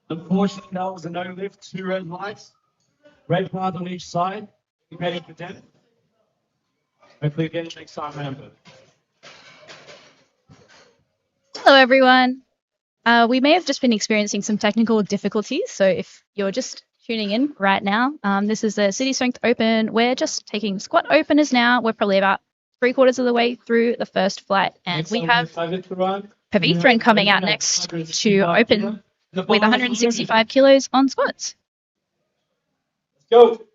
The portion now is a no lift, 2 red lights, red card on each side, preparing for death. Hopefully again next time, remember. Hello, everyone. We may have just been experiencing some technical difficulties, so if you're just tuning in right now, this is the City Strength Open. We're just taking squat openers now. We're probably about 3/4 of the way through the first flight, and we have Pavithran coming out next to open with 165 kilos on squats. Let's go.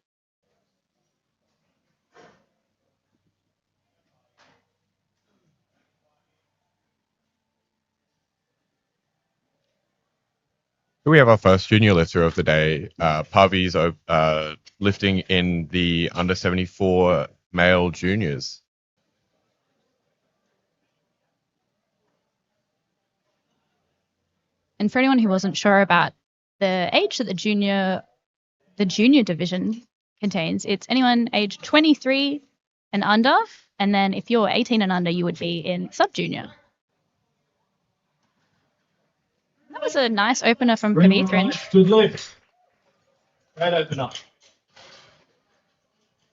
We have our first junior lifter of the day. Pavi's lifting in the under 74 male juniors. And for anyone who wasn't sure about the age that the junior division contains, it's anyone aged 23 and under, and then if you're 18 and under, you would be in sub-junior. That was a nice opener from Pavithran. Good lift. Great opener.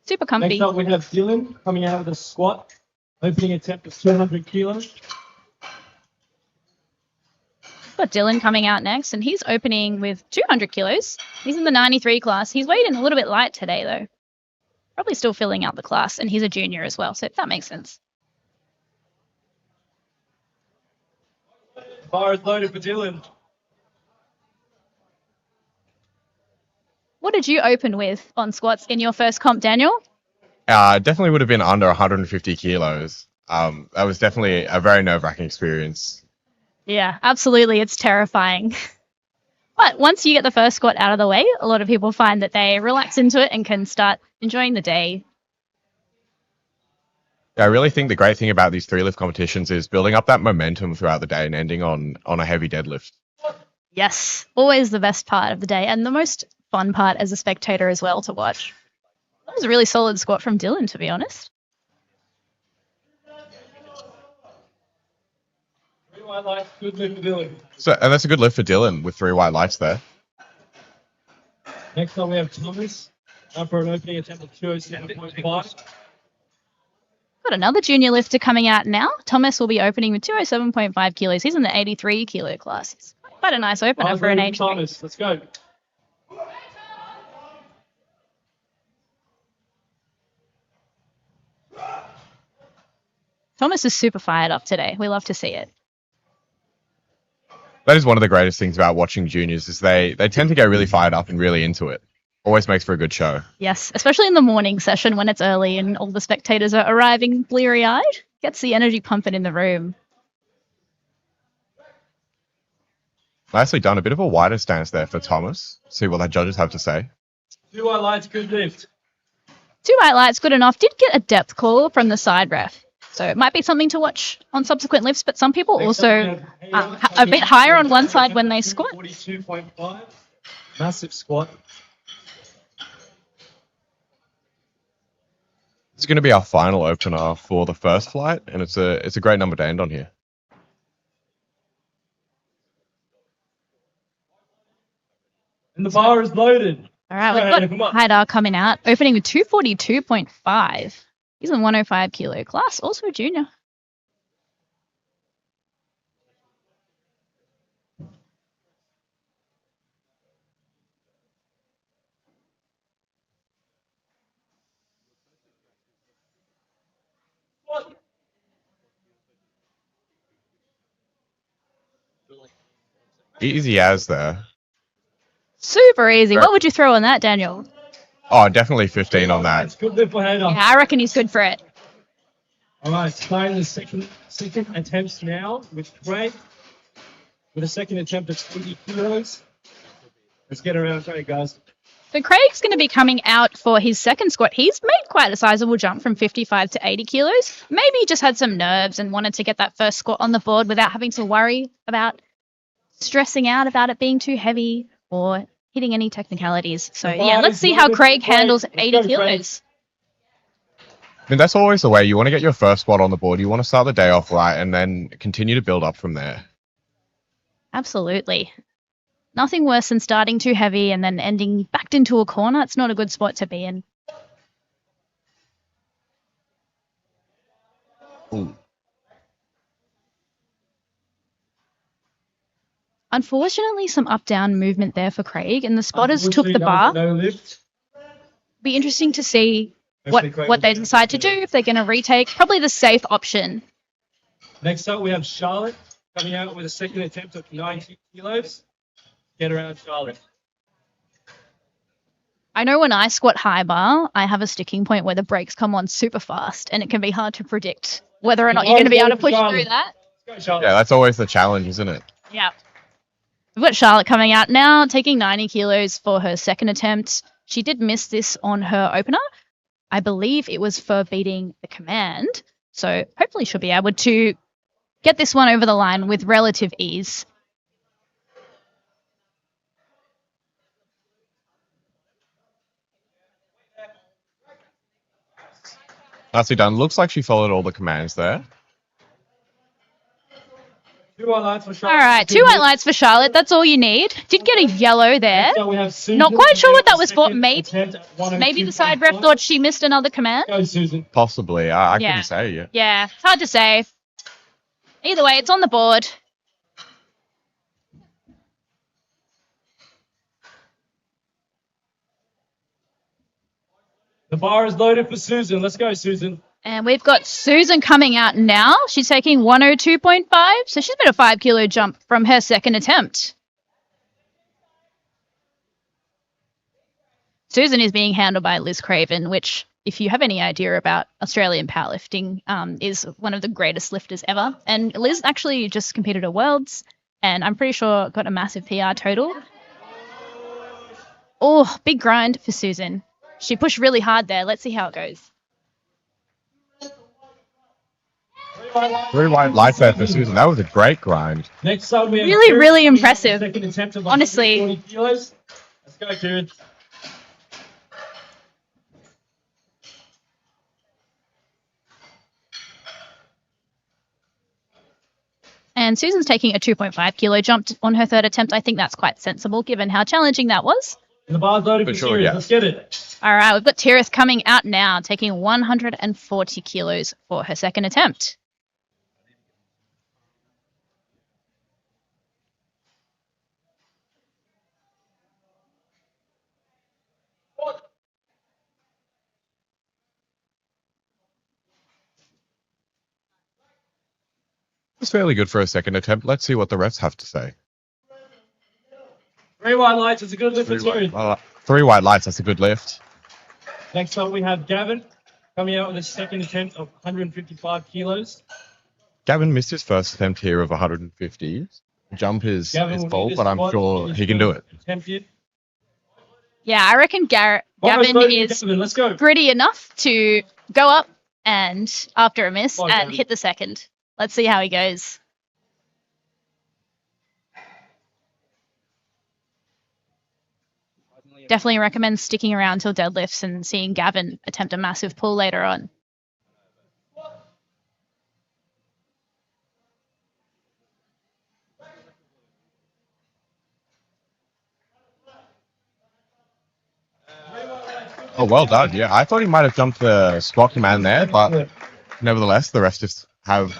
Super comfy. Next up, we have Dylan coming out with a squat. Opening attempt of 200 kilos. Got Dylan coming out next, and he's opening with 200 kilos. He's in the 93 class. He's weighed in a little bit light today, though. Probably still filling out the class, and he's a junior as well, so that makes sense. Bar is loaded for Dylan. What did you open with on squats in your first comp, Daniel? Definitely would have been under 150 kilos. That was definitely a very nerve-wracking experience. Yeah, absolutely. It's terrifying. But once you get the first squat out of the way, a lot of people find that they relax into it and can start enjoying the day. Yeah, I really think the great thing about these 3-lift competitions is building up that momentum throughout the day and ending on a heavy deadlift. Yes, always the best part of the day and the most fun part as a spectator as well to watch. That was a really solid squat from Dylan, to be honest. White lights, good lift for Dylan. And that's a good lift for Dylan with 3 white lights there. Next up, we have Thomas for an opening attempt of 207.5. Got another junior lifter coming out now. Thomas will be opening with 207.5 kilos. He's in the 83 kilo class. It's quite a nice opener for an 83. Thomas, let's go. Thomas is super fired up today. We love to see it. That is one of the greatest things about watching juniors is they tend to get really fired up and really into it. Always makes for a good show. Yes, especially in the morning session when it's early and all the spectators are arriving bleary-eyed. Gets the energy pumping in the room. Nicely done. A bit of a wider stance there for Thomas. See what the judges have to say. 2 white lights, good lift. 2 white lights, good enough. Did get a depth call from the side ref. So it might be something to watch on subsequent lifts, but some people also a bit higher on one side when they squat. 42.5. Massive squat. It's going to be our final opener for the first flight, and it's a great number to end on here. And the bar is loaded. All right, we've got Haidar coming out, opening with 242.5. He's in 105 kilo class, also a junior. Easy as there. Super easy. What would you throw on that, Daniel? Oh, definitely 15 on that. It's good lift for Haidar. Yeah, I reckon he's good for it. All right, starting the second attempt now with Craig. With a second attempt of 20 kilos. Let's get around to it, guys. So Craig's going to be coming out for his second squat. He's made quite a sizable jump from 55 to 80 kilos. Maybe he just had some nerves and wanted to get that first squat on the board without having to worry about stressing out about it being too heavy or hitting any technicalities. So yeah, let's see how Craig handles 80 kilos. I mean, that's always the way. You want to get your first squat on the board. You want to start the day off right and then continue to build up from there. Absolutely. Nothing worse than starting too heavy and then ending backed into a corner. It's not a good spot to be in. Ooh. Unfortunately, some up-down movement there for Craig, and the spotters took the Unfortunately, bar. No lift. Be interesting to see Hopefully Craig what will they get decide to it. do, if they're going to retake. Probably the safe option. Next up, we have Charlotte coming out with a second attempt of 90 kilos. Get around Charlotte. I know when I squat high bar, I have a sticking point where the brakes come on super fast, and it can be hard to predict whether or not you're going to be able to push through that. Let's go, Charlotte. Yeah, that's always the challenge, isn't it? Yeah. We've got Charlotte coming out now, taking 90 kilos for her second attempt. She did miss this on her opener. I believe it was for beating the command. So hopefully she'll be able to get this one over the line with relative ease. Nicely done. Looks like she followed all the commands there. 2 white lights for All Charlotte. right, 2 white lights for Charlotte. That's all you need. Did get a yellow there. Next up, we have Susan Not quite sure what that was for. second Maybe attempt at 102.5. Maybe the side ref thought she missed another command. Go, Susan. Possibly. I Yeah. couldn't say. Yeah. Yeah, it's hard to say. Either way, it's on the board. The bar is loaded for Susan. Let's go, Susan. And we've got Susan coming out now. She's taking 102.5, so she's made a 5 kilo jump from her second attempt. Susan is being handled by Liz Craven, which, if you have any idea about Australian powerlifting, is one of the greatest lifters ever. And Liz actually just competed at Worlds, and I'm pretty sure got a massive PR total. Oh, big grind for Susan. She pushed really hard there. Let's see how it goes. 3 white lights there for Susan. That was a great grind. Next up, we have Really, Kieran. really impressive. Second attempt of Honestly. 140 kilos. Let's go, Kieran. And Susan's taking a 2.5 kilo jump on her third attempt. I think that's quite sensible given how challenging that was. And the bar's loaded For for sure, Kieran. yeah. Let's get it. All right, we've got Tirith coming out now, taking 140 kilos for her second attempt. It's fairly good for a second attempt. Let's see what the refs have to say. 3 white lights. It's a good lift for Kieran. 3 white lights. That's a good lift. Next up, we have Gavin coming out with a second attempt of 155 kilos. Gavin missed his first attempt here of 150. Jump is Gavin will full, need but this I'm squat. sure He's he can do it. Attempted. Yeah, I reckon Bar's Gavin loaded for is Gavin. Let's go. gritty enough to go up and, after a miss, Come on, and Gavin. hit the second. Let's see how he goes. Definitely recommend sticking around till deadlifts and seeing Gavin attempt a massive pull later on. Oh, well done. Yeah, I thought he might have jumped the squat command there, but nevertheless, the rest just have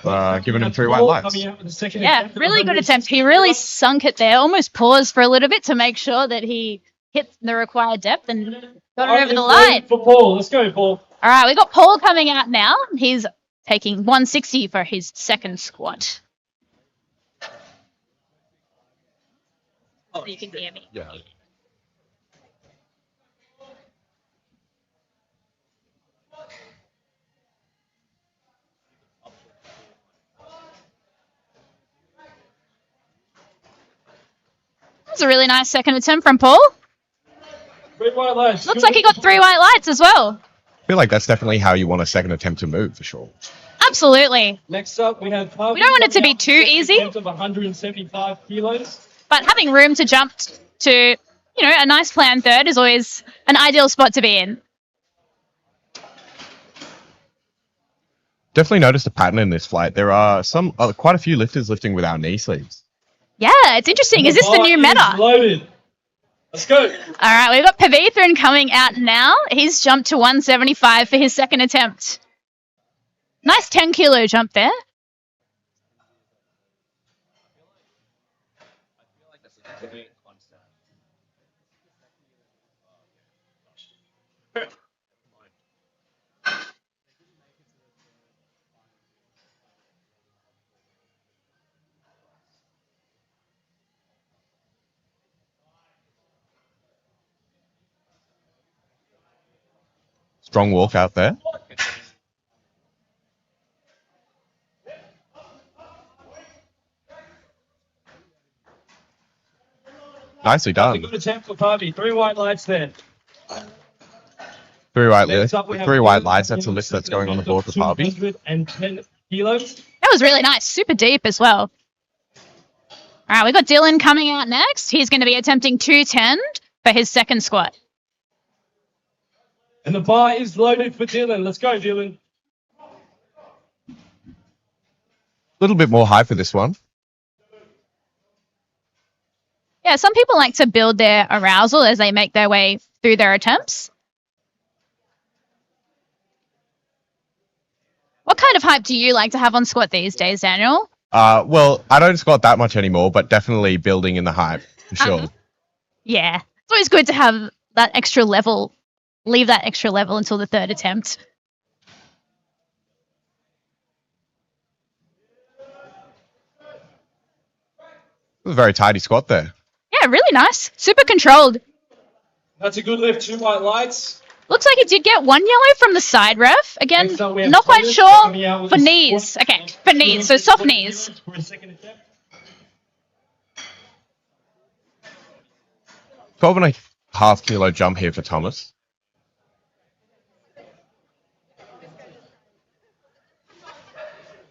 given him 3 white lights. Coming out with a second Yeah, attempt of really good 160 attempt. He really kilos. sunk it there, almost paused for a little bit to make sure that he hit the required depth and got it over the line. For Paul. Let's go, Paul. All right, we've got Paul coming out now. He's taking 160 for his second squat. So you can hear me. Yeah. That's a really nice second attempt from Paul. 3 white lights. Looks like he got 3 white lights as well. I feel like that's definitely how you want a second attempt to move, for sure. Absolutely. Next up, we have Paul. We don't want it to be too easy. Attempt of 175 kilos. But having room to jump to, a nice plan third is always an ideal spot to be in. Definitely noticed a pattern in this flight. There are quite a few lifters lifting without knee sleeves. Yeah, it's interesting. Is this the new bar is meta? Loaded. Let's go. All right, we've got Pavithran coming out now. He's jumped to 175 for his second attempt. Nice 10 kilo jump there. Strong walk out there. Nicely That's a done. good attempt for Pavi. 3 white lights there. Three white Next up, we have lights. That's a list that's going on the board for Harvey. 210 kilos. That was really nice. Super deep as well. All right, we've got Dylan coming out next. He's going to be attempting 210 for his second squat. And the bar is loaded for Dylan. Let's go, Dylan. A little bit more high for this one. Yeah, some people like to build their arousal as they make their way through their attempts. What kind of hype do you like to have on squat these days, Daniel? Well, I don't squat that much anymore, but definitely building in the hype for sure. Yeah, it's always good to have that extra level, leave that extra level until the third attempt. It was a very tidy squat there. Yeah, really nice. Super controlled. That's a good lift. 2 white lights. Looks like it did get 1 yellow from the side ref. Again, Next up, we have not quite Thomas sure coming out with for his knees. squat. Okay, for knees, so soft knees. For his second attempt. 12.5 kilo jump here for Thomas.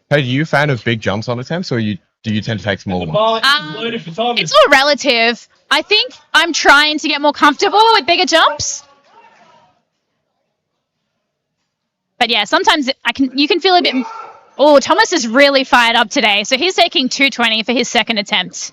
Hey, are you a fan of big jumps on attempts, or do you tend to take small The ones? bar is loaded for Thomas. It's all relative. I think I'm trying to get more comfortable with bigger jumps. But yeah, sometimes you can feel a bit. Oh, Thomas is really fired up today. So he's taking 220 for his second attempt.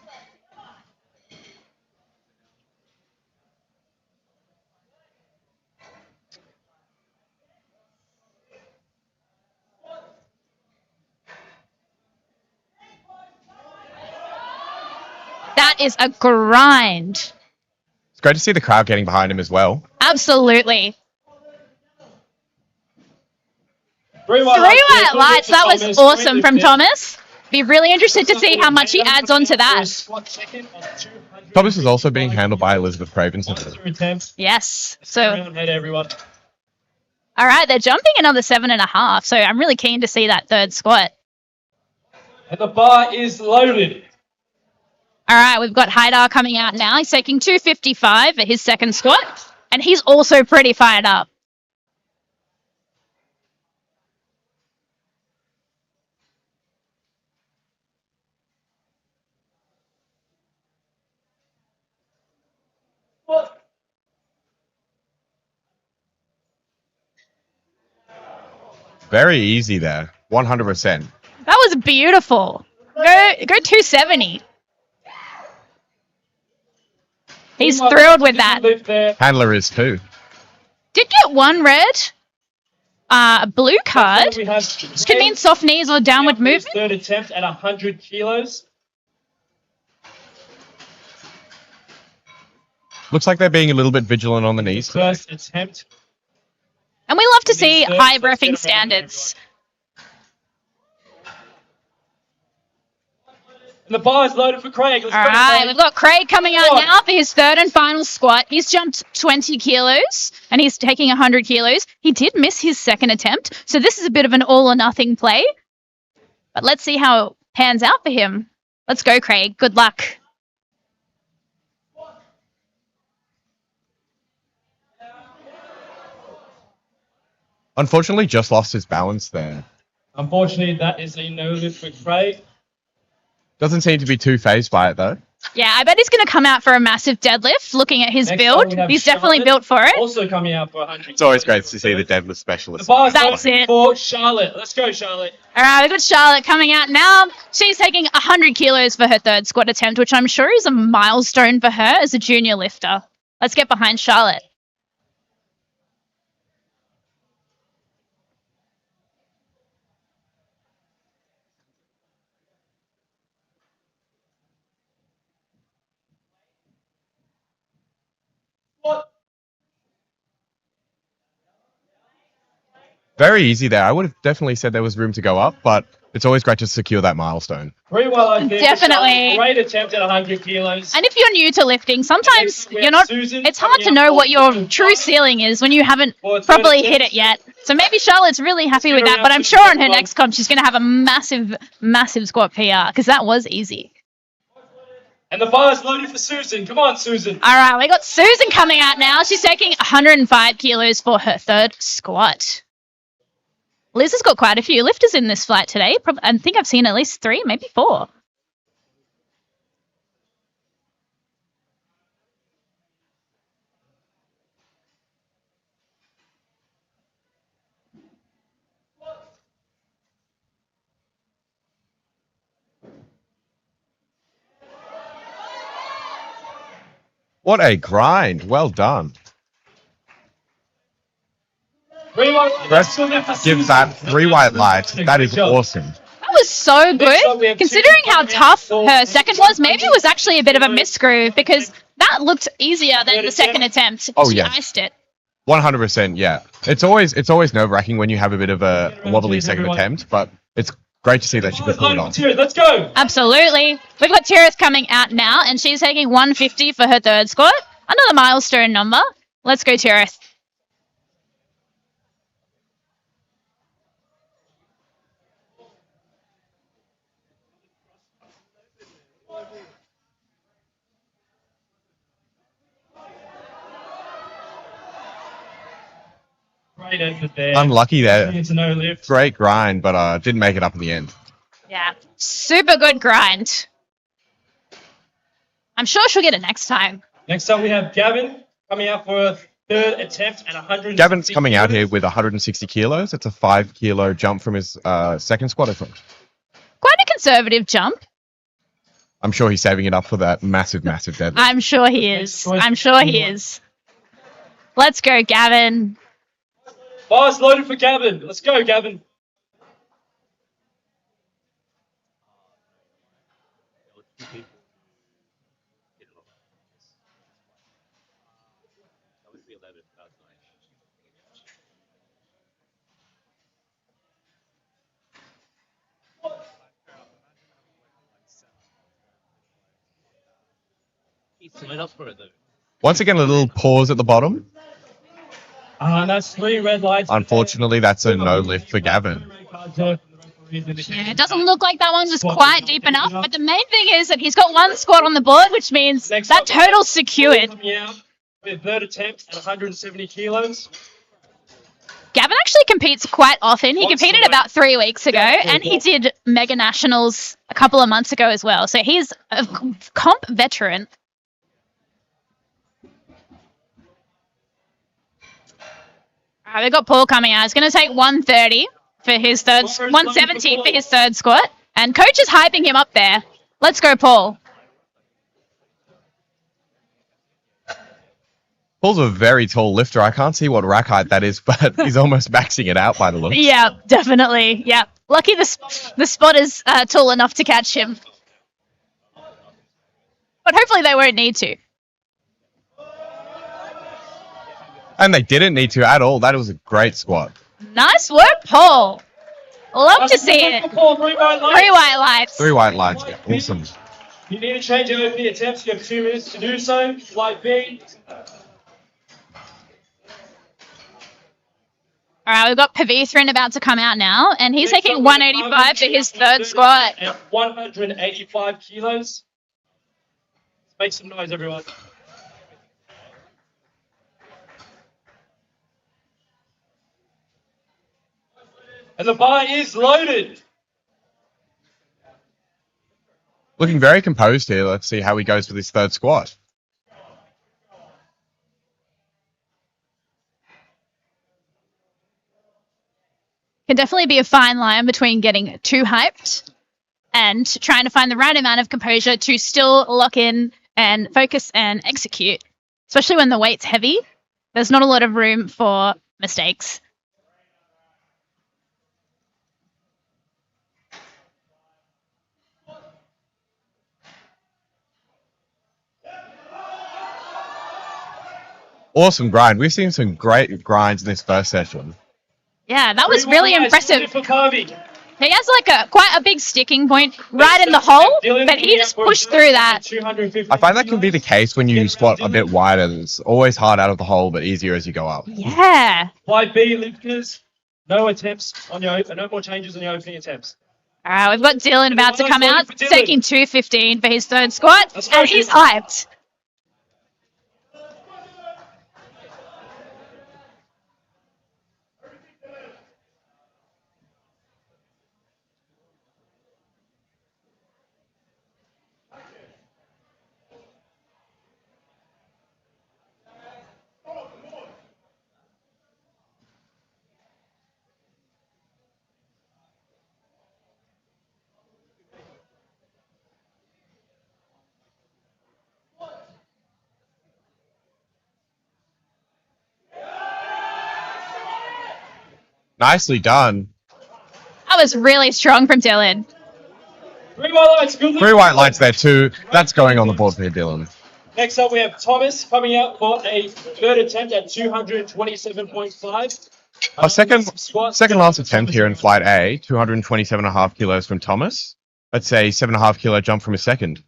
That is a grind. It's great to see the crowd getting behind him as well. Absolutely. 3 Three white white there. lights. Good That lift was for Thomas. awesome Great from lift there. Thomas. Be really interested to see how much he adds on to that. Squat second on 200. Thomas is also being handled by Elizabeth Cravenson. One extra attempt. Yes. So, Round head, everyone. all right, they're jumping another 7.5. So I'm really keen to see that third squat. And the bar is loaded. All right, we've got Haidar coming out now. He's taking 255 for his second squat, and he's also pretty fired up. What? Very easy there. 100%. That was beautiful. Go 270. He's thrilled with that. Lift there. Handler is too. Did get one red, blue card. We have Which could mean soft knees or downward movement. Third attempt at 100 kilos. Looks like they're being a little bit vigilant on the knees. First attempt. And we love to see high reffing standards. And the bar is loaded for Craig. Let's All go, right, Craig. we've got Craig coming out now for his third and final squat. He's jumped 20 kilos and he's taking 100 kilos. He did miss his second attempt, so this is a bit of an all or nothing play. But let's see how it pans out for him. Let's go, Craig. Good luck. Unfortunately, just lost his balance there. Unfortunately, that is a no lift for Craig. Doesn't seem to be too phased by it though. Yeah, I bet he's going to come out for a massive deadlift. Looking at his Next build, up, we have he's definitely Charlotte, built for it. Also coming out for 100. It's always great to see the deadlift The specialist. bar's That's open it. for Charlotte. Let's go, Charlotte. All right, we've got Charlotte coming out now. She's taking 100 kilos for her third squat attempt, which I'm sure is a milestone for her as a junior lifter. Let's get behind Charlotte. What? Very easy there. I would have definitely said there was room to go up, but it's always great to secure that milestone. Very well, I think. Definitely. Great attempt at 100 kilos. And if you're new to lifting, sometimes we you're have not. Susan It's hard to coming know up what your for true the ceiling is when you haven't for a third properly hit attempt. it yet. So maybe Charlotte's really happy with that, but I'm sure on her next comp she's going to have a massive, massive squat PR because that was easy. And the bar is loaded for Susan. Come on, Susan. All right, we got Susan coming out now. She's taking 105 kilos for her third squat. Liz has got quite a few lifters in this flight today. I think I've seen at least 3, maybe 4. What a grind. Well done. Let's give that 3 white lights. That is awesome. That was so good. Considering how tough her second was, maybe it was actually a bit of a misgroove because that looked easier than the second attempt. Oh, She yeah. iced it. 100%, yeah. It's always nerve-wracking when you have a bit of a wobbly second attempt, but it's great to see that she could pull it off. Let's go. Absolutely. We've got Tirith coming out now, and she's taking 150 for her third squat. Another milestone number. Let's go, Tirith. Great effort there. Unlucky there. It's a no lift. Great grind, but didn't make it up in the end. Yeah. Super good grind. I'm sure she'll get it next time. Next up, we have Gavin coming out for a third attempt at 100. Gavin's coming out here with 160 kilos. It's a 5 kilo jump from his second squat attempt. Quite a conservative jump. I'm sure he's saving it up for that massive deadlift. I'm sure he is. I'm sure he is. Let's go, Gavin. Bar's loaded for Gavin. Let's go, Gavin. Once again, a little pause at the bottom. That's 3 red lights. Unfortunately, that's a no lift for Gavin. Yeah, it doesn't look like that one was quite deep enough, but the main thing is that he's got 1 squat on the board, which means Next that up, total's secured. Coming out with third attempt at 170 kilos. Gavin actually competes quite often. He Once competed away. about 3 weeks ago, and he did Mega Nationals a couple of months ago as well. So he's a comp veteran. All right, we've got Paul coming out. He's going to take 130 for his third, 170 for his third squat, and coach is hyping him up there. Let's go, Paul. Paul's a very tall lifter. I can't see what rack height that is, but he's almost maxing it out by the look. Yeah, definitely. Yeah, lucky the spot is tall enough to catch him, but hopefully they won't need to. And they didn't need to at all. That was a great squat. Nice work, Paul. Love to see it. 3 Paul, 3 white lights. white lights. 3 white lights. Awesome. You need to change your OP attempts. You have 2 minutes to do so. Light B. All right, we've got Pavithran about to come out now, and he's taking 185 for his third squat. At 185 kilos. Make some noise, everyone. And the bar is loaded. Looking very composed here. Let's see how he goes for this third squat. Can definitely be a fine line between getting too hyped and trying to find the right amount of composure to still lock in and focus and execute. Especially when the weight's heavy, there's not a lot of room for mistakes. Awesome grind. We've seen some great grinds in this first session. Yeah, that was really impressive. For Carvey. He has like quite a big sticking point right in the hole, but he just pushed through that. I find that can be the case when you squat a bit wider. It's always hard out of the hole, but easier as you go up. Yeah. 5B lifters, no attempts on your no more changes on your opening attempts. All right, we've got Dylan about to come out, taking 215 for his third squat, and he's hyped. Nicely done. That was really strong from Dylan. 3 white lights. Good 3 white lights there too. That's going on the board for Dylan. Next up, we have Thomas coming out for a third attempt at 227.5. Our second last attempt here in Flight A, 227.5 kilos from Thomas. Let's say 7.5 kilo jump from his second.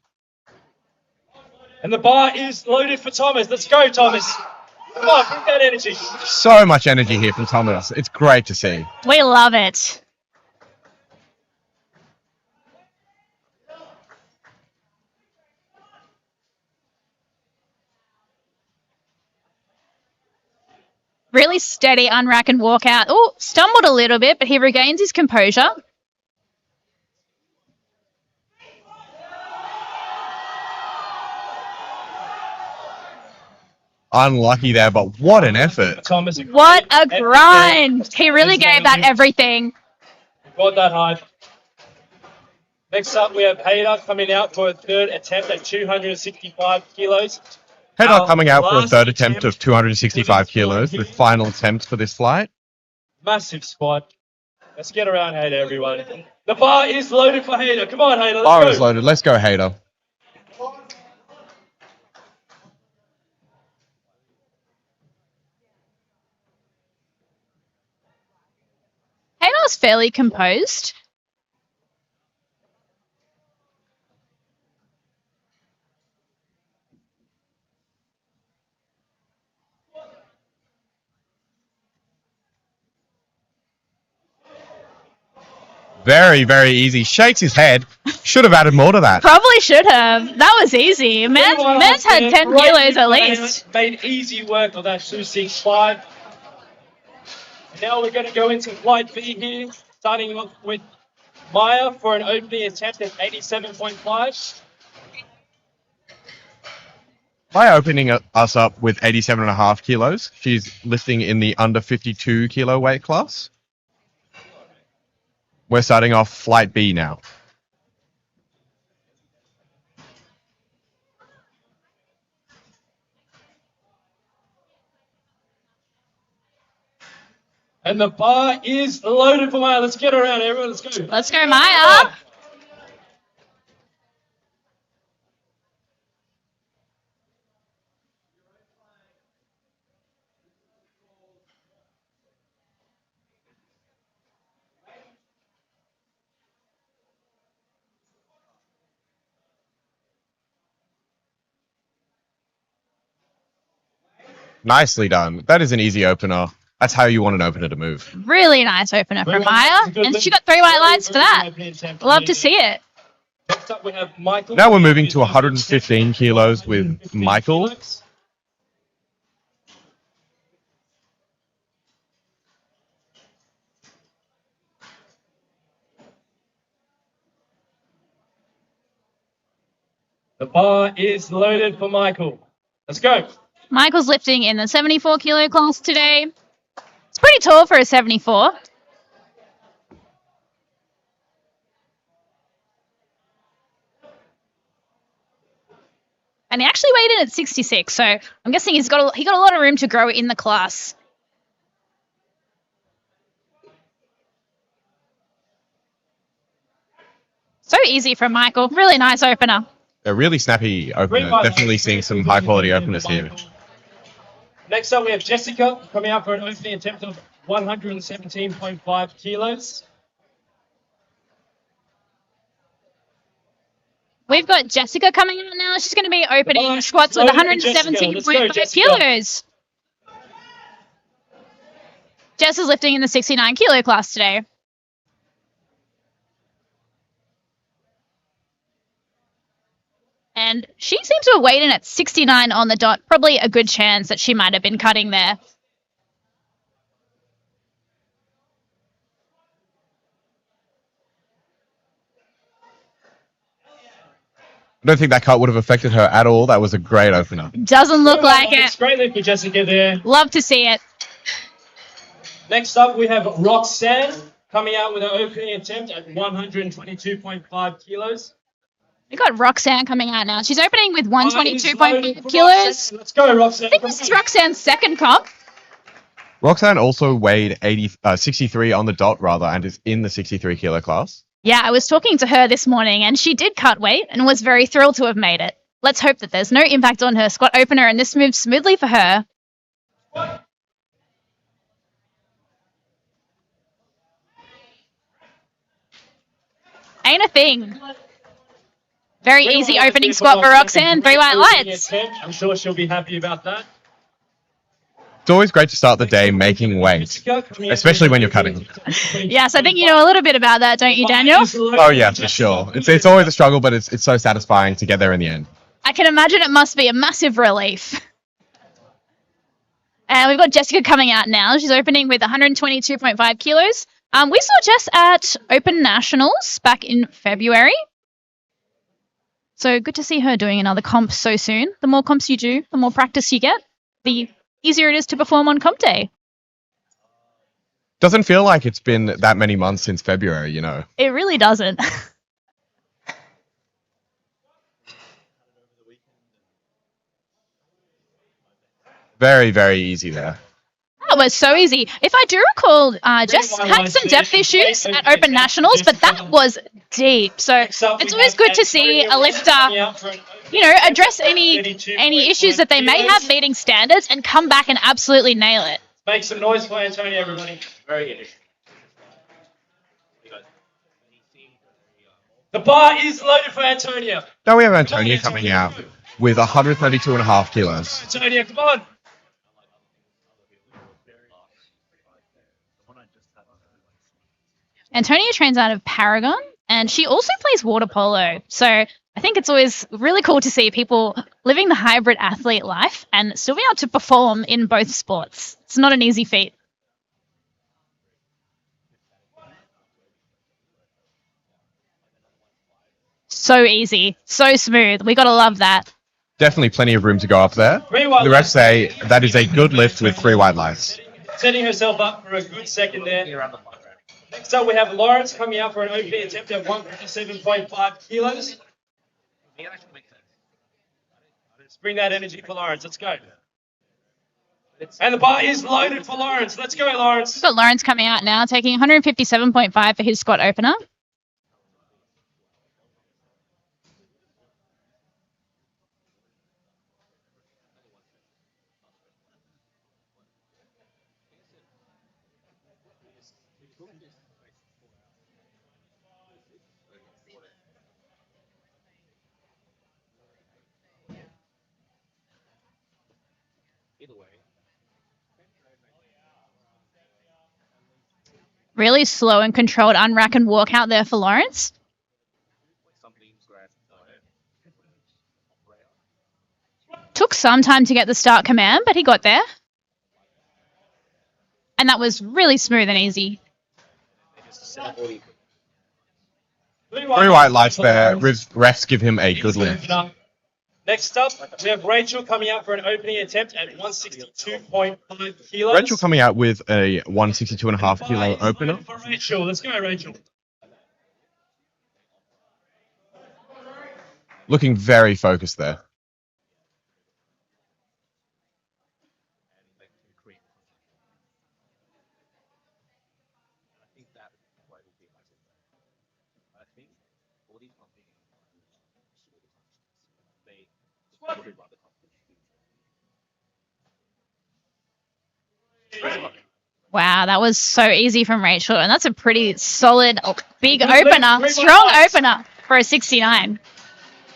And the bar is loaded for Thomas. Let's go, Thomas. Come on, bring that energy. So much energy here from Thomas. It's great to see. We love it. Really steady unrack and walk out. Oh, stumbled a little bit, but he regains his composure. Unlucky there, but what an effort. Thomas, What a grind. He really gave that everything. got that high. Next up, we have Hayder coming out for a third attempt at 265 kilos. Hedok coming out for a Last third attempt of 265 kilos, the final attempt for this flight. Massive squat. Let's get around Hayder, everyone. The bar is loaded for Hayder. Come on, Hayder. Bar Let's is go. loaded. Let's go, Hayder. Haynor's fairly composed. Very, very easy. Shakes his head. Should have added more to that. Probably should have. That was easy. Man's had 10 kilos at least. Made easy work of that 265. Now we're going to go into Flight B here, starting off with Maya for an opening attempt at 87.5. By opening us up with 87.5 kilos, she's lifting in the under 52 kilo weight class. We're starting off Flight B now. And the bar is loaded for Maya. Let's get around, everyone. Let's go. Let's go, Maya. Nicely done. That is an easy opener. That's how you want an opener to move. Really nice opener from Maya. And she got 3 white lights for that. Love to see it. Next up, we have Michael. Now we're moving to 115 kilos with Michael. The bar is loaded for Michael. Let's go. Michael's lifting in the 74 kilo class today. It's pretty tall for a 74. And he actually weighed in at 66, so I'm guessing he got a lot of room to grow in the class. So easy from Michael. Really nice opener. A really snappy opener. Definitely seeing some high quality openers here. Next up, we have Jessica coming out for an opening attempt of 117.5 kilos. We've got Jessica coming out now. She's going to be opening squats with 117.5 kilos. Jess is lifting in the 69 kilo class today. And she seems to have weighed in at 69 on the dot. Probably a good chance that she might have been cutting there. I don't think that cut would have affected her at all. That was a great opener. Doesn't look like it. It's great lift for Jessica there. Love to see it. Next up, we have Roxanne coming out with an opening attempt at 122.5 kilos. We've got Roxanne coming out now. She's opening with 122.5 kilos. Let's go, Roxanne. I think this is Roxanne's second comp. Roxanne also weighed 63 on the dot, rather, and is in the 63 kilo class. Yeah, I was talking to her this morning, and she did cut weight and was very thrilled to have made it. Let's hope that there's no impact on her squat opener, and this moves smoothly for her. Ain't a thing. Very easy opening squat for Roxanne. 3 white lights. I'm sure she'll be happy about that. It's always great to start the day making weight, especially when you're cutting. Yes, I think you know a little bit about that, don't you, Daniel? Oh yeah, for sure. It's always a struggle, but it's so satisfying to get there in the end. I can imagine it must be a massive relief. And we've got Jessica coming out now. She's opening with 122.5 kilos. We saw Jess at Open Nationals back in February. So good to see her doing another comp so soon. The more comps you do, the more practice you get, the easier it is to perform on comp day. Doesn't feel like it's been that many months since February, you know. It really doesn't. Very, very easy there. That was so easy. If I do recall, Jess had some depth issues at Open Nationals, but that was deep. So it's always good to see a lifter, you know, address any issues that they may have meeting standards and come back and absolutely nail it. Make some noise for Antonio, everybody. Very good. The bar is loaded for Antonio. Now we have Antonia coming out with 132.5 kilos. Antonio, come on. Antonia trains out of Paragon, and she also plays water polo. So I think it's always really cool to see people living the hybrid athlete life and still be able to perform in both sports. It's not an easy feat. So easy, so smooth. We gotta love that. Definitely plenty of room to go up there. The rest say that is a good lift with 3 white lights. Setting herself up for a good second there. Next up, we have Lawrence coming out for an opening attempt at 157.5 kilos. Let's bring that energy for Lawrence. Let's go. And the bar is loaded for Lawrence. Let's go, Lawrence. We've got Lawrence coming out now, taking 157.5 for his squat opener. Really slow and controlled unrack and walk out there for Lawrence. Took some time to get the start command, but he got there. And that was really smooth and easy. 3 white lights there. Refs give him a good lift. Next up, we have Rachel coming out for an opening attempt at 162.5 kilos. Rachel coming out with a 162.5 kilo opener. For Rachel, let's go, Rachel. Looking very focused there. Wow, that was so easy from Rachel, and that's a pretty solid, big opener, strong opener for a 69.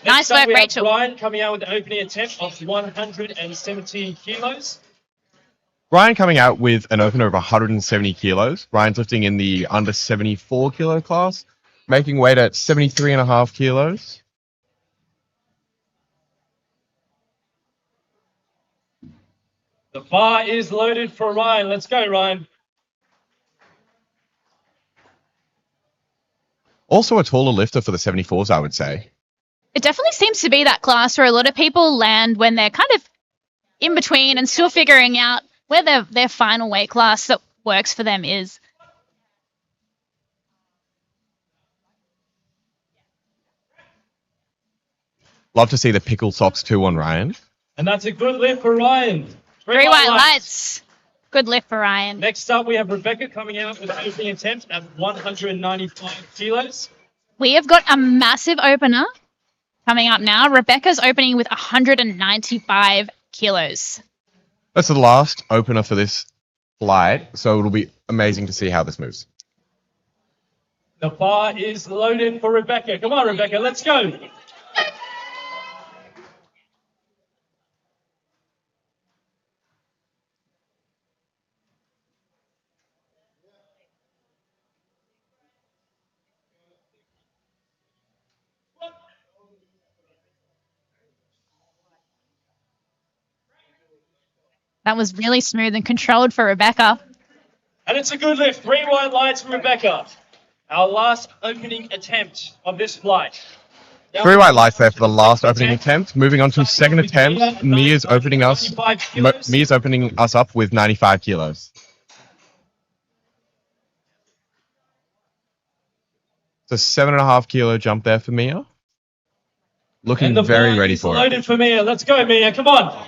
Nice work, Rachel. Ryan coming out with the opening attempt of 117 kilos. Ryan coming out with an opener of 170 kilos. Ryan's lifting in the under 74 kilo class, making weight at 73.5 kilos. The bar is loaded for Ryan. Let's go, Ryan. Also a taller lifter for the 74s, I would say. It definitely seems to be that class where a lot of people land when they're kind of in between and still figuring out where their final weight class that works for them is. Love to see the pickle socks too on Ryan. And that's a good lift for Ryan. Three white lights. Good lift for Ryan. Next up, we have Rebecca coming out with an opening attempt at 195 kilos. We have got a massive opener coming up now. Rebecca's opening with 195 kilos. That's the last opener for this flight, so it'll be amazing to see how this moves. The bar is loaded for Rebecca. Come on, Rebecca, let's go. That was really smooth and controlled for Rebecca. And it's a good lift. 3 white lights for Rebecca. Our last opening attempt of this flight. 3 white lights there for the last opening attempt. Moving on to second attempt. Mia's opening us up with 95 kilos. It's a 7.5 kilo jump there for Mia. Looking very ready for it. Loaded for Mia. Let's go, Mia. Come on.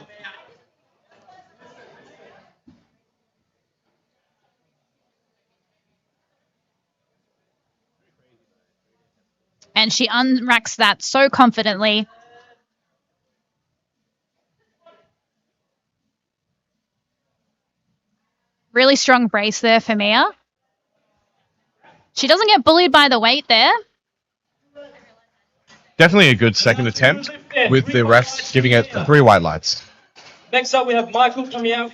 And she unracks that so confidently. Really strong brace there for Mia. She doesn't get bullied by the weight there. Definitely a good second attempt with the refs giving it 3 white lights. Next up, we have Michael coming out.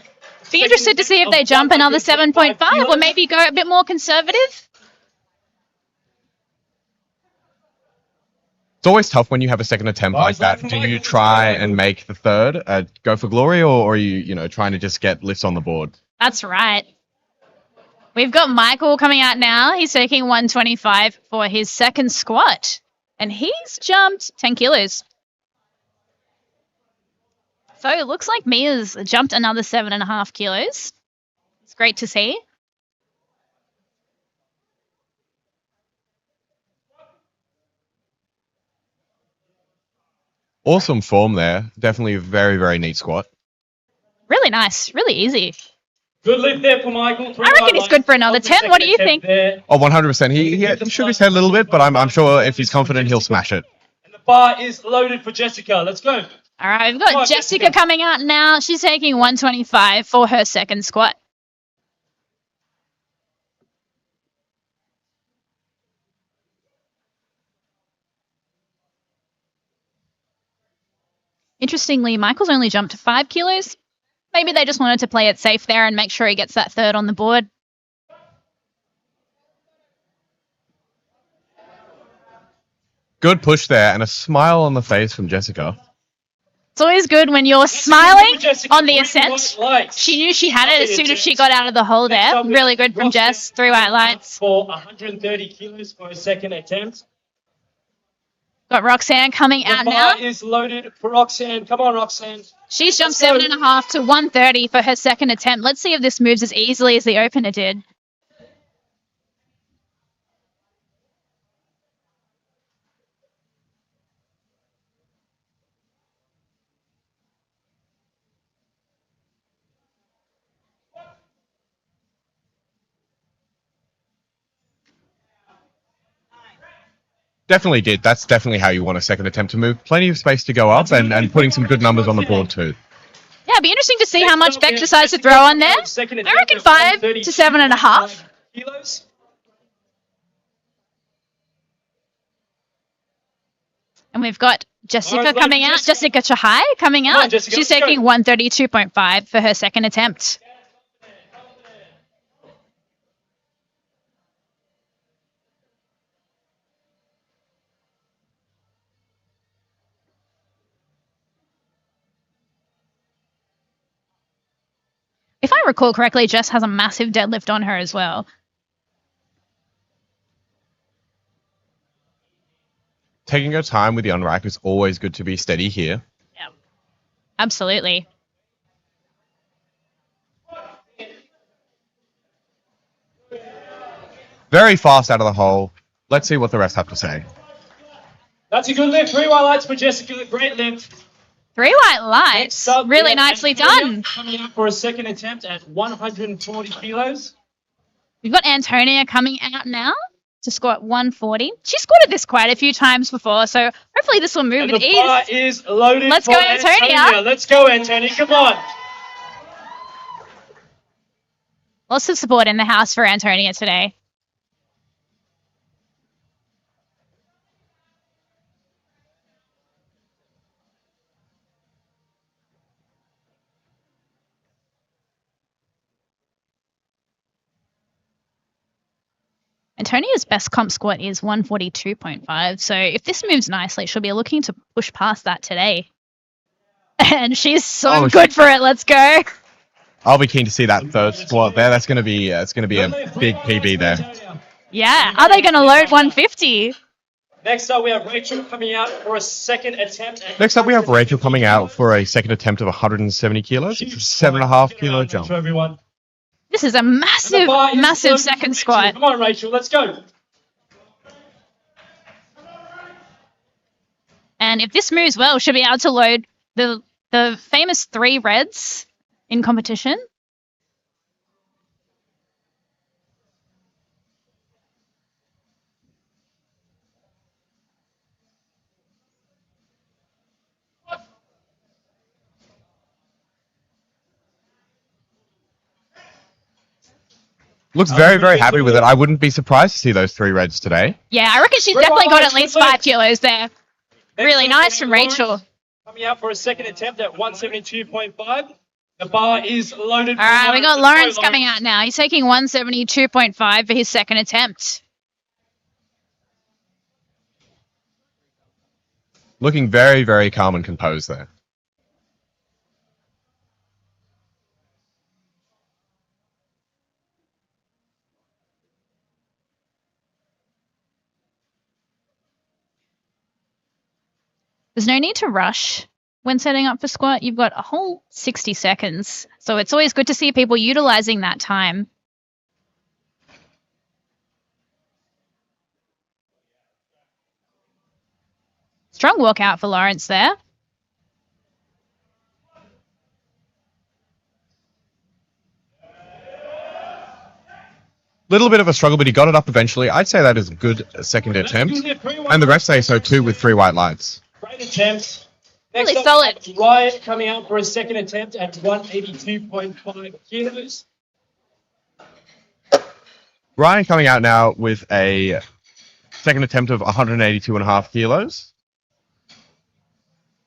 Be interested to see if they jump another 7.5 or maybe go a bit more conservative. It's always tough when you have a second attempt like that. Do you try and make the third go for glory, or are you trying to just get lifts on the board? That's right. We've got Michael coming out now. He's taking 125 for his second squat. And he's jumped 10 kilos. So it looks like Mia's jumped another 7.5 kilos. It's great to see. Awesome form there. Definitely a very, very neat squat. Really nice. Really easy. Good lift there for Michael. I reckon he's good for another 10. What do you think? Oh, 100%. He shook his head a little bit, but I'm sure if he's confident, he'll smash it. And the bar is loaded for Jessica. Let's go. All right, we've got Jessica coming out now. She's taking 125 for her second squat. Interestingly, Michael's only jumped 5 kilos. Maybe they just wanted to play it safe there and make sure he gets that third on the board. Good push there and a smile on the face from Jessica. It's always good when you're smiling on the ascent. She knew she had it as soon as she got out of the hole there. Really good from Jess. 3 white lights. For 130 kilos for a second attempt. Got Roxanne coming The out bar now. is loaded for Roxanne. Come on, Roxanne. She's jumped Let's go. 7.5 to 130 for her second attempt. Let's see if this moves as easily as the opener did. Definitely did. That's definitely how you want a second attempt to move. Plenty of space to go up and putting some good numbers on the board too. Yeah, it'd be interesting to see how much Next up, Beck we have decides to Jessica throw on there. second I attempt reckon at 5 to 132.5 7.5. kilos. And we've got Jessica Alright, coming out. Jessica Chahai coming Come on, out. Jessica, She's let's go. taking 132.5 for her second attempt. If I recall correctly, Jess has a massive deadlift on her as well. Taking your time with the unrack is always good to be steady here. Yeah, absolutely. Very fast out of the hole. Let's see what the rest have to say. That's a good lift. 3 white lights for Jessica. Great lift. 3 white lights. Next up, we Really have nicely Antonia done. Coming up for a second attempt at 140 kilos. We've got Antonia coming out now to squat 140. She squatted this quite a few times before, so hopefully this will move And with the bar ease. is loaded. Let's for go, Antonia. Let's go, Antonia. Come on. Lots of support in the house for Antonia today. Antonia's best comp squat is 142.5, so if this moves nicely, she'll be looking to push past that today. And she's so good for it. Let's go. I'll be keen to see that third squat there. That's going to be a big PB there. Yeah. Are they going to load 150? Next up, we have Rachel coming out for a second attempt. Next up, we have Rachel coming out for a second attempt of 170 kilos. It's a 7.5 kilo jump. Everyone. This is a And the massive, bar is massive loaded for second Rachel. squat. Come on, Rachel. Let's go. And if this moves well, she'll be able to load the famous 3 reds in competition. Looks very, very happy with it. I wouldn't be surprised to see those 3 reds today. Yeah, I reckon she's Three definitely got white at least lights, 5 kilos there. Next Really up, nice we from have Rachel. Lawrence coming out for a second attempt at 172.5. The bar is loaded. All right, we got Lawrence coming out now. He's taking 172.5 for his second attempt. Looking very, very calm and composed there. There's no need to rush when setting up for squat. You've got a whole 60 seconds. So it's always good to see people utilizing that time. Strong walkout for Lawrence there. Little bit of a struggle, but he got it up eventually. I'd say that is a good second attempt. And the rest say so too with 3 white lights. Great attempt. Really Next up, solid. Ryan coming out for a second attempt at 182.5 kilos. Ryan coming out now with a second attempt of 182.5 kilos.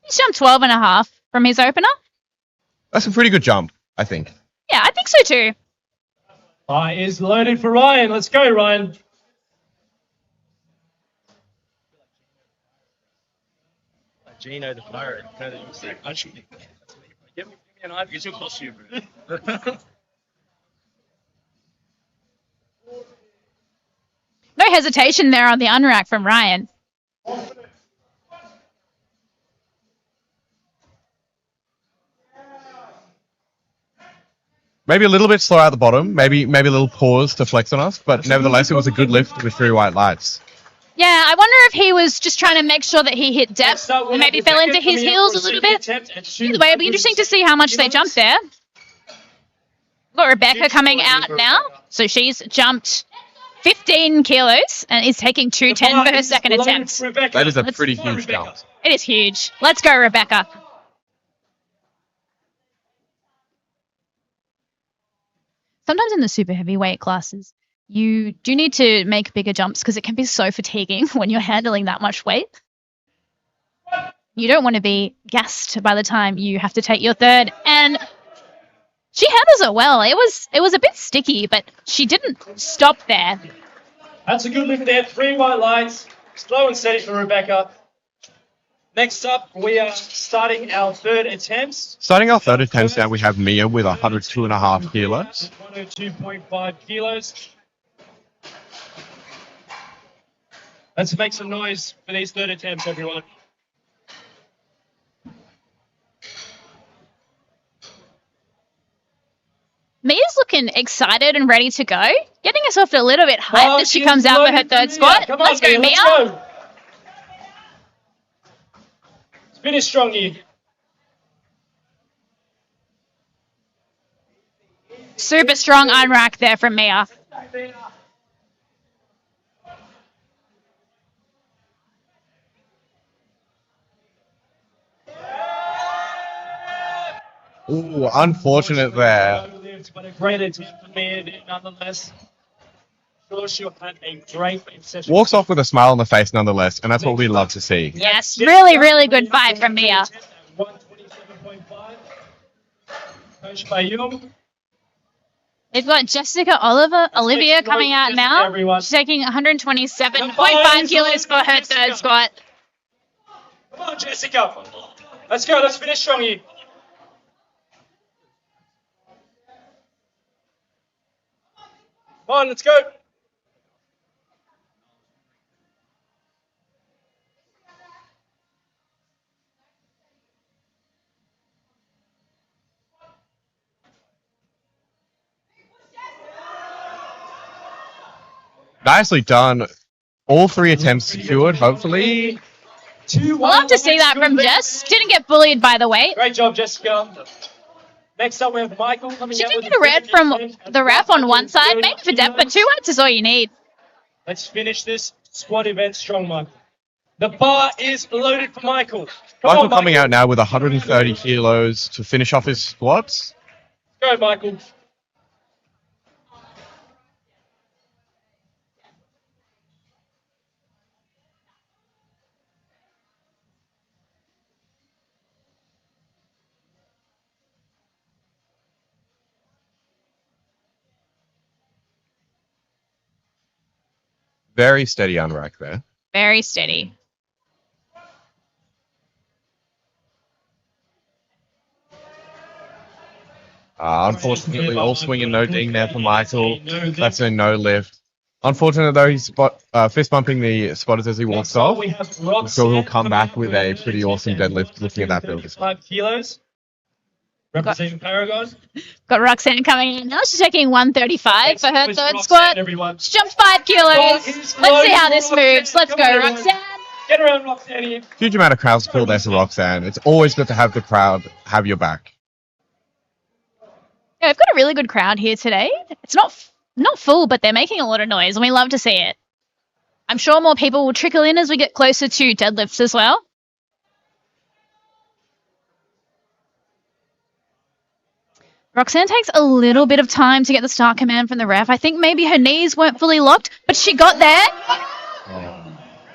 He's jumped 12.5 from his opener. That's a pretty good jump, I think. Yeah, I think so too. Bar is loaded for Ryan. Let's go, Ryan. Gino the pirate. Actually, give me an eye. Get your costume. No hesitation there on the unrack from Ryan. Maybe a little bit slow at the bottom. Maybe a little pause to flex on us. But nevertheless, it was a good lift with 3 white lights. Yeah, I wonder if he was just trying to make sure that he hit depth and maybe fell into his heels a little bit. Either way, it'll be interesting to see how much they jumped there. We've got Rebecca coming out now. So she's jumped 15 kilos and is taking 210 for her second attempt. That is a pretty huge jump. It is huge. Let's go, Rebecca. Sometimes in the super heavyweight classes, you do need to make bigger jumps because it can be so fatiguing when you're handling that much weight. You don't want to be gassed by the time you have to take your third. And she handles it well. It was a bit sticky, but she didn't stop there. That's a good lift there. 3 white lights. Slow and steady for Rebecca. Next up, we are starting our third attempts. Starting our third attempts now, we have Mia with 102.5 kilos. 102.5 kilos. Let's make some noise for these third attempts, everyone. Mia's looking excited and ready to go. Getting herself a little bit hyped as she comes out for her third squat. Come on, Let's go, Mia. Let's go. Finish strong here. Super strong unrack there from Mia. Ooh, unfortunate there. But a great attempt for Mia nonetheless. Sure, she'll have a great session. Walks off with a smile on the face nonetheless, and that's what we love to see. Yes, really, really good fight from Mia. 127.5. Coached by Yung. They've got Olivia coming out now. She's taking 127.5 kilos for her third squat. Come on, Jessica. Let's go. Let's finish strong here. Come on, let's go. Nicely done. All 3 attempts secured, hopefully. I'd love to see that from Jess. Didn't get bullied by the weight. Great job, Jessica. Next up, we have Michael coming She out did with get a red from the ref on one side, maybe for depth, but 2 whites is all you need. Let's finish this squat event strong, Michael. The bar is loaded for Michael. Michael coming out now with 130 kilos to finish off his squats. Go, Michael. Very steady unrack there. Very steady. Unfortunately, all swing and no ding there for Michael. That's a no lift. Unfortunately, though, he's fist bumping the spotters as he walks off. So he'll come back with a pretty awesome deadlift looking at that build. 5 kilos. Representing Paragon. Got Roxanne coming in now. She's taking 135 for her third squat. Everyone. She jumped 5 kilos. Let's see how this moves. Let's go, Roxanne. Get around Roxanne here. Huge amount of crowd support there for Roxanne. It's always good to have the crowd have your back. Yeah, we've got a really good crowd here today. It's not full, but they're making a lot of noise, and we love to see it. I'm sure more people will trickle in as we get closer to deadlifts as well. Roxanne takes a little bit of time to get the start command from the ref. I think maybe her knees weren't fully locked, but she got there.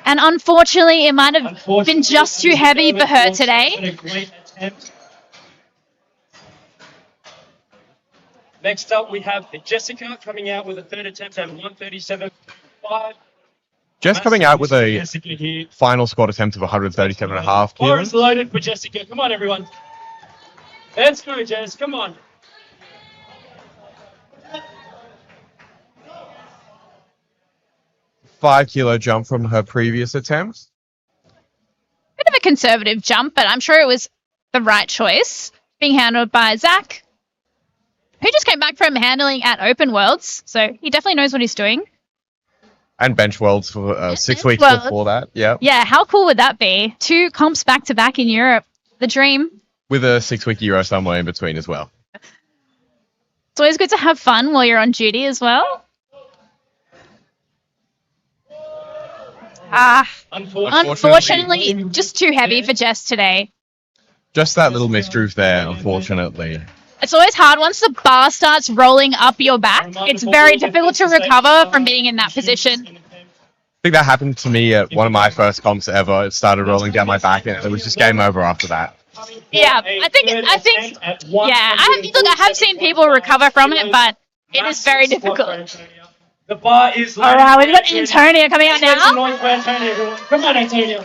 And unfortunately, it might have been just too heavy for her today. Next up, we have Jessica coming out with a third attempt at 137.5. Jess coming out with a final squat attempt of 137.5 Bar kilos. is loaded for Jessica. Come on, everyone. Let's go, Jess. Come on. $5 jump from her previous attempt. Bit of a conservative jump, but I'm sure it was the right choice. Being handled by Zach. who just came back from handling at Open Worlds, so he definitely knows what he's doing. And bench worlds for 6 bench weeks worlds. before that. Yeah. Yeah, how cool would that be? 2 comps back to back in Europe. The dream. With a 6-week Euro somewhere in between as well. It's always good to have fun while you're on duty as well. Unfortunately, just too heavy for Jess today. Just that little misgroove there, unfortunately. It's always hard once the bar starts rolling up your back. It's very difficult to recover from being in that position. I think that happened to me at one of my first comps ever. It started rolling down my back and it was just game over after that. Yeah, I think, I have seen people recover from it, but it is very difficult. The bar is. All right, we've got Antonia coming out now. Come on, Antonia.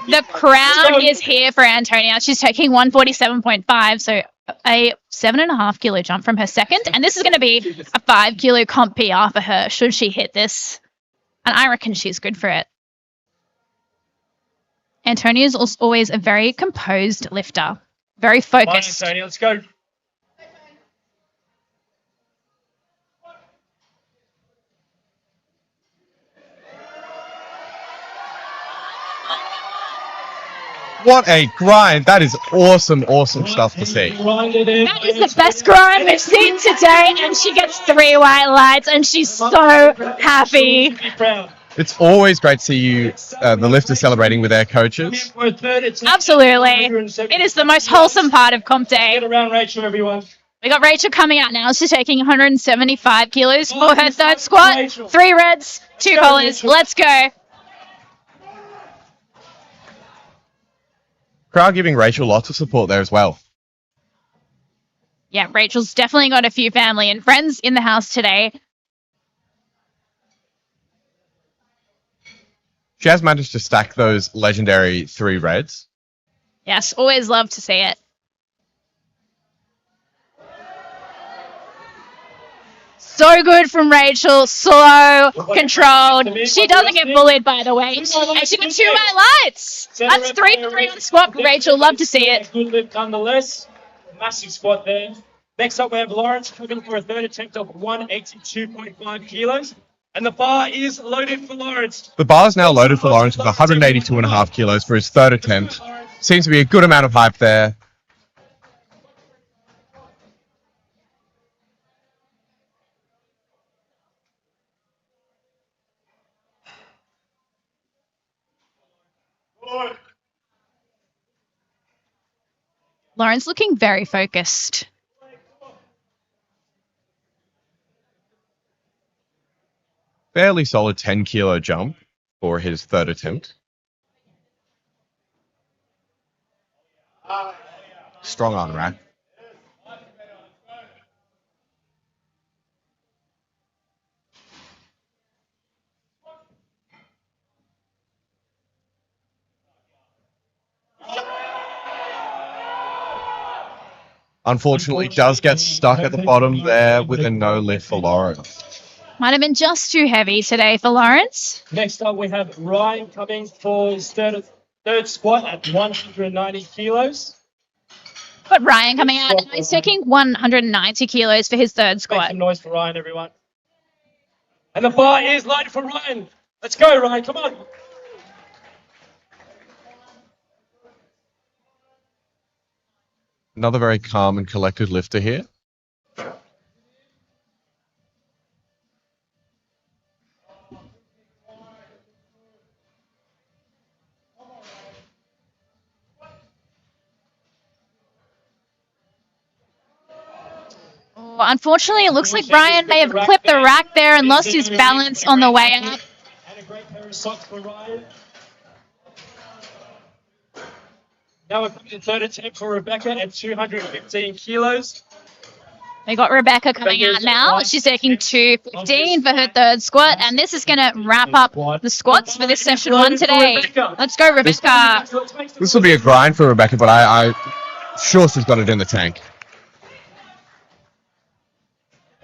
The crowd is here for Antonia. She's taking 147.5, so a 7.5 kilo jump from her second, and this is going to be a 5 kilo comp PR for her should she hit this, and I reckon she's good for it. Antonia is always a very composed lifter, very focused. Come on, Antonia, let's go. What a grind. That is awesome, awesome stuff to see. That is the best grind we've seen today, and she gets 3 white lights, and she's so happy. It's always great to see you, the lifters celebrating with their coaches. Absolutely. It is the most wholesome part of comp day. Get around Rachel, everyone. We got Rachel coming out now. She's taking 175 kilos for her third squat. 3 reds, 2 collars. Let's go. Crowd giving Rachel lots of support there as well. Yeah, Rachel's definitely got a few family and friends in the house today. She has managed to stack those legendary 3 reds. Yes, always love to see it. So good from Rachel, slow, controlled. She doesn't get bullied by the weight. And she got 2 white lights. That's 3 for 3 on squat for Rachel. Love to see it. Good lift nonetheless. Massive squat there. Next up, we have Lawrence coming for a third attempt of 182.5 kilos. And the bar is loaded for Lawrence. The bar is now loaded for Lawrence with 182.5 kilos for his third attempt. Seems to be a good amount of hype there. Lawrence looking very focused. Fairly solid 10 kilo jump for his third attempt. Strong on rack. Unfortunately, does get stuck at the bottom there with a no lift for Lawrence. Might have been just too heavy today for Lawrence. Next up, we have Ryan coming for his third squat at 190 kilos. Got Ryan coming out now. He's taking 190 kilos for his third Make squat. some noise for Ryan, everyone. And the bar is loaded for Ryan. Let's go, Ryan. Come on. Another very calm and collected lifter here. Unfortunately, it looks like Brian may have clipped the rack there and lost his balance on the way up. And a great pair of socks for Ryan. Now we're coming to third attempt for Rebecca at 215 kilos. We got Rebecca coming out now. She's taking 215 for her third squat, and this is going to wrap up the squats for this session 1 today. Let's go, Rebecca. This will be a grind for Rebecca, but I'm sure she's got it in the tank.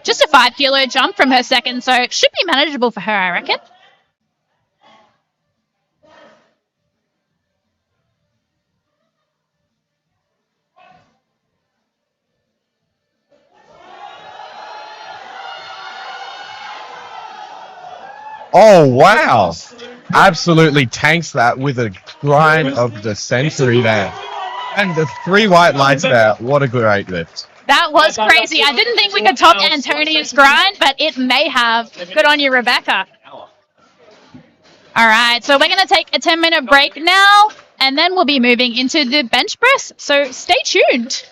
Just a 5 kilo jump from her second, so it should be manageable for her, I reckon. Oh, wow. Absolutely tanks that with a grind of the century there. And the 3 white lights there. What a great lift. That was crazy. I didn't think we could top Antonia's grind, but it may have. Good on you, Rebecca. All right, so we're going to take a 10-minute break now, and then we'll be moving into the bench press. So stay tuned.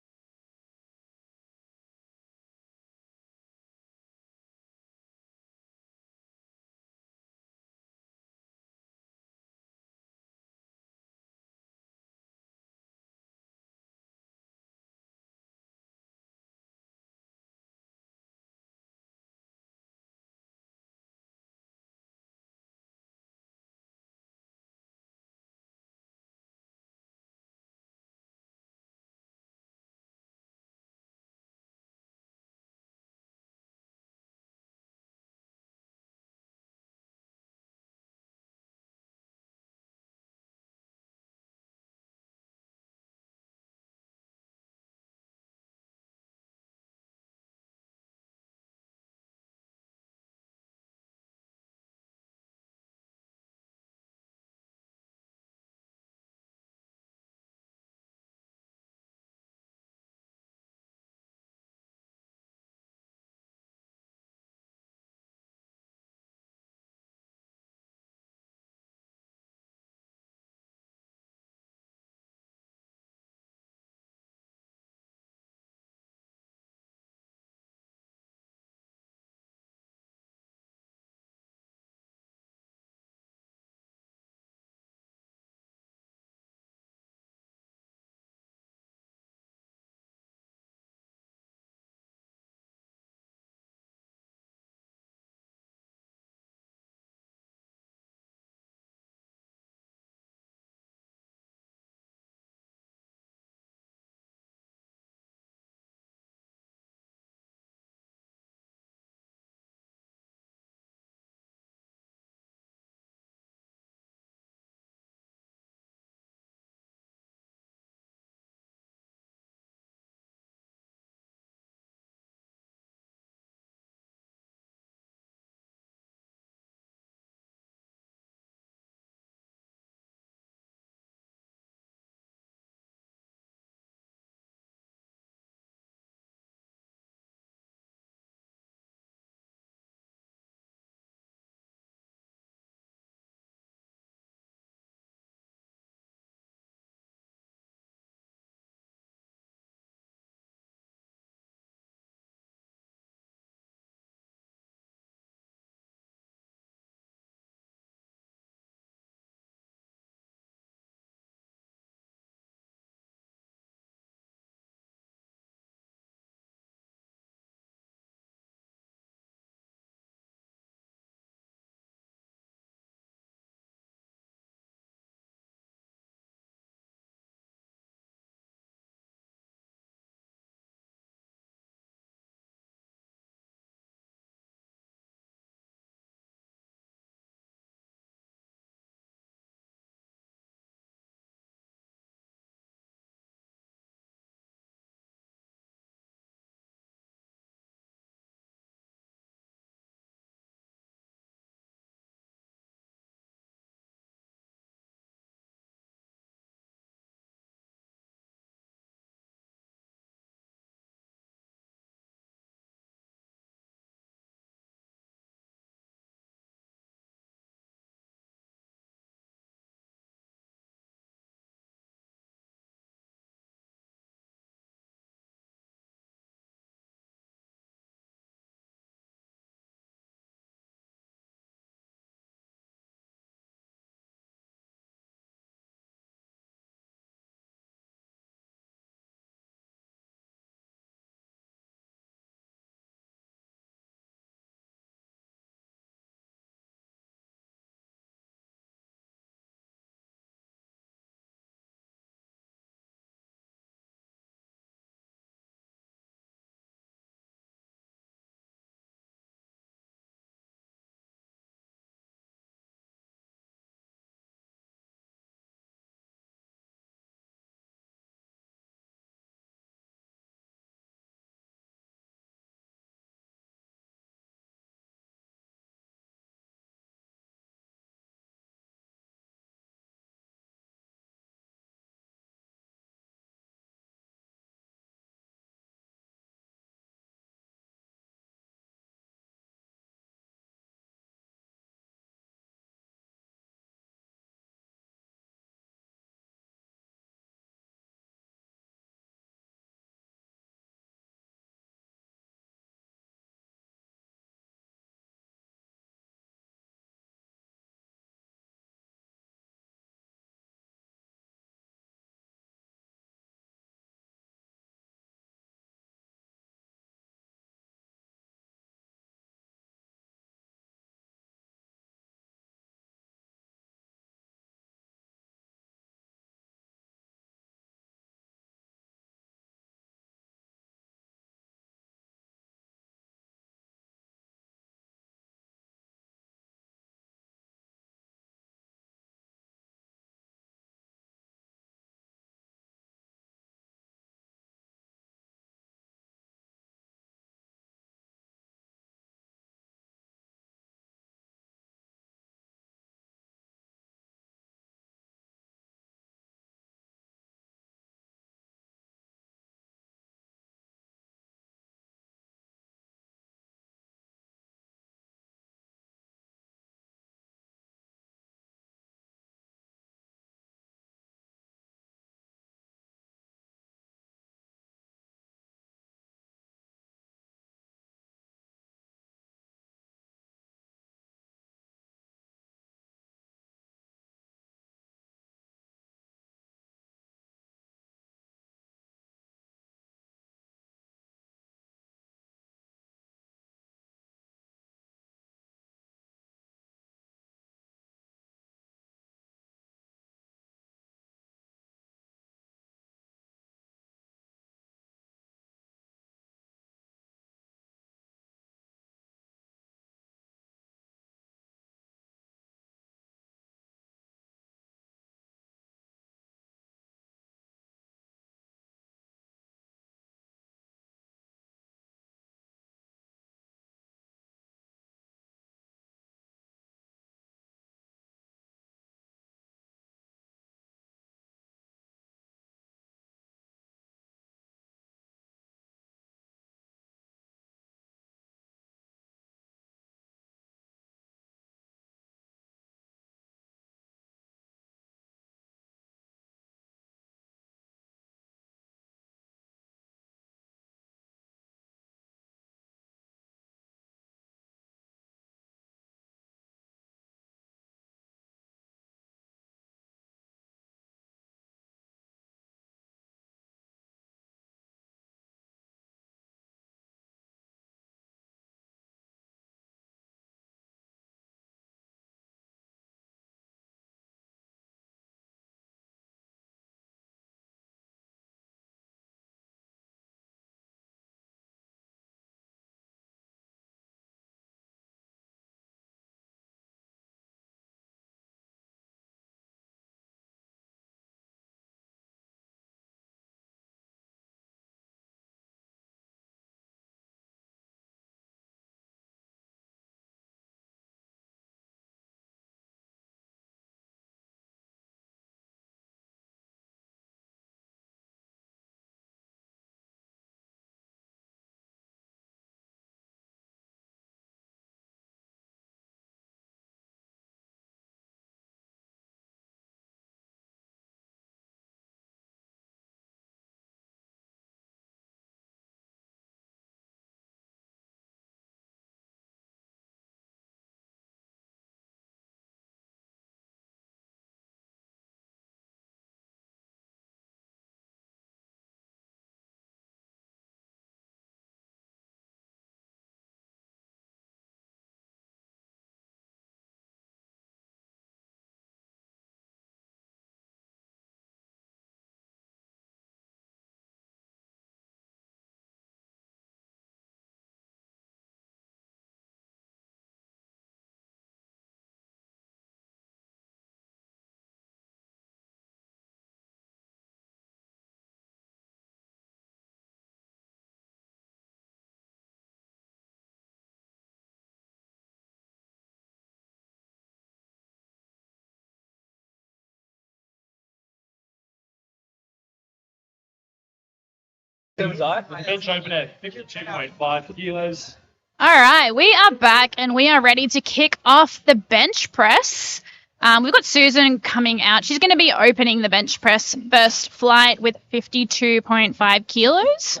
Bench open at 52.5 kilos. All right, we are back and we are ready to kick off the bench press. We've got Susan coming out. She's going to be opening the bench press first flight with 52.5 kilos.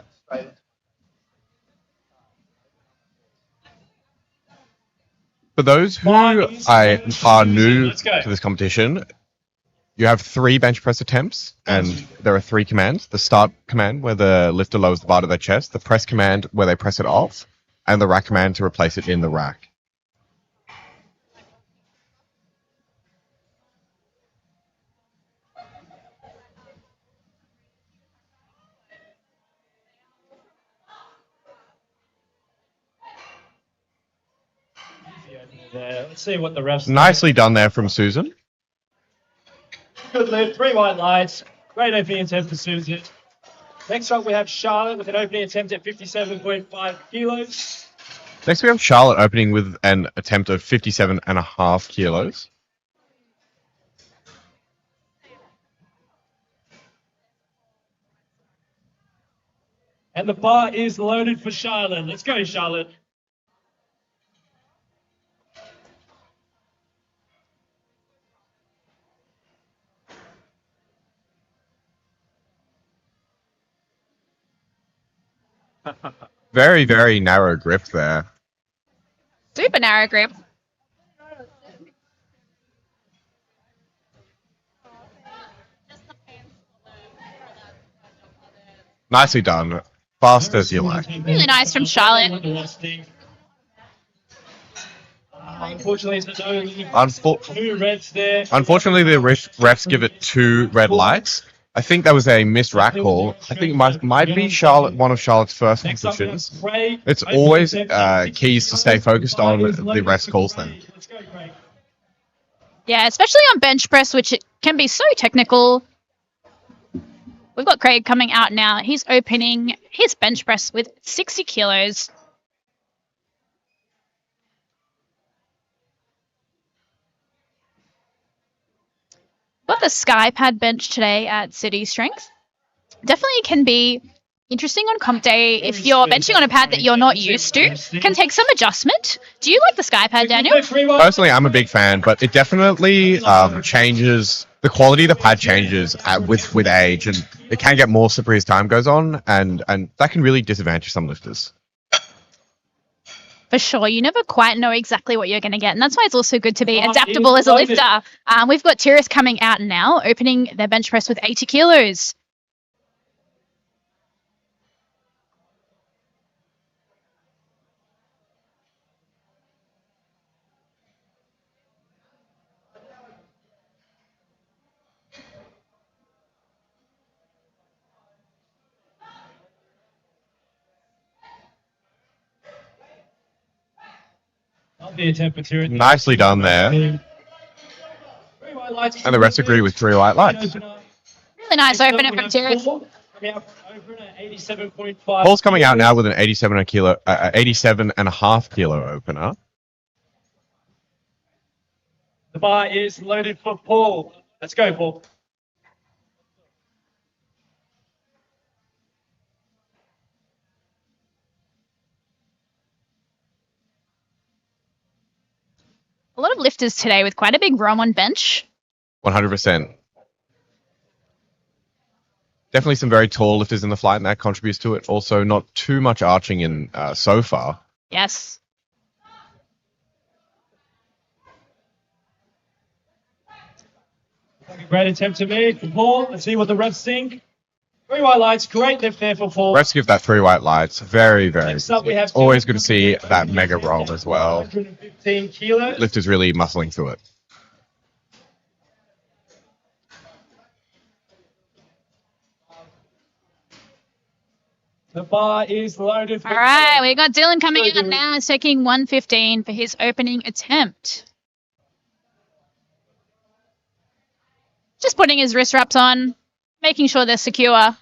For those who are new to this competition, you have 3 bench press attempts, and there are 3 commands. The start command, where the lifter lowers the bar to their chest. The press command, where they press it off. And the rack command to replace it in the rack. Let's see what the refs. Nicely done there from Susan. Good lift, 3 white lights. Great opening attempt for Susan. Next up, we have Charlotte with an opening attempt at 57.5 kilos. Next, we have Charlotte opening with an attempt of 57.5 kilos. And the bar is loaded for Charlotte. Let's go, Charlotte. Very, very narrow grip there. Super narrow grip. Nicely done. Fast as you like. Really nice from Charlotte. Unfortunately, there's no Unfor- 2 reds there. Unfortunately, the refs give it 2 red lights. I think that was a missed rack call. I think it might be one of Charlotte's first Next up, we have positions. Craig. It's always keys to stay focused on the refs calls then. Let's go, Craig. Yeah, especially on bench press, which it can be so technical. We've got Craig coming out now. He's opening his bench press with 60 kilos. Got the SkyPad bench today at City Strength. Definitely can be interesting on comp day if you're benching on a pad that you're not used to. Can take some adjustment. Do you like the SkyPad, Daniel? Personally, I'm a big fan, but it definitely changes. The quality of the pad changes with age, and it can get more slippery as time goes on, and that can really disadvantage some lifters. For sure. You never quite know exactly what you're going to get. And that's why it's also good to be adaptable as a lifter. We've got Tirith coming out now, opening their bench press with 80 kilos. Nicely done there. And the refs agree with 3 white lights. Really nice opener from Tirith. Paul's coming out now with an 87.5 kilo opener. The bar is loaded for Paul. Let's go, Paul. A lot of lifters today with quite a big ROM on bench. 100%. Definitely some very tall lifters in the flight, and that contributes to it. Also, not too much arching in so far. Yes. Great attempt to me from Paul. Let's see what the refs think. 3 white lights. Great lift there for Paul. Refs give that 3 white lights. Very, very. Next up, we have Always good to see that mega roll as well. 115 kilos. Lifters really muscling through it. The bar is loaded. All right, we got Dylan coming out now. He's taking 115 for his opening attempt. Just putting his wrist wraps on, making sure they're secure.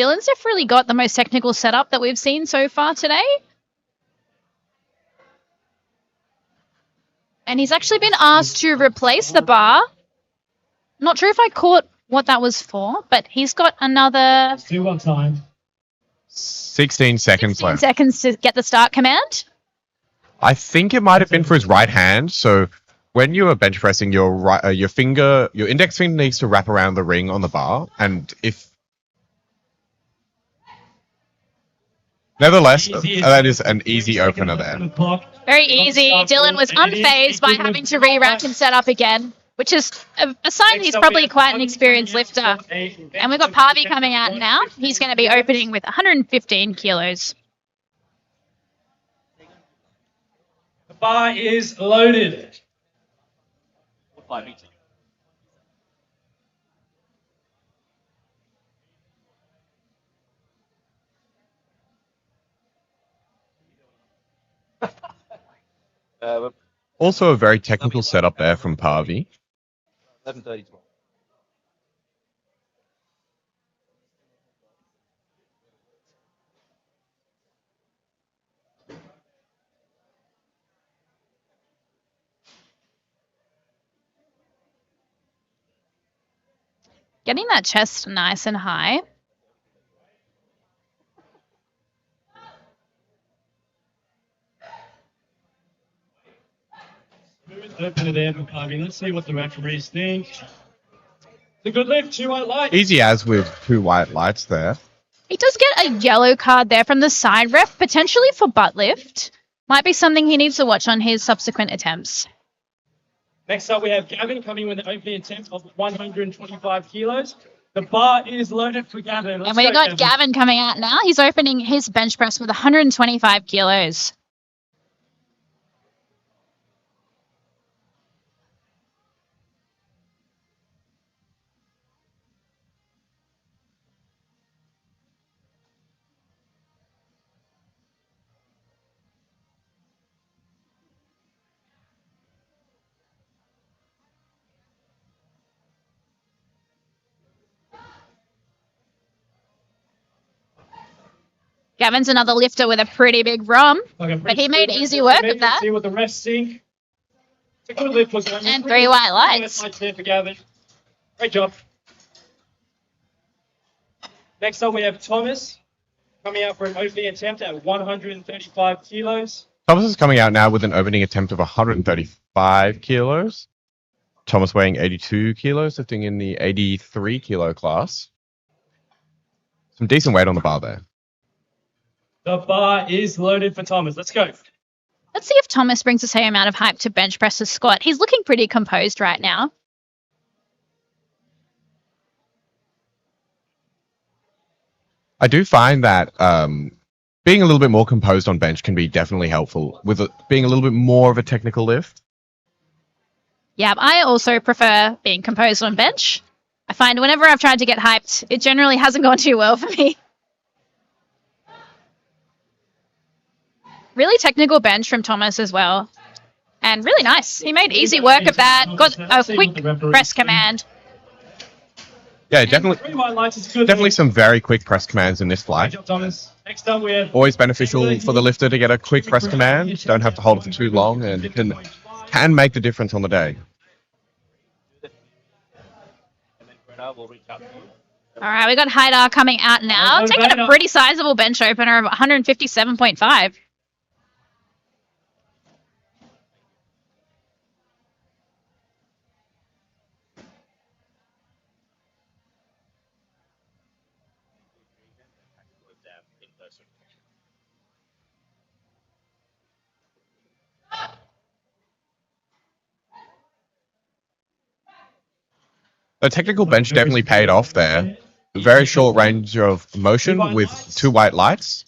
Dylan's definitely got the most technical setup that we've seen so far today. And he's actually been asked to replace the bar. Not sure if I caught what that was for, but he's got another Still got time. 16 seconds 16 left. seconds to get the start command. I think it might have been for his right hand. So when you are bench pressing, your index finger needs to wrap around the ring on the bar, and nevertheless, that is an easy opener there. Very easy. Dylan was unfazed by having to re-rack and set up again, which is a sign he's probably quite an experienced lifter. And we've got Parvi coming out now. He's going to be opening with 115 kilos. The bar is loaded. Also a very technical setup there from Parvi. 11:30. Getting that chest nice and high. Opener there for Parvi. Let's see what the referees think. It's a good lift, 2 white lights. Easy as with 2 white lights there. He does get a yellow card there from the side ref, potentially for butt lift. Might be something he needs to watch on his subsequent attempts. Next up, we have Gavin coming with an opening attempt of 125 kilos. The bar is loaded for Gavin. And we've got Gavin coming out now. He's opening his bench press with 125 kilos. Gavin's another lifter with a pretty big ROM, but he made easy work of that. See what the refs think. It's a good lift for Gavin. And 3 white lights. There for Gavin. Great job. Next up, we have Thomas coming out for an opening attempt at 135 kilos. Thomas is coming out now with an opening attempt of 135 kilos. Thomas weighing 82 kilos, lifting in the 83 kilo class. Some decent weight on the bar there. The bar is loaded for Thomas. Let's go. Let's see if Thomas brings the same amount of hype to bench press as squat. He's looking pretty composed right now. I do find that being a little bit more composed on bench can be definitely helpful with being a little bit more of a technical lift. Yeah, I also prefer being composed on bench. I find whenever I've tried to get hyped, it generally hasn't gone too well for me. Really technical bench from Thomas as well. And really nice. He made easy work of that. Got a quick press command. Yeah, definitely some very quick press commands in this flight. Thomas. Next up, we have Always beneficial for the lifter to get a quick press command. Don't have to hold it for too long, and can make the difference on the day. All right, we got Haidar coming out now, taking a pretty sizable bench opener of 157.5. The technical bench definitely paid off there. Very short range of motion with 2 white lights.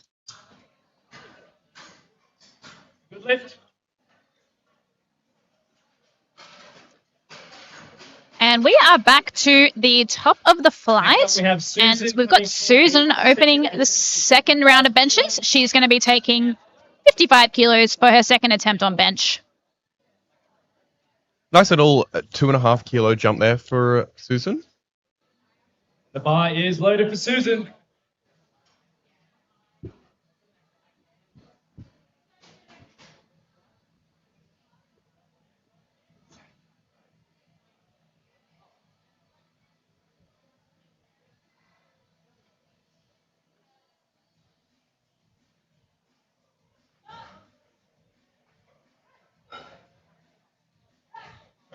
good lift. And we are back to the top of the flight. And we've got Susan opening the second round of benches. She's going to be taking 55 kilos for her second attempt on bench. Nice little 2.5 kilo jump there for Susan. The bar is loaded for Susan.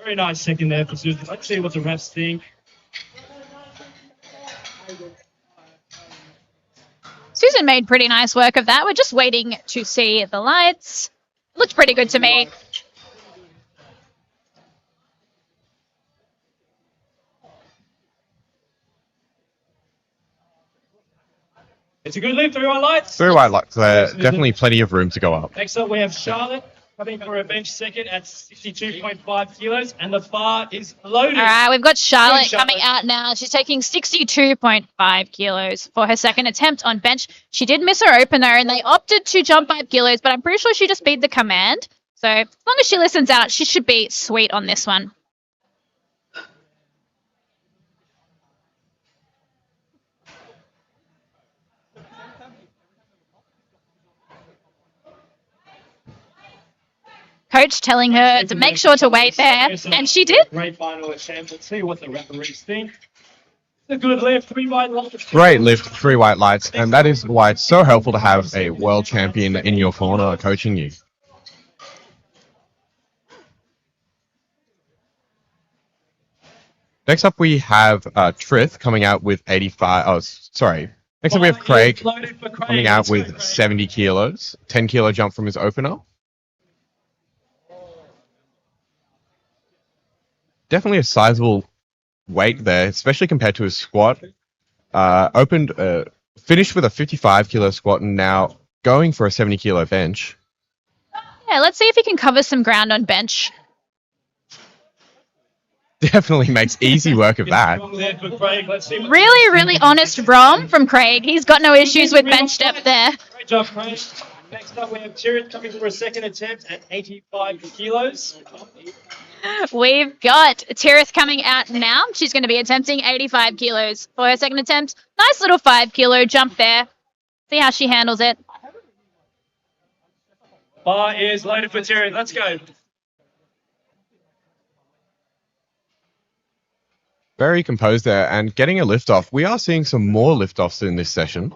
Very nice second there for Susan. Let's see what the refs think. Susan made pretty nice work of that. We're just waiting to see the lights. Looked pretty good to me. It's a good lift, 3 white lights. 3 white lights. Definitely plenty of room to go up. Next up, we have Charlotte coming for a bench second at 62.5 kilos, and the bar is loaded. All right, we've got Charlotte Charlotte. coming out now. She's taking 62.5 kilos for her second attempt on bench. She did miss her opener, and they opted to jump 5 kilos, but I'm pretty sure she just beat the command. So as long as she listens out, she should be sweet on this one. Coach telling her to make sure to wait there, and she did. Great final attempt. Let's see what the referees think. It's a good lift, 3 white lights. Great lift, 3 white lights, and that is why it's so helpful to have a world champion in your corner coaching you. Next up, we have Trith coming out with 85. Oh, sorry. Next up, we have Craig coming out with 70 kilos, 10 kilo jump from his opener. Definitely a sizable weight there, especially compared to his squat. Finished with a 55 kilo squat and now going for a 70 kilo bench. Yeah, let's see if he can cover some ground on bench. Definitely makes easy work of that. Really, really honest Rom from Craig. He's got no issues with bench depth there. Great job, Craig. Next up, we have Tirith coming for a second attempt at 85 kilos. We've got Tirith coming out now. She's going to be attempting 85 kilos for her second attempt. Nice little 5 kilo jump there. See how she handles it. Bar is loaded for Tirith. Let's go. Very composed there and getting a lift off. We are seeing some more lift offs in this session.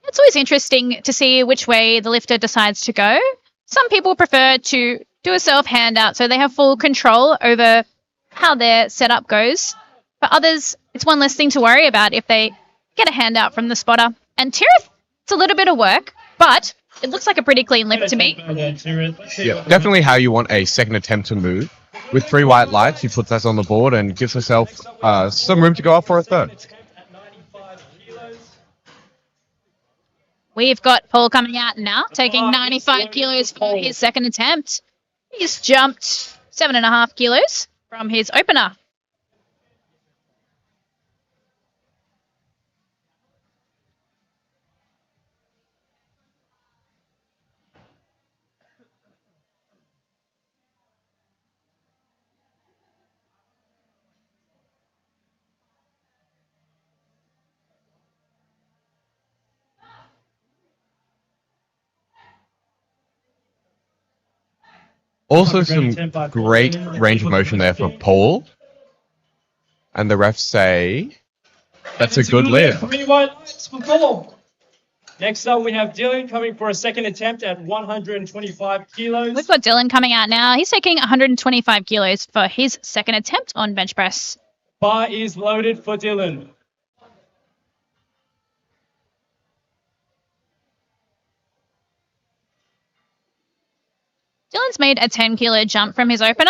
It's always interesting to see which way the lifter decides to go. Some people prefer to do a self handout so they have full control over how their setup goes. For others, it's one less thing to worry about if they get a handout from the spotter. And Tirith, it's a little bit of work, but it looks like a pretty clean lift to me. Yeah, definitely how you want a second attempt to move. With 3 white lights, she puts that on the board and gives herself some room to go up for a third. We've got Paul coming out now, taking 95 kilos for his second attempt. He's jumped 7.5 kilos from his opener. Also some great range of motion there for Paul. And the refs say that's a good lift. 3 white lights for Paul. Next up, we have Dylan coming for a second attempt at 125 kilos. We've got Dylan coming out now. He's taking 125 kilos for his second attempt on bench press. Bar is loaded for Dylan. Dylan's made a 10 kilo jump from his opener.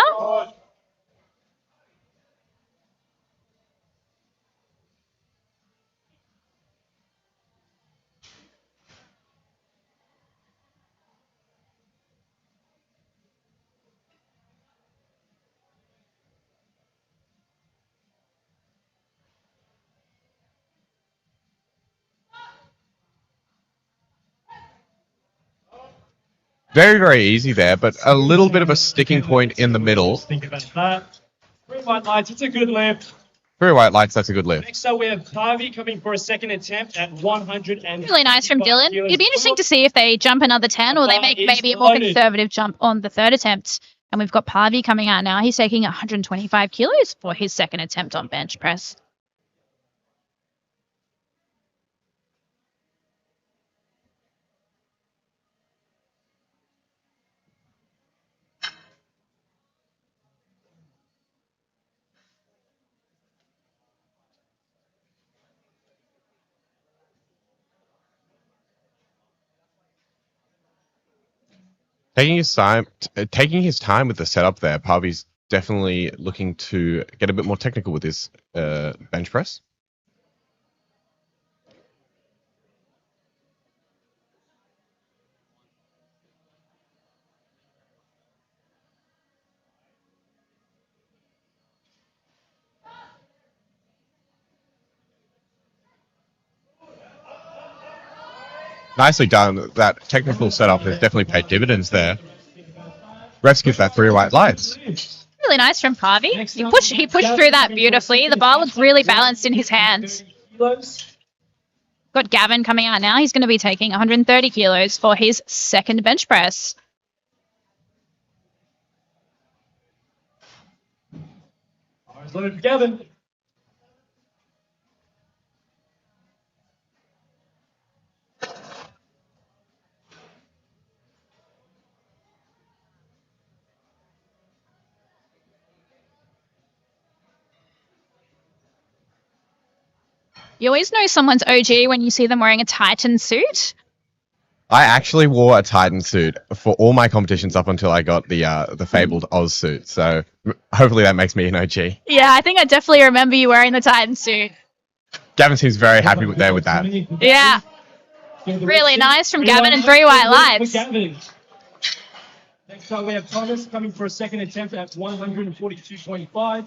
Very, very easy there, but a little bit of a sticking point in the middle. Think about that. 3 white lights, it's a good lift. 3 white lights, that's a good lift. Next up, we have Harvey coming for a second attempt at 100 and Really nice from Dylan. It'd be interesting to see if they jump another 10 or they make maybe a more conservative jump on the third attempt. And we've got Parvy coming out now. He's taking 125 kilos for his second attempt on bench press. taking his time with the setup there. Pavi's definitely looking to get a bit more technical with his bench press. Nicely done. That technical setup has definitely paid dividends there. Refs give that 3 white lights. Really nice from Pavi. He pushed through that beautifully. The bar was really balanced in his hands. Got Gavin coming out now. He's going to be taking 130 kilos for his second bench press. Loaded for Gavin. You always know someone's OG when you see them wearing a Titan suit. I actually wore a Titan suit for all my competitions up until I got the fabled Oz suit. So hopefully that makes me an OG. Yeah, I think I definitely remember you wearing the Titan suit. Gavin seems very happy with that. Yeah. Really nice from Gavin and 3 white lights. Next up we have Thomas coming for a second attempt at 142.5.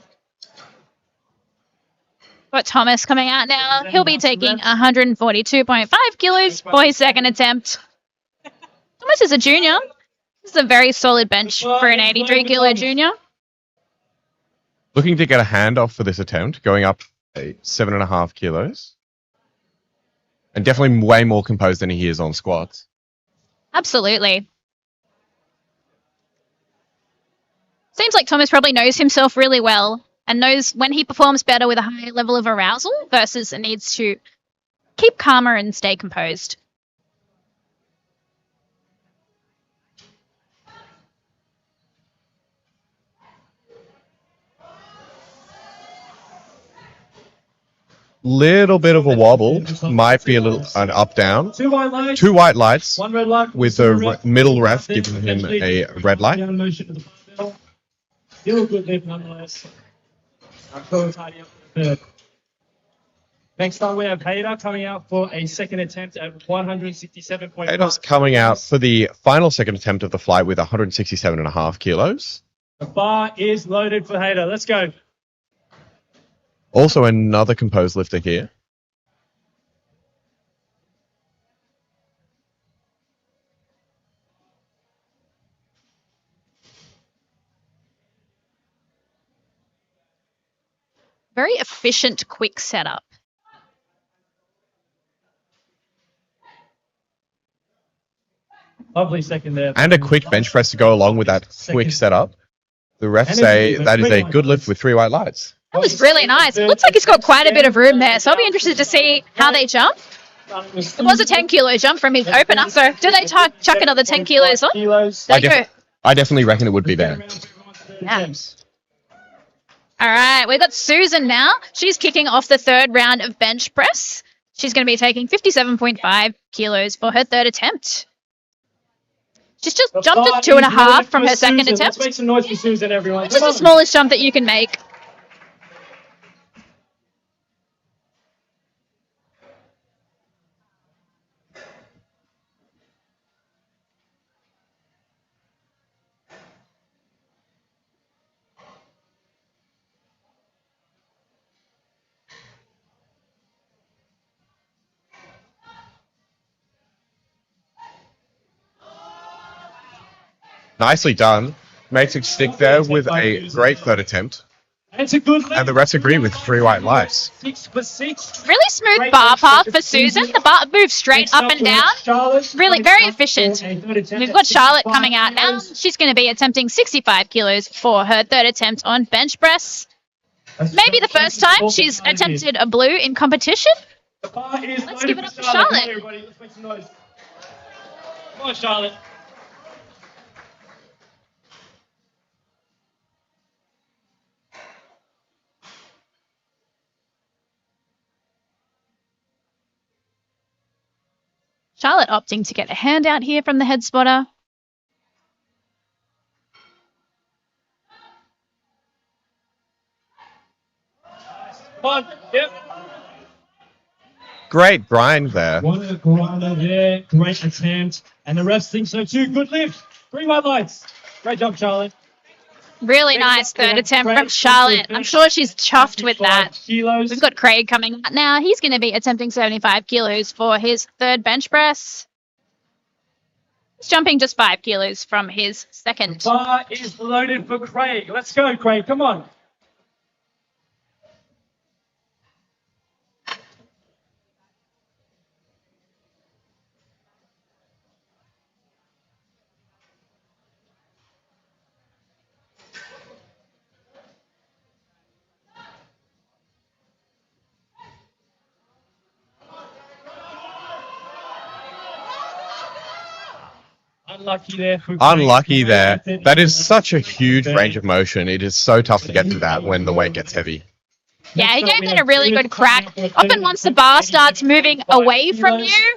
Got Thomas coming out now. He'll be taking 142.5 kilos for his second attempt. Thomas is a junior. This is a very solid bench for an 83 kilo junior. Looking to get a handoff for this attempt, going up 7.5 kilos. And definitely way more composed than he is on squats. Absolutely. Seems like Thomas probably knows himself really well and knows when he performs better with a high level of arousal versus needs to keep calmer and stay composed. Little bit of a wobble. Might be a little an up down. 2 white lights. 2 white lights. 1 red light. With the middle ref giving him a red light. Down motion to the middle. Still a good lift nonetheless. Tidy up the third. Next up we have Hayder coming out for a second attempt at 167.5. Hayder's coming out for the final second attempt of the flight with 167.5 kilos. The bar is loaded for Hayder. Let's go. Also another composed lifter here. Very efficient, quick setup. Lovely second there. And a quick bench press to go along with that quick setup. The refs say that is a good lift with 3 white lights. That was really nice. It looks like he's got quite a bit of room there, so I'll be interested to see how they jump. It was a 10 kilo jump from his opener, so do they chuck another 10 kilos on? There you go. I definitely reckon it would be there. Yeah. All right, we've got Susan now. She's kicking off the third round of bench press. She's going to be taking 57.5 kilos for her third attempt. She's just jumped at 2.5 from her second attempt. Let's make some noise for Susan, everyone. Which is the smallest jump that you can make. Nicely done. Makes it stick there with a great third attempt. It's a good lift. And the refs agree with 3 white lights. 6 for 6. Really smooth bar path for Susan. The bar moves straight up and down. Really very efficient. We've got Charlotte coming out now. She's going to be attempting 65 kilos for her third attempt on bench press. Maybe the first time she's attempted a blue in competition. Let's give it up for Charlotte. Everybody, let's make some noise. Come on, Charlotte. Charlotte opting to get a handout here from the head spotter. Great grind there. What a grinder there. Great attempt. And the refs think so too. Good lift. 3 white lights. Great job, Charlotte. Really nice third attempt from Charlotte. I'm sure she's chuffed with that. Kilos. We've got Craig coming out now. He's going to be attempting 75 kilos for his third bench press. He's jumping just 5 kilos from his second. Bar is loaded for Craig. Let's go, Craig. Come on. Unlucky there. For Craig. Unlucky there. That is such a huge range of motion. It is so tough to get to that when the weight gets heavy. Yeah, he gave it a really good crack. Often once the bar starts moving away from you,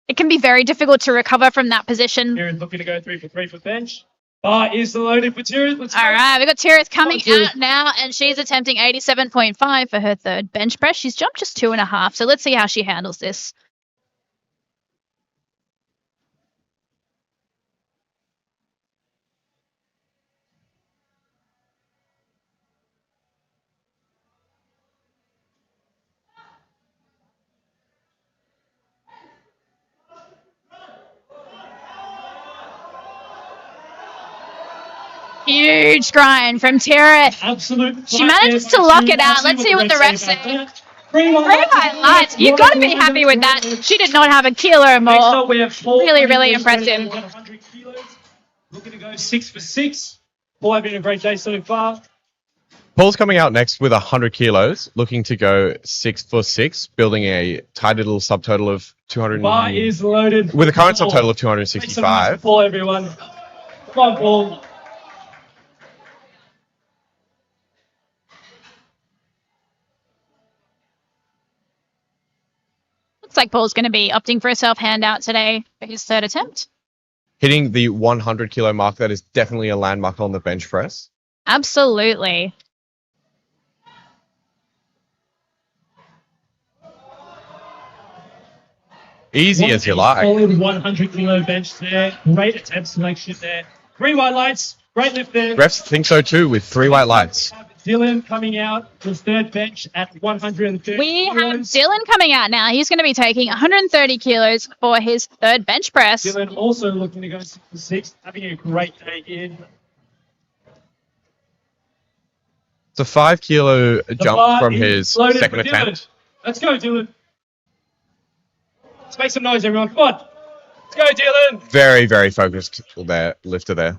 it can be very difficult to recover from that position. Tira's looking to go 3 for 3 for bench. Bar is loaded for Tira. Let's go. All right, we've got Tirith coming Come on, out now, and she's attempting 87.5 for her third bench press. She's jumped just 2.5, so let's see how she handles this. Huge grind from Tira. Absolute. She manages to lock it out. Let's see what the refs say. 3 white lights. You've got to be happy with that. She did not have a kilo or Next more. up, we have Paul. Really, really impressive. 100 kilos. Looking to go 6 for 6. Paul having a great day so far. Paul's coming out next with 100 kilos, looking to go 6 for 6, building a tidy little subtotal of 200. Bar is loaded. With a current Paul. subtotal of Make some noise for 265. Paul, everyone. Come on, Paul. Looks like Paul's going to be opting for a self-handout today for his third attempt. Hitting the 100 kilo mark, that is definitely a landmark on the bench press. Absolutely. Easy as you like. Solid 100 kilo bench there. Great attempt selection there. 3 white lights. Great lift there. Refs think so too, with 3 white lights. Dylan coming out his third bench at 130 We have kilos. Dylan coming out now. He's going to be taking 130 kilos for his third bench press. Dylan also looking to go 6 for 6, having a great day in. It's a 5 kilo The jump bar from is his loaded second for Dylan. attempt. Let's go, Dylan. Let's make some noise, everyone. Come on. Let's go, Dylan. Very, very focused there, lifter there.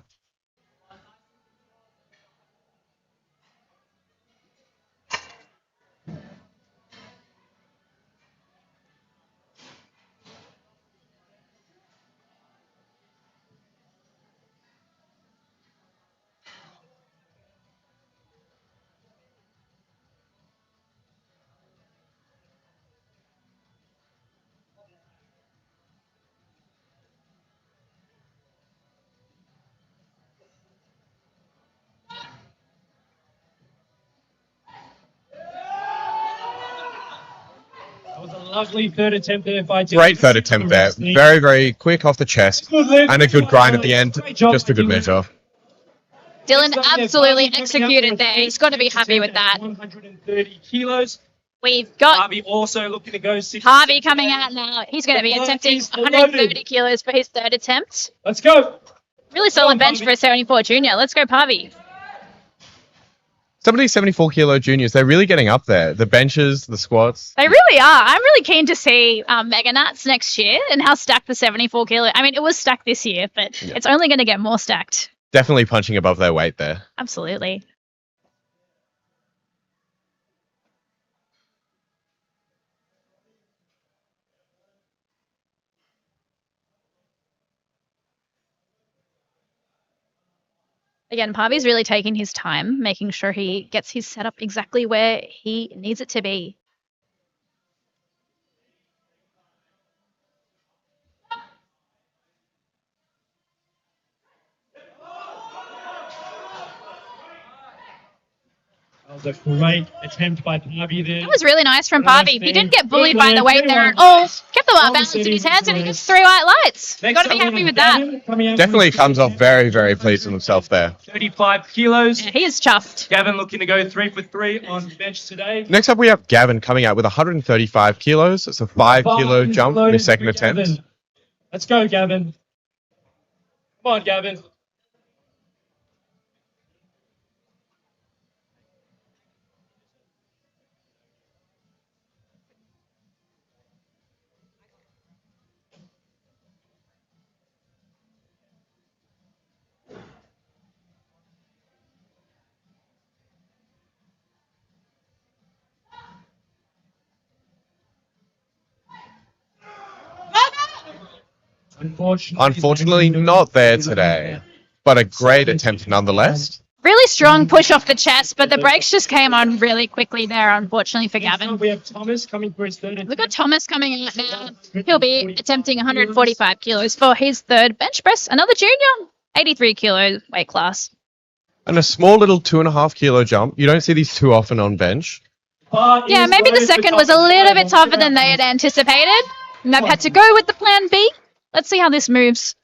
That was a lovely third attempt there by Dylan. Great third attempt there. Very, very quick off the chest. Good lift. And a good grind at the end. Great job, Just for good Dylan. measure. Dylan Next up, we have absolutely Harvey coming out executed for a there. He's got to be happy with that. 130 kilos. We've got Harvey also looking to go 6. Harvey coming out now. He's going to be attempting 130 kilos for his third attempt. Let's go. Really solid bench for a 74 junior. Let's go, Harvey. Some of these 74 kilo juniors, they're really getting up there. The benches, the squats. They really are. I'm really keen to see Mega Nuts next year and how stacked the 74 kilo. I mean, it was stacked this year, but it's only going to get more stacked. Definitely punching above their weight there. Absolutely. Again, Pavi's really taking his time, making sure he gets his setup exactly where he needs it to be. That was a great attempt by Parby there. That was really nice from Parby. He didn't get bullied by the weight there at all. Kept the bar balance in his hands and he gets 3 white lights. Got to be happy with that. Definitely comes off very, very pleased with himself there. 35 kilos. Yeah, he is chuffed. Gavin looking to go 3 for 3 on bench today. Next up, we have Gavin coming out with 135 kilos. It's a 5-kilo jump in his second attempt. Let's go, Gavin. Come on, Gavin. Unfortunately, not there today, but a great attempt nonetheless. Really strong push off the chest, but the brakes just came on really quickly there, unfortunately for Gavin. We have Thomas coming for his third. Look at Thomas coming out now. He'll be attempting 145 kilos for his third bench press. Another junior, 83 kilo weight class. And a small little 2.5-kilo jump. You don't see these too often on bench. Yeah, maybe the second was a little bit tougher than they had anticipated. And they've had to go with the plan B. Let's see how this moves.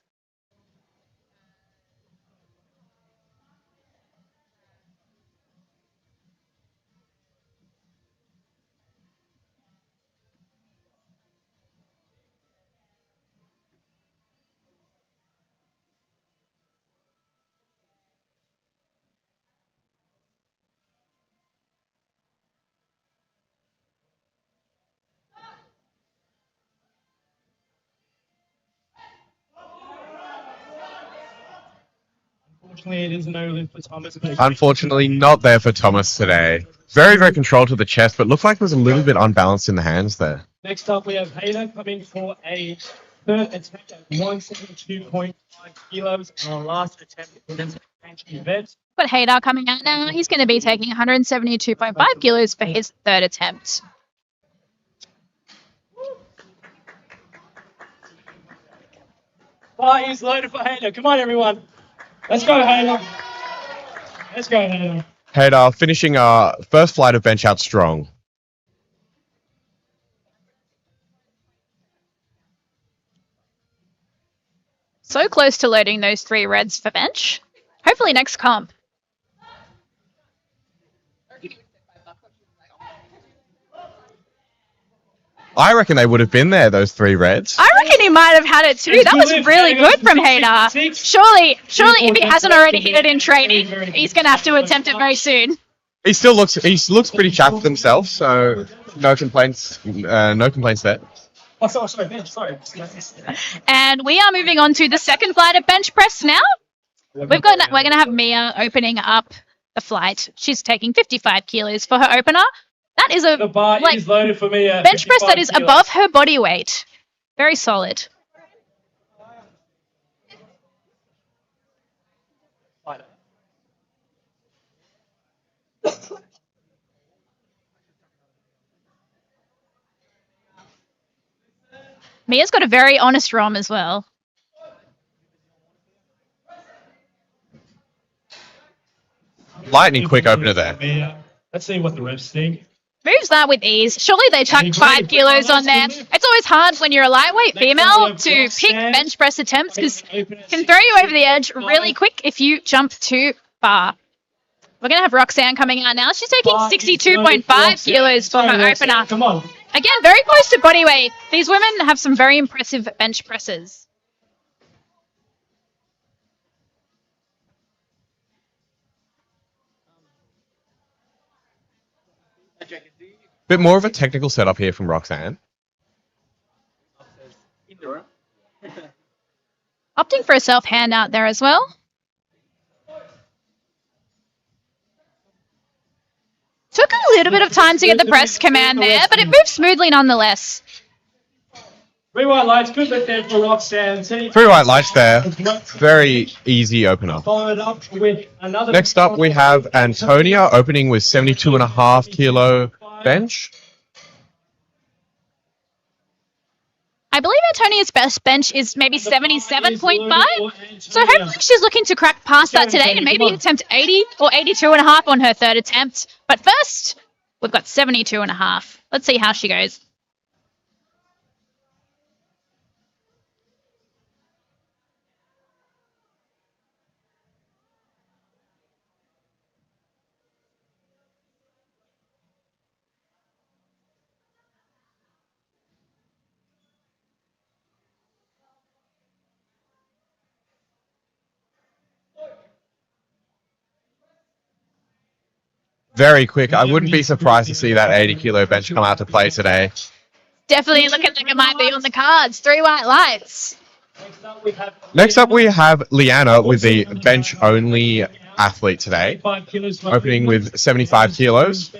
Unfortunately, it is no lift for Thomas. Unfortunately, not there for Thomas today. Very, very controlled to the chest, but looked like it was a little bit unbalanced in the hands there. Next up, we have Hayden coming for a third attempt at 172.5 kilos on our last attempt against bench event. Got Haydar coming out now. He's going to be taking 172.5 kilos for his third attempt. Bar is loaded for Hayden. Come on, everyone. Let's go, Hayden. Let's go, Hayden. Haydar finishing our first flight of bench out strong. So close to loading those 3 reds for bench. Hopefully next comp. I reckon they would have been there, those 3 reds. I reckon he might have had it too. That was really good from Haydar. Surely if he hasn't already hit it in training, he's going to have to attempt it very soon. He looks pretty chapped with himself, so no complaints there. Oh, sorry, bench. Sorry. And we are moving on to the second flight of bench press now. We're going to have Mia opening up the flight. She's taking 55 kilos for her opener. That is a The bar is loaded for me. bench press that is above her body weight. Very solid. Mia's got a very honest ROM as well. Lightning quick opener there. Let's see what the refs think. Moves that with ease. Surely they chuck 5 kilos on there. It's always hard when you're a lightweight female to pick bench press attempts because it can throw you over the edge really quick if you jump too far. We're going to have Roxanne coming out now. She's taking 62.5 kilos for her opener. Come on. Again, very close to body weight. These women have some very impressive bench presses. Bit more of a technical setup here from Roxanne. Opting for a self-hand out there as well. Took a little bit of time to get the press command there, but it moved smoothly nonetheless. 3 white lights, good lift there for Roxanne. 3 white lights there. Very easy opener. Followed up with another. Next up, we have Antonia opening with 72.5 kilo bench. I believe Antonia's best bench is maybe 77.5. So hopefully she's looking to crack past that today and maybe attempt 80 or 82.5 on her third attempt. But first, we've got 72.5. Let's see how she goes. Very quick. I wouldn't be surprised to see that 80 kilo bench come out to play today. Definitely looking like it might be on the cards. 3 white lights. Next up, we have Liana with the bench-only athlete today, opening with 75 kilos.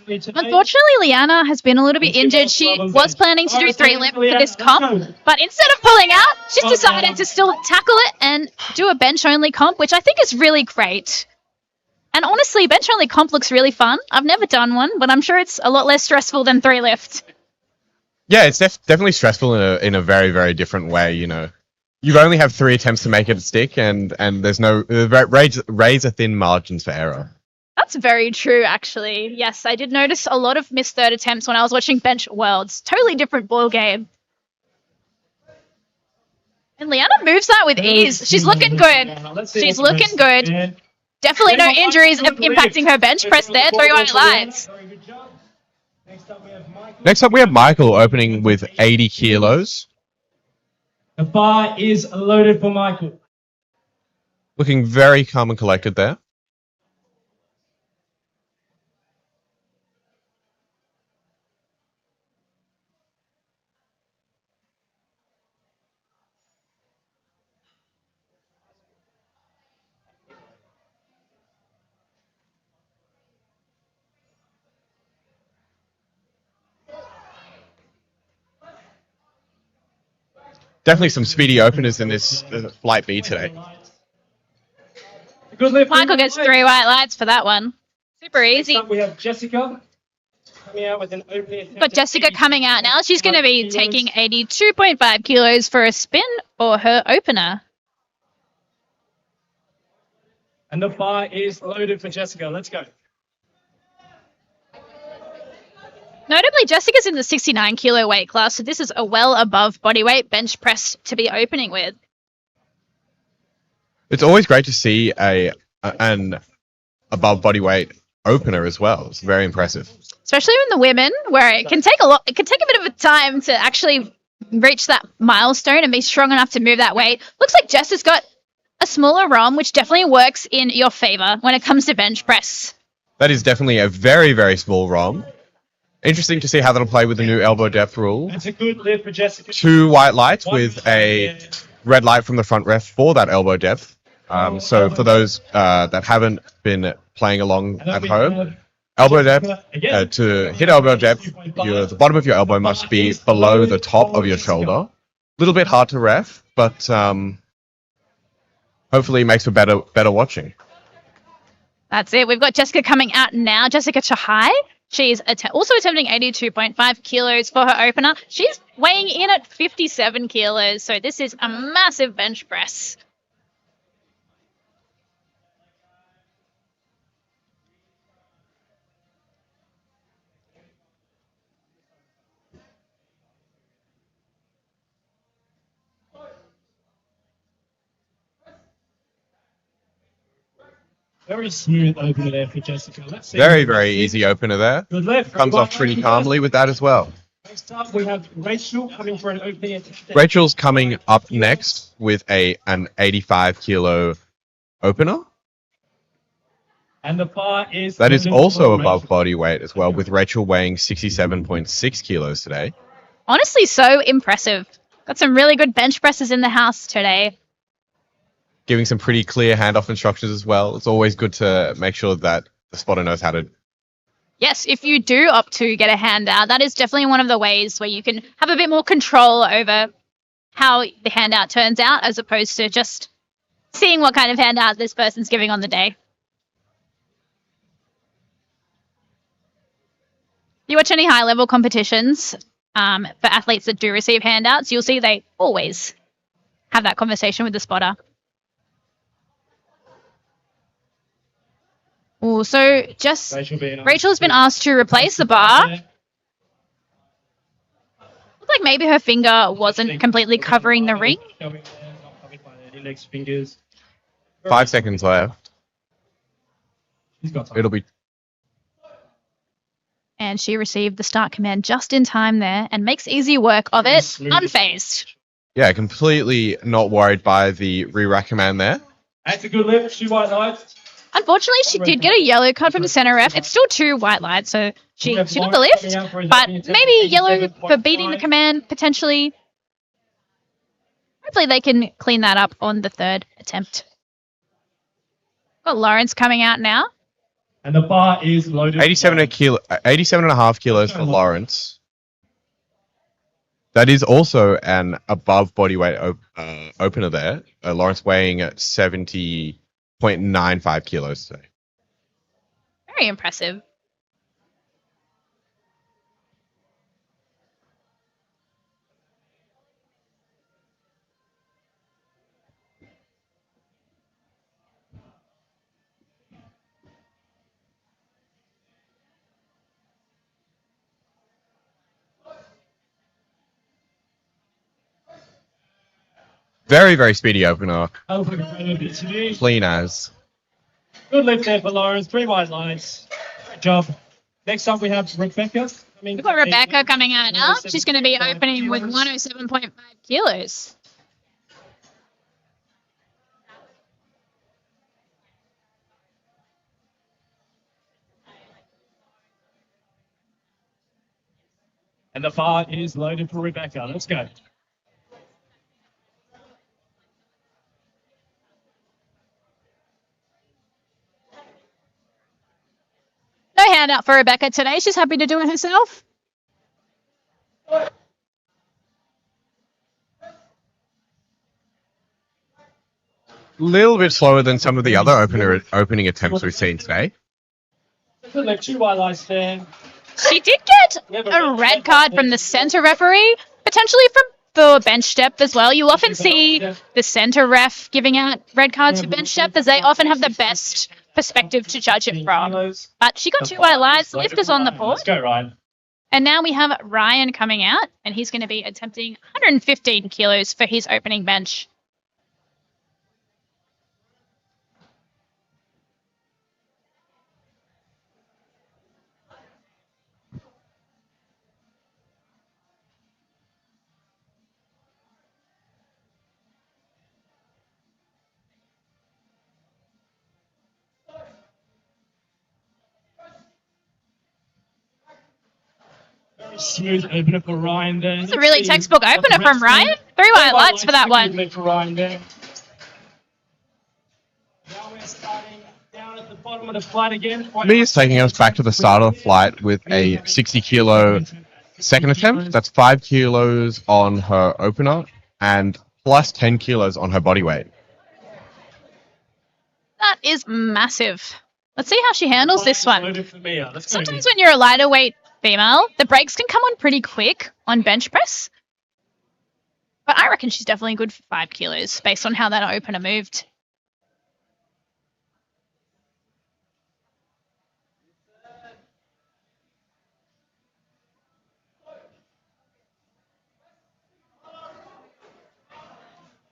Unfortunately, Liana has been a little bit injured. She was planning to do 3 lip for this comp, but instead of pulling out, she's decided to still tackle it and do a bench-only comp, which I think is really great. And honestly, bench-only comp looks really fun. I've never done one, but I'm sure it's a lot less stressful than 3 lift. Yeah, it's definitely stressful in a very, very different way, you know. You only have 3 attempts to make it stick, and there's no razor-thin margins for error. That's very true, actually. Yes, I did notice a lot of missed third attempts when I was watching Bench Worlds. Totally different ball game. And Liana moves that with ease. She's looking good. She's looking good. Definitely no injuries impacting her bench press there. 3 white lights. Next up, we have Michael opening with 80 kilos. The bar is loaded for Michael. Looking very calm and collected there. Definitely some speedy openers in this Flight B today. Good lift. Michael gets 3 white lights for that one. Super easy. We have Jessica coming out with an opening. Got Jessica coming out now. She's going to be taking 82.5 kilos for a spin or her opener. And the bar is loaded for Jessica. Let's go. Notably, Jessica's in the 69 kilo weight class, so this is a well above body weight bench press to be opening with. It's always great to see an above body weight opener as well. It's very impressive. Especially in the women, where it can take a bit of a time to actually reach that milestone and be strong enough to move that weight. Looks like Jess has got a smaller ROM, which definitely works in your favor when it comes to bench press. That is definitely a very, very small ROM. Interesting to see how that'll play with the new elbow depth rule. It's a good lift for Jessica. 2 white lights with a red light from the front ref for that elbow depth. So for those that haven't been playing along at home, elbow depth, to hit elbow depth, the bottom of your elbow must be below the top of your shoulder. A little bit hard to ref, but hopefully makes for better watching. That's it. We've got Jessica coming out now. Jessica Chahai. She's also attempting 82.5 kilos for her opener. She's weighing in at 57 kilos, so this is a massive bench press. Very smooth opener there for Jessica. Let's see. Very, very easy opener there. Good lift. Comes off pretty calmly with that as well. Next up, we have Rachel coming for an opening. Rachel's coming up next with an 85 kilo opener. And the bar is... That is also above body weight as well, with Rachel weighing 67.6 kilos today. Honestly, so impressive. Got some really good bench presses in the house today. Giving some pretty clear handoff instructions as well. It's always good to make sure that the spotter knows how to... Yes, if you do opt to get a handout, that is definitely one of the ways where you can have a bit more control over how the handout turns out, as opposed to just seeing what kind of handout this person's giving on the day. You watch any high-level competitions? For athletes that do receive handouts, you'll see they always have that conversation with the spotter. Oh, so just Rachel's been asked to replace the bar. Looks like maybe her finger wasn't completely covering the ring. 5 seconds left. It'll be. And she received the start command just in time there and makes easy work of it, unfazed. Yeah, completely not worried by the re-rack command there. That's a good lift. 2 white lights. Unfortunately, she did get a yellow card from the center ref. It's still 2 white lights, so she got the lift, but maybe yellow for beating the command, potentially. Hopefully they can clean that up on the 3rd attempt. Got Lawrence coming out now. And the bar is loaded. 87.5 kilos for Lawrence. That is also an above bodyweight opener there. Lawrence weighing at 70.95 kilos today. Very impressive. Very, very speedy opener. Today. Clean as. Good lift there for Lawrence. 3 white lights. Great job. Next up we have Rebecca. We've got Rebecca coming out now. She's going to be opening with 107.5 kilos. And the bar is loaded for Rebecca. Let's go. No handout for Rebecca today. She's happy to do it herself. Little bit slower than some of the other opening attempts we've seen today. Good lift. 2 white lights there. She did get a red card from the center referee, potentially for bench depth as well. You often see the center ref giving out red cards for bench depth as they often have the best perspective to judge it from. But she got 2 white lights, lift is on the board. Let's go, Ryan. And now we have Ryan coming out, and he's going to be attempting 115 kilos for his opening bench. Smooth opener for Ryan there. It's a really textbook opener from Ryan. 3 white lights for that one. For Ryan there. Now we're starting down at the bottom of the flight again. Me is taking us back to the start of the flight with a 60 kilo second attempt. That's 5 kilos on her opener and plus 10 kilos on her body weight. That is massive. Let's see how she handles this one. Loaded for Mia. Let's go. Sometimes when you're a lighter weight female, the brakes can come on pretty quick on bench press. But I reckon she's definitely good for 5 kilos based on how that opener moved.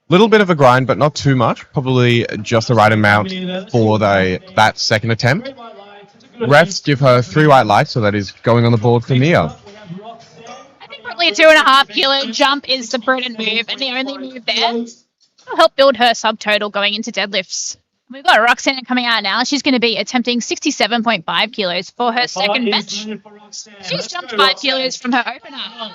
Little bit of a grind, but not too much. Probably just the right amount for that second attempt. Refs give her 3 white lights, so that is going on the board for Mia. I think probably a 2.5 kilo jump is the prudent move and the only move there. It'll help build her subtotal going into deadlifts. We've got Roxanne coming out now. She's going to be attempting 67.5 kilos for her second bench. She's jumped 5 kilos from her opener.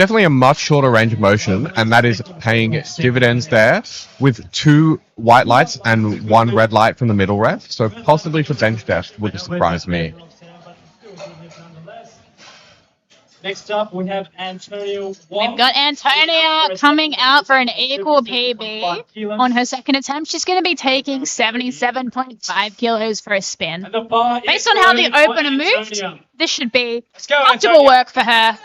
definitely a much shorter range of motion, and that is paying dividends there with 2 white lights and 1 red light from the middle ref. So possibly for bench depth would surprise me. Next up, we have Antonio. We've got Antonia coming out for an equal PB on her second attempt. She's going to be taking 77.5 kilos for a spin. Based on how the opener moved, this should be comfortable work for her.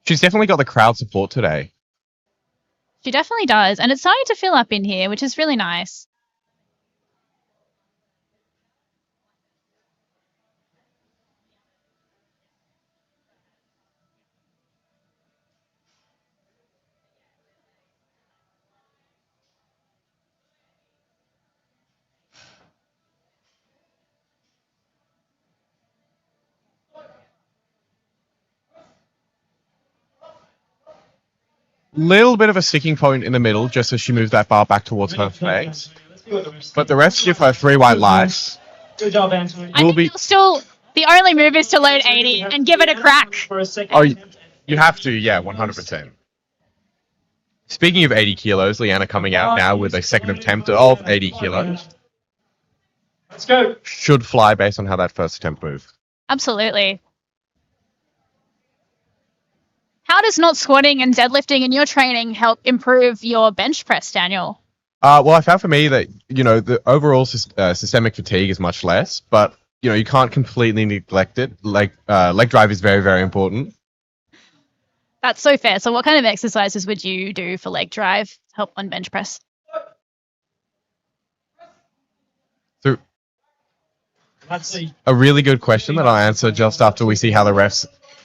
She's definitely got the crowd support today. She definitely does. And it's starting to fill up in here, which is really nice. Little bit of a sticking point in the middle, just as she moves that bar back towards her face. But the rest give her 3 white lights. Good job, Antonio. I think still the only move is to load 80 and give it a crack. Oh, you have to, yeah, 100%. Speaking of 80 kilos, Leanna coming out now with a second attempt of 80 kilos. Let's go. Should fly based on how that first attempt moved. Absolutely. How does not squatting and deadlifting in your training help improve your bench press, Daniel? Well, I found for me that, the overall systemic fatigue is much less, but, you can't completely neglect it. Leg drive is very, very important. That's so fair. So what kind of exercises would you do for leg drive to help on bench press? So, that's a really good question that I'll answer just after we see how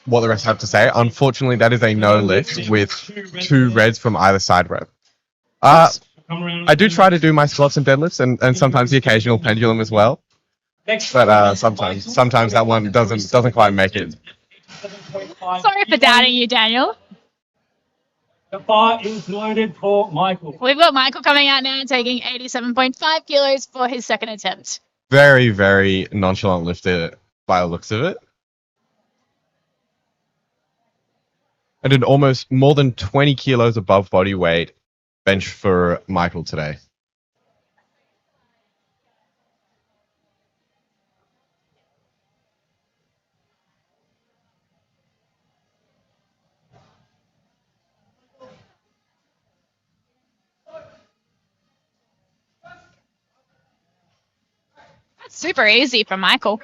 what the refs have to say. Unfortunately, that is a no lift with 2 reds from either side rep. I do try to do my squats and deadlifts and sometimes the occasional pendulum as well. But sometimes that one doesn't quite make it. Sorry for doubting you, Daniel. The bar is loaded for Michael. We've got Michael coming out now taking 87.5 kilos for his second attempt. Very, very nonchalant lifter by the looks of it. I did almost more than 20 kilos above body weight bench for Michael today. That's super easy for Michael.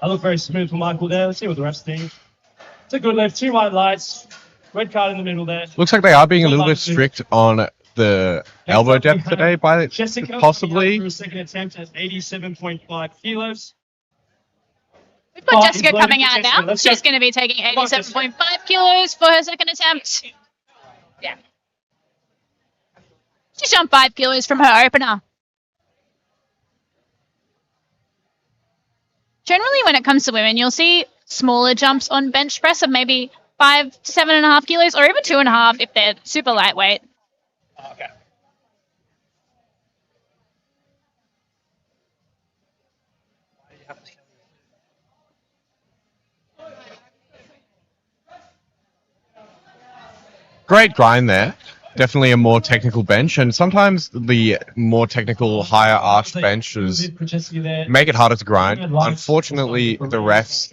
I look very smooth for Michael there. Let's see what the refs think. It's a good lift. 2 white lights. Red card in the middle there. Looks like they are being a little bit strict on the elbow depth today, by Jessica possibly. For a second attempt at 87.5 kilos. We've got Jessica coming out now. She's going to be taking 87.5 kilos for her second attempt. Yeah. She's jumped 5 kilos from her opener. Generally, when it comes to women, you'll see smaller jumps on bench press of maybe 5 to 7.5 kilos, or even 2.5 if they're super lightweight. Okay. Great grind there. Definitely a more technical bench, and sometimes the more technical, higher arched benches make it harder to grind. Unfortunately, the refs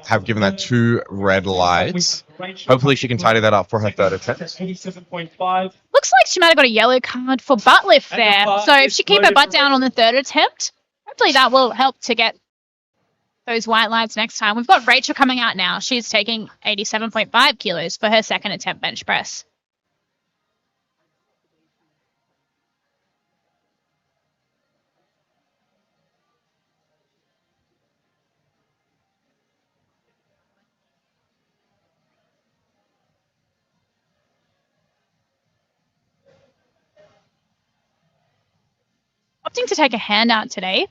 have given that 2 red lights. Hopefully she can tidy that up for her third attempt. 87.5. Looks like she might have got a yellow card for butt lift there. So if she keep her butt down on the third attempt, hopefully that will help to get those white lights next time. We've got Rachel coming out now. She's taking 87.5 kilos for her second attempt bench press. Opting to take a handout today.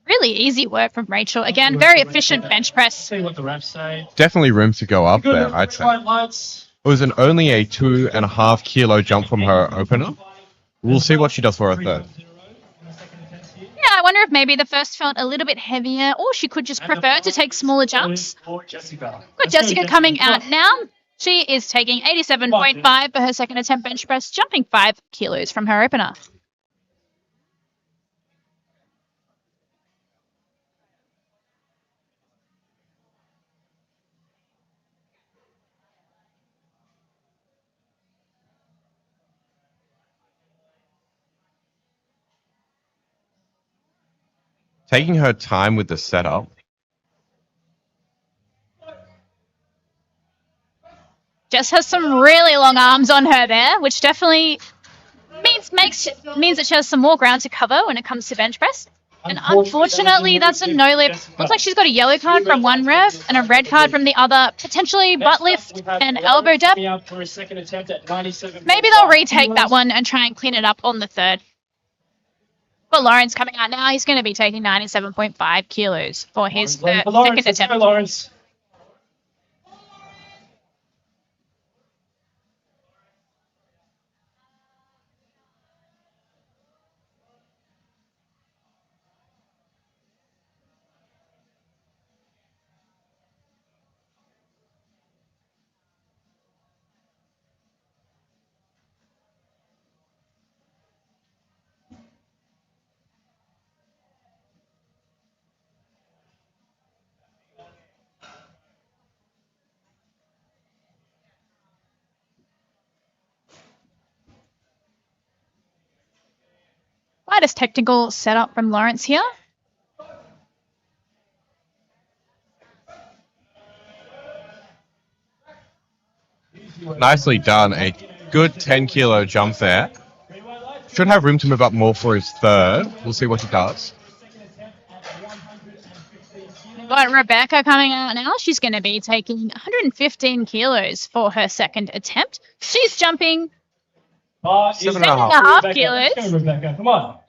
Really easy work from Rachel. Again, very efficient bench press. See what the refs say. Definitely room to go up Good there, lift, I'd say. white lights. It was only a 2.5 kilo jump from her opener. We'll see what she does for her third. Yeah, I wonder if maybe the first felt a little bit heavier, or she could just prefer to take smaller jumps. Got Jessica coming out now. She is taking 87.5 for her second attempt bench press, jumping 5 kilos from her opener. Taking her time with the setup. Jess has some really long arms on her there, which definitely means that she has some more ground to cover when it comes to bench press. And unfortunately, that's a no lift. Looks like she's got a yellow card from one rev and a red card from the other. Potentially butt lift and elbow dip. Maybe they'll retake that one and try and clean it up on the third. But Lawrence coming out now. He's going to be taking 97.5 kilos for his second attempt. Lawrence. Slightest technical setup from Lawrence here. Nicely done. A good 10-kilo jump there. Should have room to move up more for his third. We'll see what he does. We've got Rebecca coming out now. She's going to be taking 115 kilos for her second attempt. She's jumping 7.5 kilos. Come on, Rebecca, come on.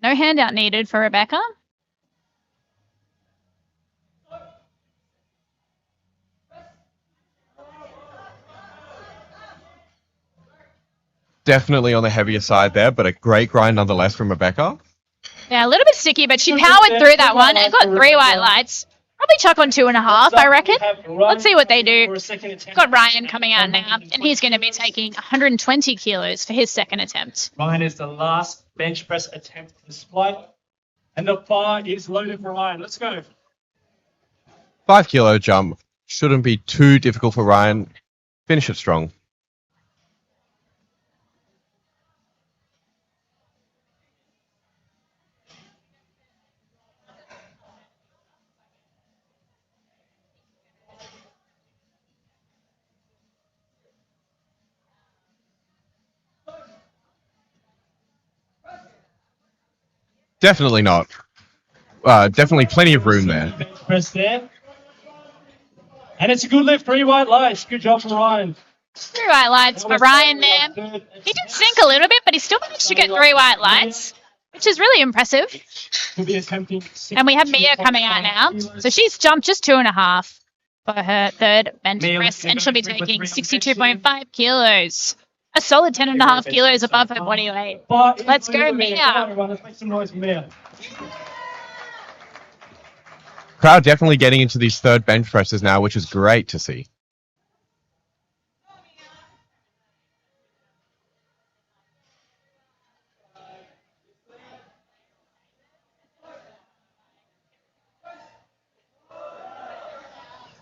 No handout needed for Rebecca. Definitely on the heavier side there, but a great grind nonetheless from Rebecca. Yeah, a little bit sticky, but she powered through that one and got 3 white lights. Probably chuck on 2.5, I reckon. Let's see what they do. Got Ryan coming out now, and he's going to be taking 120 kilos for his second attempt. Ryan is the last bench press attempt to display. And the bar is loaded for Ryan. Let's go. 5-kilo jump. Shouldn't be too difficult for Ryan. Finish it strong. Definitely not. Definitely plenty of room there. Bench press there. And it's a good lift, 3 white lights. Good job for Ryan. 3 white lights for Ryan there. He did sink a little bit, but he still managed to get 3 white lights, which is really impressive. And we have Mia coming out now. So she's jumped just 2.5 for her third bench press, and she'll be taking 62.5 kilos. A solid 10.5 kilos above her body weight. Let's go, Mia. Let's make some noise for Mia. Crowd definitely getting into these third bench presses now, which is great to see.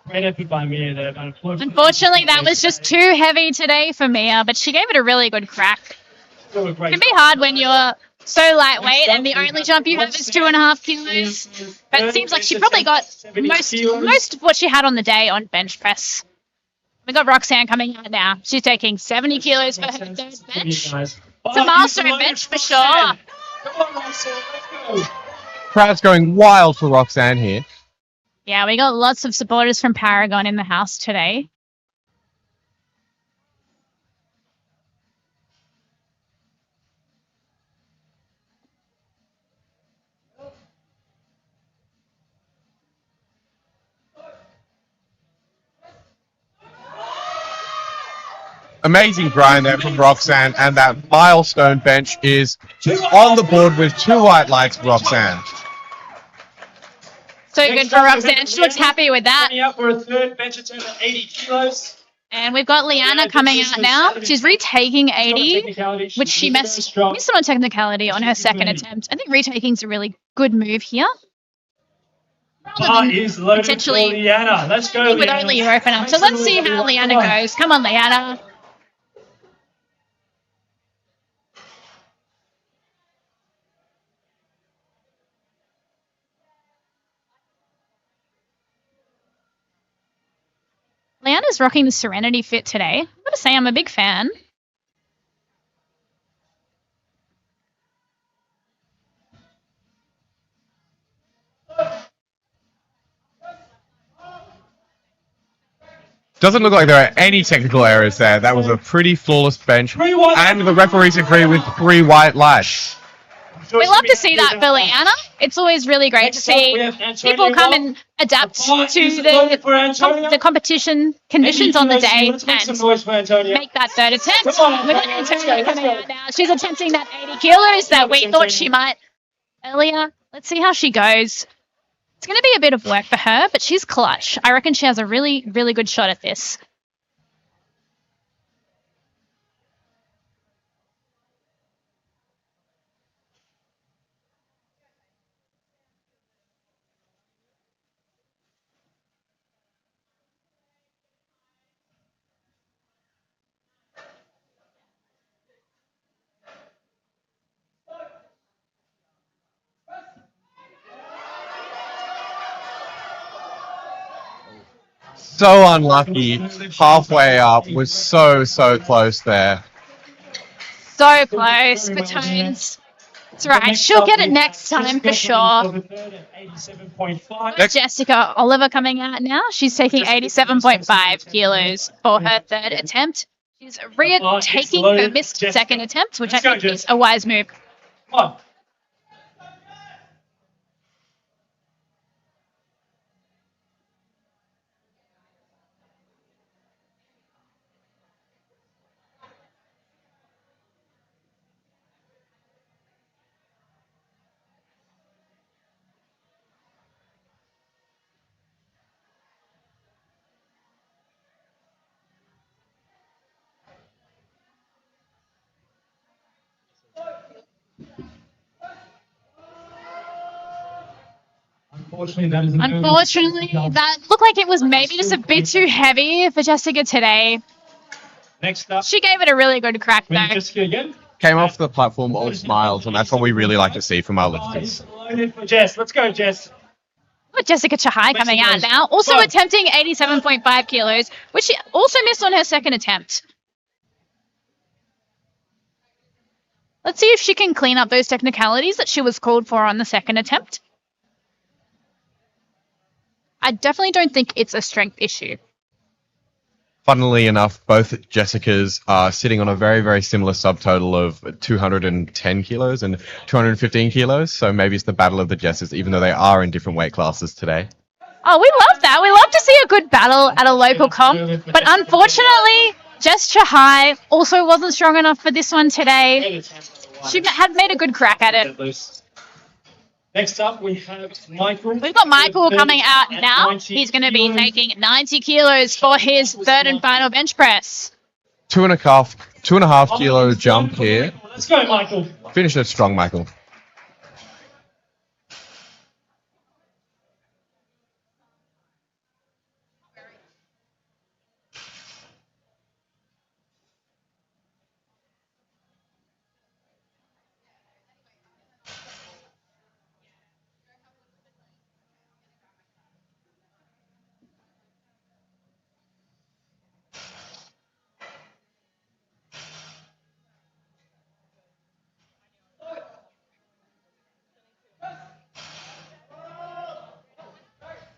Great effort by Mia there. Unfortunately, that was just too heavy today for Mia, but she gave it a really good crack. It can be hard when you're so lightweight and the only jump you have is 2.5 kilos. But it seems like she probably got most of what she had on the day on bench press. We got Roxanne coming out now. She's taking 70 kilos for her third bench. It's a milestone bench for sure. Come on, Roxanne, let's go. Crowd's going wild for Roxanne here. Yeah, we got lots of supporters from Paragon in the house today. Amazing grind there from Roxanne, and that milestone bench is on the board with 2 white lights, Roxanne. So good for Roxanne. She looks happy with that. Coming out for a third bench attempt at 80 kilos. And we've got Leanna coming out now. She's retaking 80, which she missed on technicality on her second attempt. I think retaking is a really good move here. Bar is loaded for Potentially Leanna. Let's go, with Leanna. only your open up. So let's see how Leanna goes. Come on, Leanna. Leanna's rocking the Serenity fit today. I've got to say, I'm a big fan. Doesn't look like there are any technical errors there. That was a pretty flawless bench. And the referees agree with 3 white lights. We love to see that for Leanna. It's always really great to see people come and adapt to the competition conditions on the day and make that third attempt. We've got Antonia coming out now. She's attempting that 80 kilos that we thought she might earlier. Let's see how she goes. It's going to be a bit of work for her, but she's clutch. I reckon she has a really, really good shot at this. So unlucky. Halfway up was so close there. So close for Tones. That's right. She'll get it next time for sure. Jessica Oliver coming out now. She's taking 87.5 kilos for her third attempt. She's retaking her missed second attempt, which I think is a wise move. Come on. Unfortunately, that looked like it was maybe just a bit too heavy for Jessica today. Next up, She gave it a really good crack though. Jessica again. Came off the platform all smiles, and that's what we really like to see from our lifters. Loaded for Jess. Let's go, Jess. Got Jessica Chahai coming out now, also attempting 87.5 kilos, which she also missed on her second attempt. Let's see if she can clean up those technicalities that she was called for on the second attempt. I definitely don't think it's a strength issue. Funnily enough, both Jessicas are sitting on a very similar subtotal of 210 kilos and 215 kilos, so maybe it's the battle of the Jesses, even though they are in different weight classes today. Oh, we love that. We love to see a good battle at a local comp, but unfortunately, Jess Chahai also wasn't strong enough for this one today. She had made a good crack at it. Next up, we have Michael. We've got Michael coming out now. He's going to be taking 90 kilos for his third and final bench press. 2.5 kilo jump here. Let's go, Michael. Finish it strong, Michael.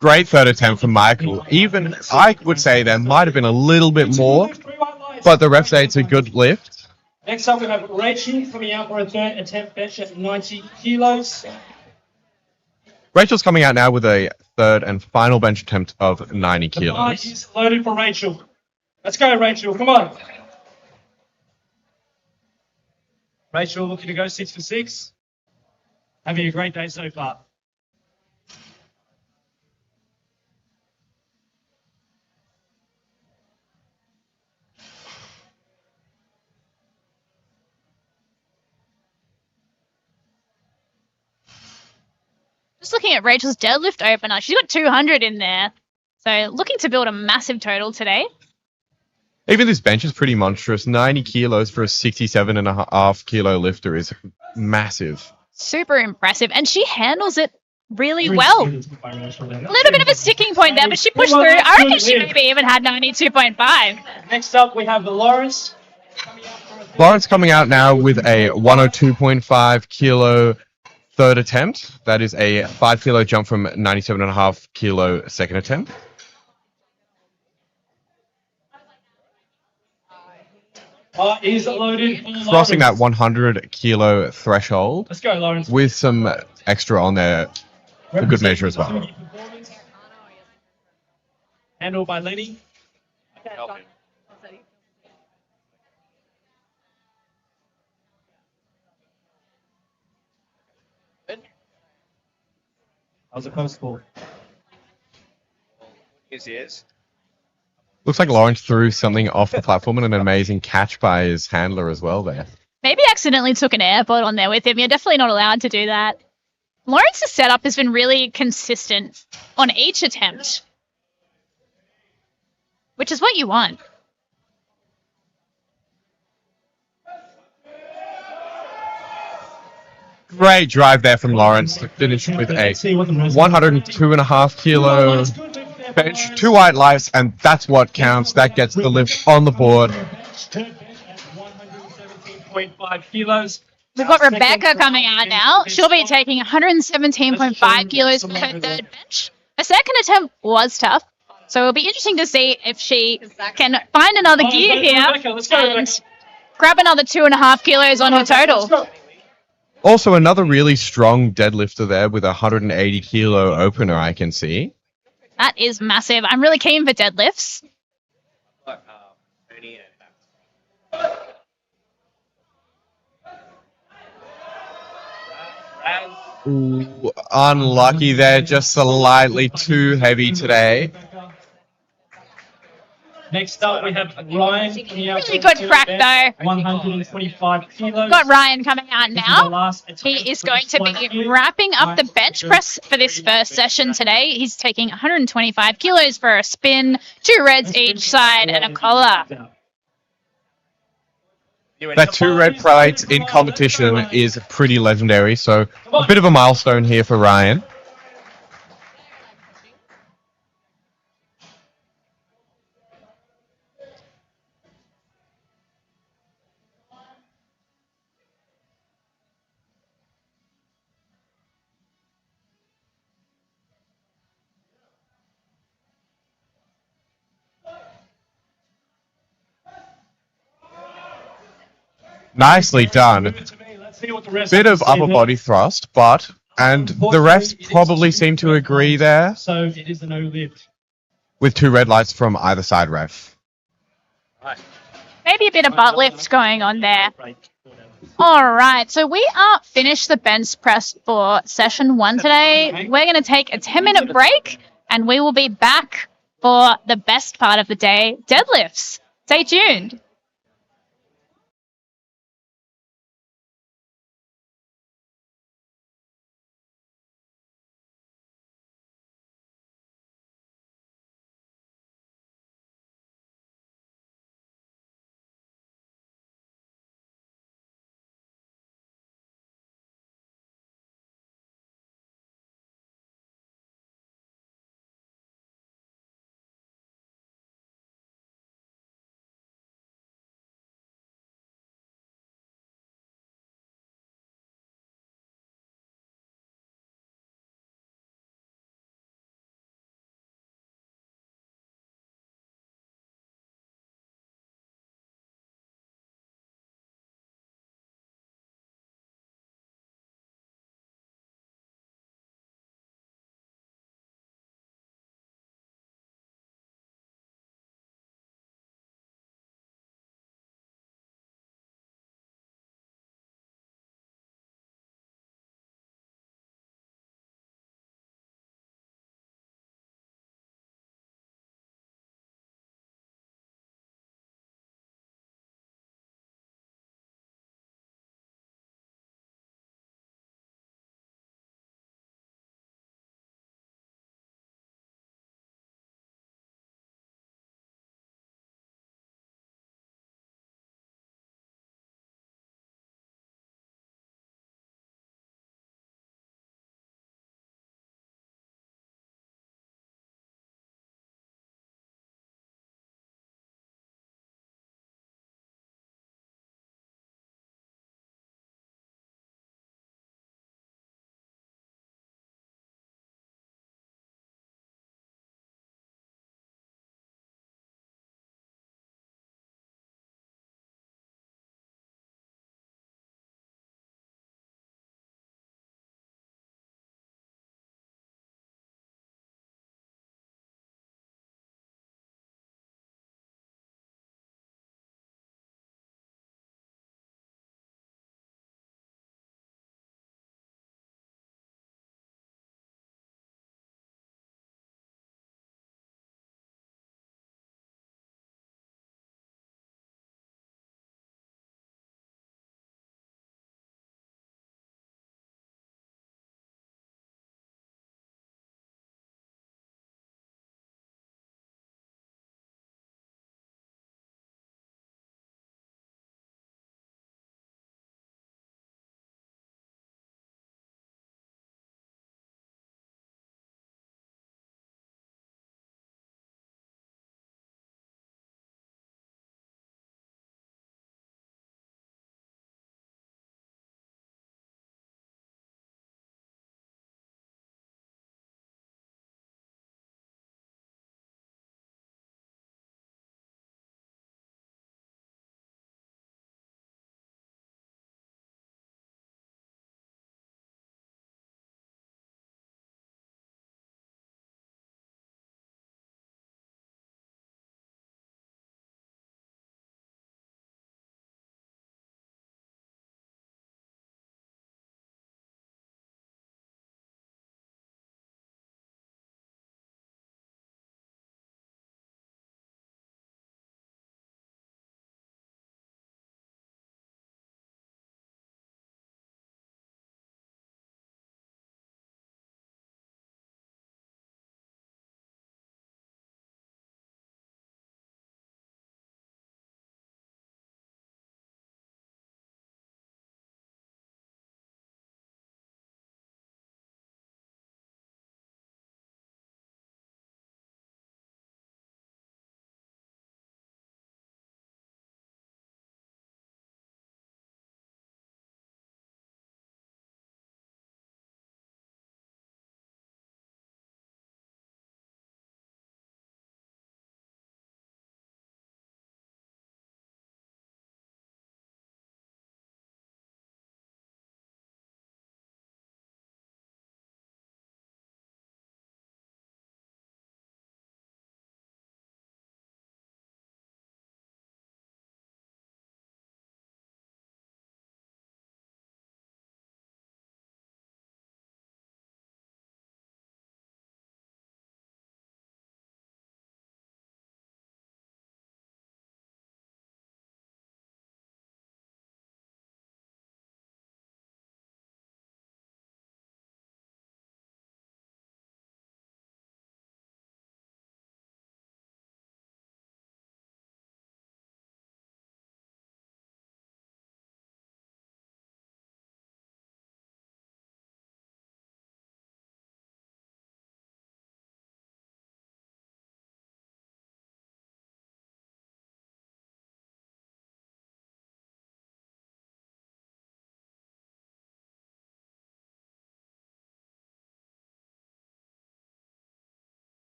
Great third attempt from Michael. Even I would say there might have been a little bit more, but the ref say it's a good lift. Next up, we have Rachel coming out for a third attempt bench at 90 kilos. Rachel's coming out now with a third and final bench attempt of 90 The bar kilos. is loaded for Rachel. Let's go, Rachel. Come on. Rachel looking to go 6 for 6. Having a great day so far. Just looking at Rachel's deadlift opener, she's got 200 in there. So looking to build a massive total today. Even this bench is pretty monstrous. 90 kilos for a 67.5 kilo lifter is massive. Super impressive. And she handles it really well. A little bit of a sticking point there, but she pushed through. I reckon she maybe even had 92.5. Next up, we have the Lawrence. Lawrence coming out now with a 102.5 kilo third attempt. That is a 5 kilo jump from 97.5 kilo second attempt. Is loaded. Crossing that 100 kilo threshold. Let's go, Lawrence. With some extra on there for good measure as well. Handled by Lenny. That was a close call. Yes. Looks like Lawrence threw something off the platform and an amazing catch by his handler as well there. Maybe accidentally took an AirPod on there with him. You're definitely not allowed to do that. Lawrence's setup has been really consistent on each attempt, which is what you want. Great drive there from Lawrence to finish with a 102.5 kilo bench, 2 white lights, and that's what counts. That gets the lift on the board. 117.5 kilos. We've got Rebecca coming out now. She'll be taking 117.5 kilos for her third bench. Her second attempt was tough, so it'll be interesting to see if she can find another gear here and grab another 2.5 kilos on her total. Also, another really strong deadlifter there with a 180 kilo opener, I can see. That is massive. I'm really keen for deadlifts. Ooh, unlucky there, just slightly too heavy today. Next up, we have Ryan. Really good crack, though. 125 kilos. Got Ryan coming out now. He is going to be wrapping up the bench press for this first session today. He's taking 125 kilos for a spin, 2 reds each side, and a collar. That 2 red plates in competition is pretty legendary, so a bit of a milestone here for Ryan. Nicely done. Bit of upper body thrust, and the refs probably seem to agree there. So it is a no lift. With 2 red lights from either side ref. Maybe a bit of butt lift going on there. All right, so we are finished the bench press for session 1 today. We're going to take a 10-minute break, and we will be back for the best part of the day, deadlifts. Stay tuned.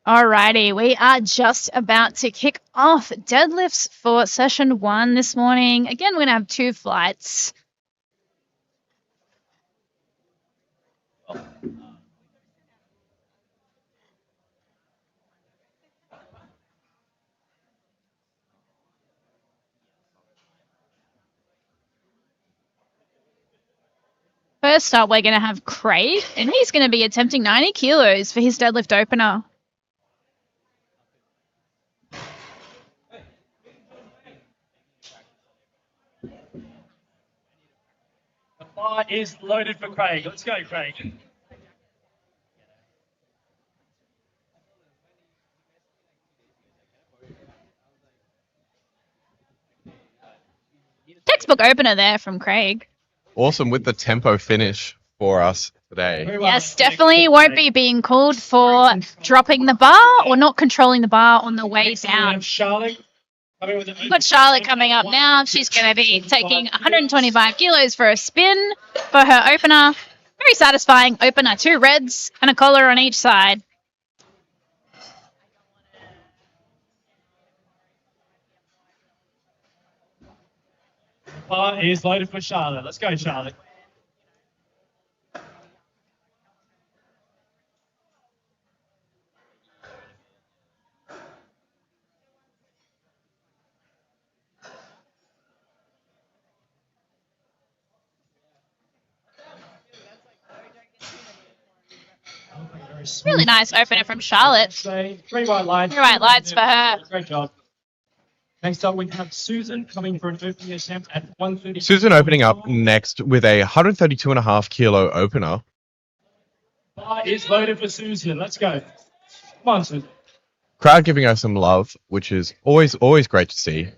Alrighty, we are just about to kick off deadlifts for session 1 this morning. Again, we're going to have 2 flights. First up, we're going to have Craig, and he's going to be attempting 90 kilos for his deadlift opener. The bar is loaded for Craig. Let's go, Craig. Textbook opener there from Craig. Awesome with the tempo finish for us today. Very well. Yes, definitely won't be being called for dropping the bar or not controlling the bar on the way Next we down. have Charlotte. We've got Charlotte coming up now. She's going to be taking 125 kilos for a spin for her opener. Very satisfying opener. 2 reds and a collar on each side. Bar is loaded for Charlotte. Let's go, Charlotte. Really nice opener from Charlotte. 3 white lights. 3 white lights for her. Great job. Next up, we have Susan coming for an opening attempt at 130. Susan opening up next with a 132.5 kilo opener. Bar is loaded for Susan. Let's go. Come on, Susan. Crowd giving her some love, which is always great to see.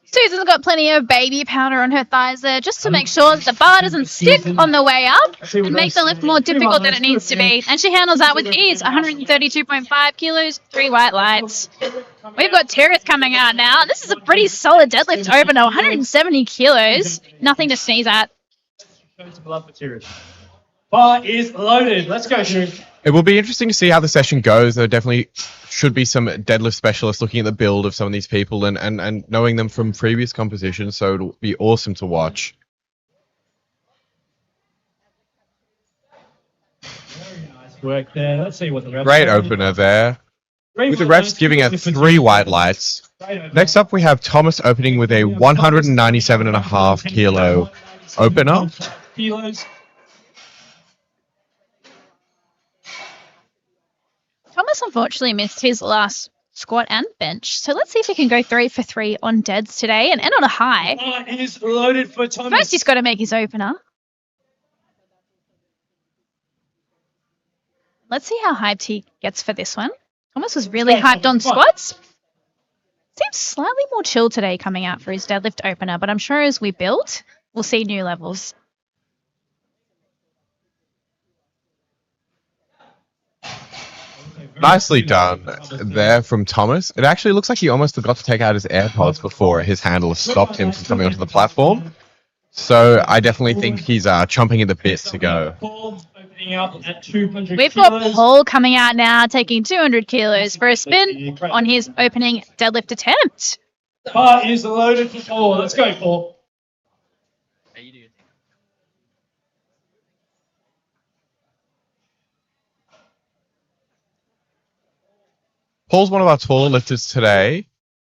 Susan's got plenty of baby powder on her thighs there just to make sure that the bar doesn't stick on the way up and make the lift more difficult than it needs to be. And she handles that with ease. 132.5 kilos, 3 white lights. We've got Tirith coming out now. This is a pretty solid deadlift opener, 170 kilos. Nothing to sneeze at. Bar is loaded. Let's go, Tirith. It will be interesting to see how the session goes. There definitely should be some deadlift specialists looking at the build of some of these people and knowing them from previous compositions, so it'll be awesome to watch. Work there. Let's see what the refs Great say. opener there. With the white refs lights, giving her 3 white lights. Great opener. Next up, we have Thomas opening with a 197.5 kilo opener. Kilos. Thomas unfortunately missed his last squat and bench. So let's see if he can go 3 for 3 on deads today and end on a high. Bar is loaded for Thomas. First, he's got to make his opener. Let's see how hyped he gets for this one. Thomas was really hyped on squats. Seems slightly more chill today coming out for his deadlift opener, but I'm sure as we build, we'll see new levels. Nicely done there from Thomas. It actually looks like he almost forgot to take out his AirPods before his handler stopped him from coming onto the platform. So I definitely think he's chomping at the bit to go. Opening up at 200 We've got kilos. Paul coming out now, taking 200 kilos for a spin on his opening deadlift attempt. Bar is loaded for Paul. Let's go, Paul. Paul's one of our taller lifters today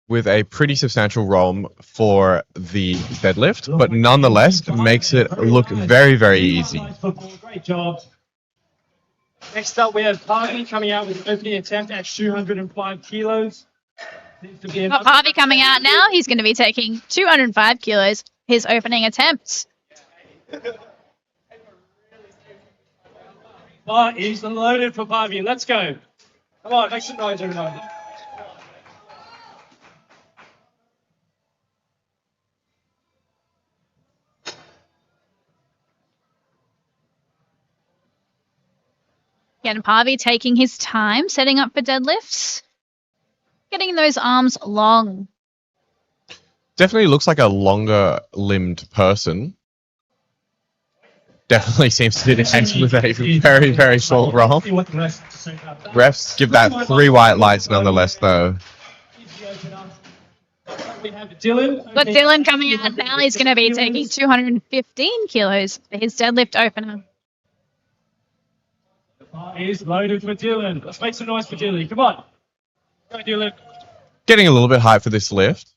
with a pretty substantial ROM for the deadlift, but nonetheless makes it look very easy. Great job. Next up, we have Harvey coming out with an opening attempt at 205 kilos. Seems to be Got Harvey coming out now. He's going to be taking 205 kilos, his opening attempt. Bar is loaded for Harvey. Let's go. Come on, make some noise, everyone. Again, Harvey taking his time, setting up for deadlifts. Getting those arms long. Definitely looks like a longer limbed person. Definitely seems to be the case with a very, very short romp. Refs give that 3 white lights nonetheless, though. We have Dylan. Got Dylan coming out now. He's going to be taking 215 kilos for his deadlift opener. Is loaded for Dylan. Let's make some noise for Dylan. Come on. Go, Dylan. Getting a little bit hyped for this lift.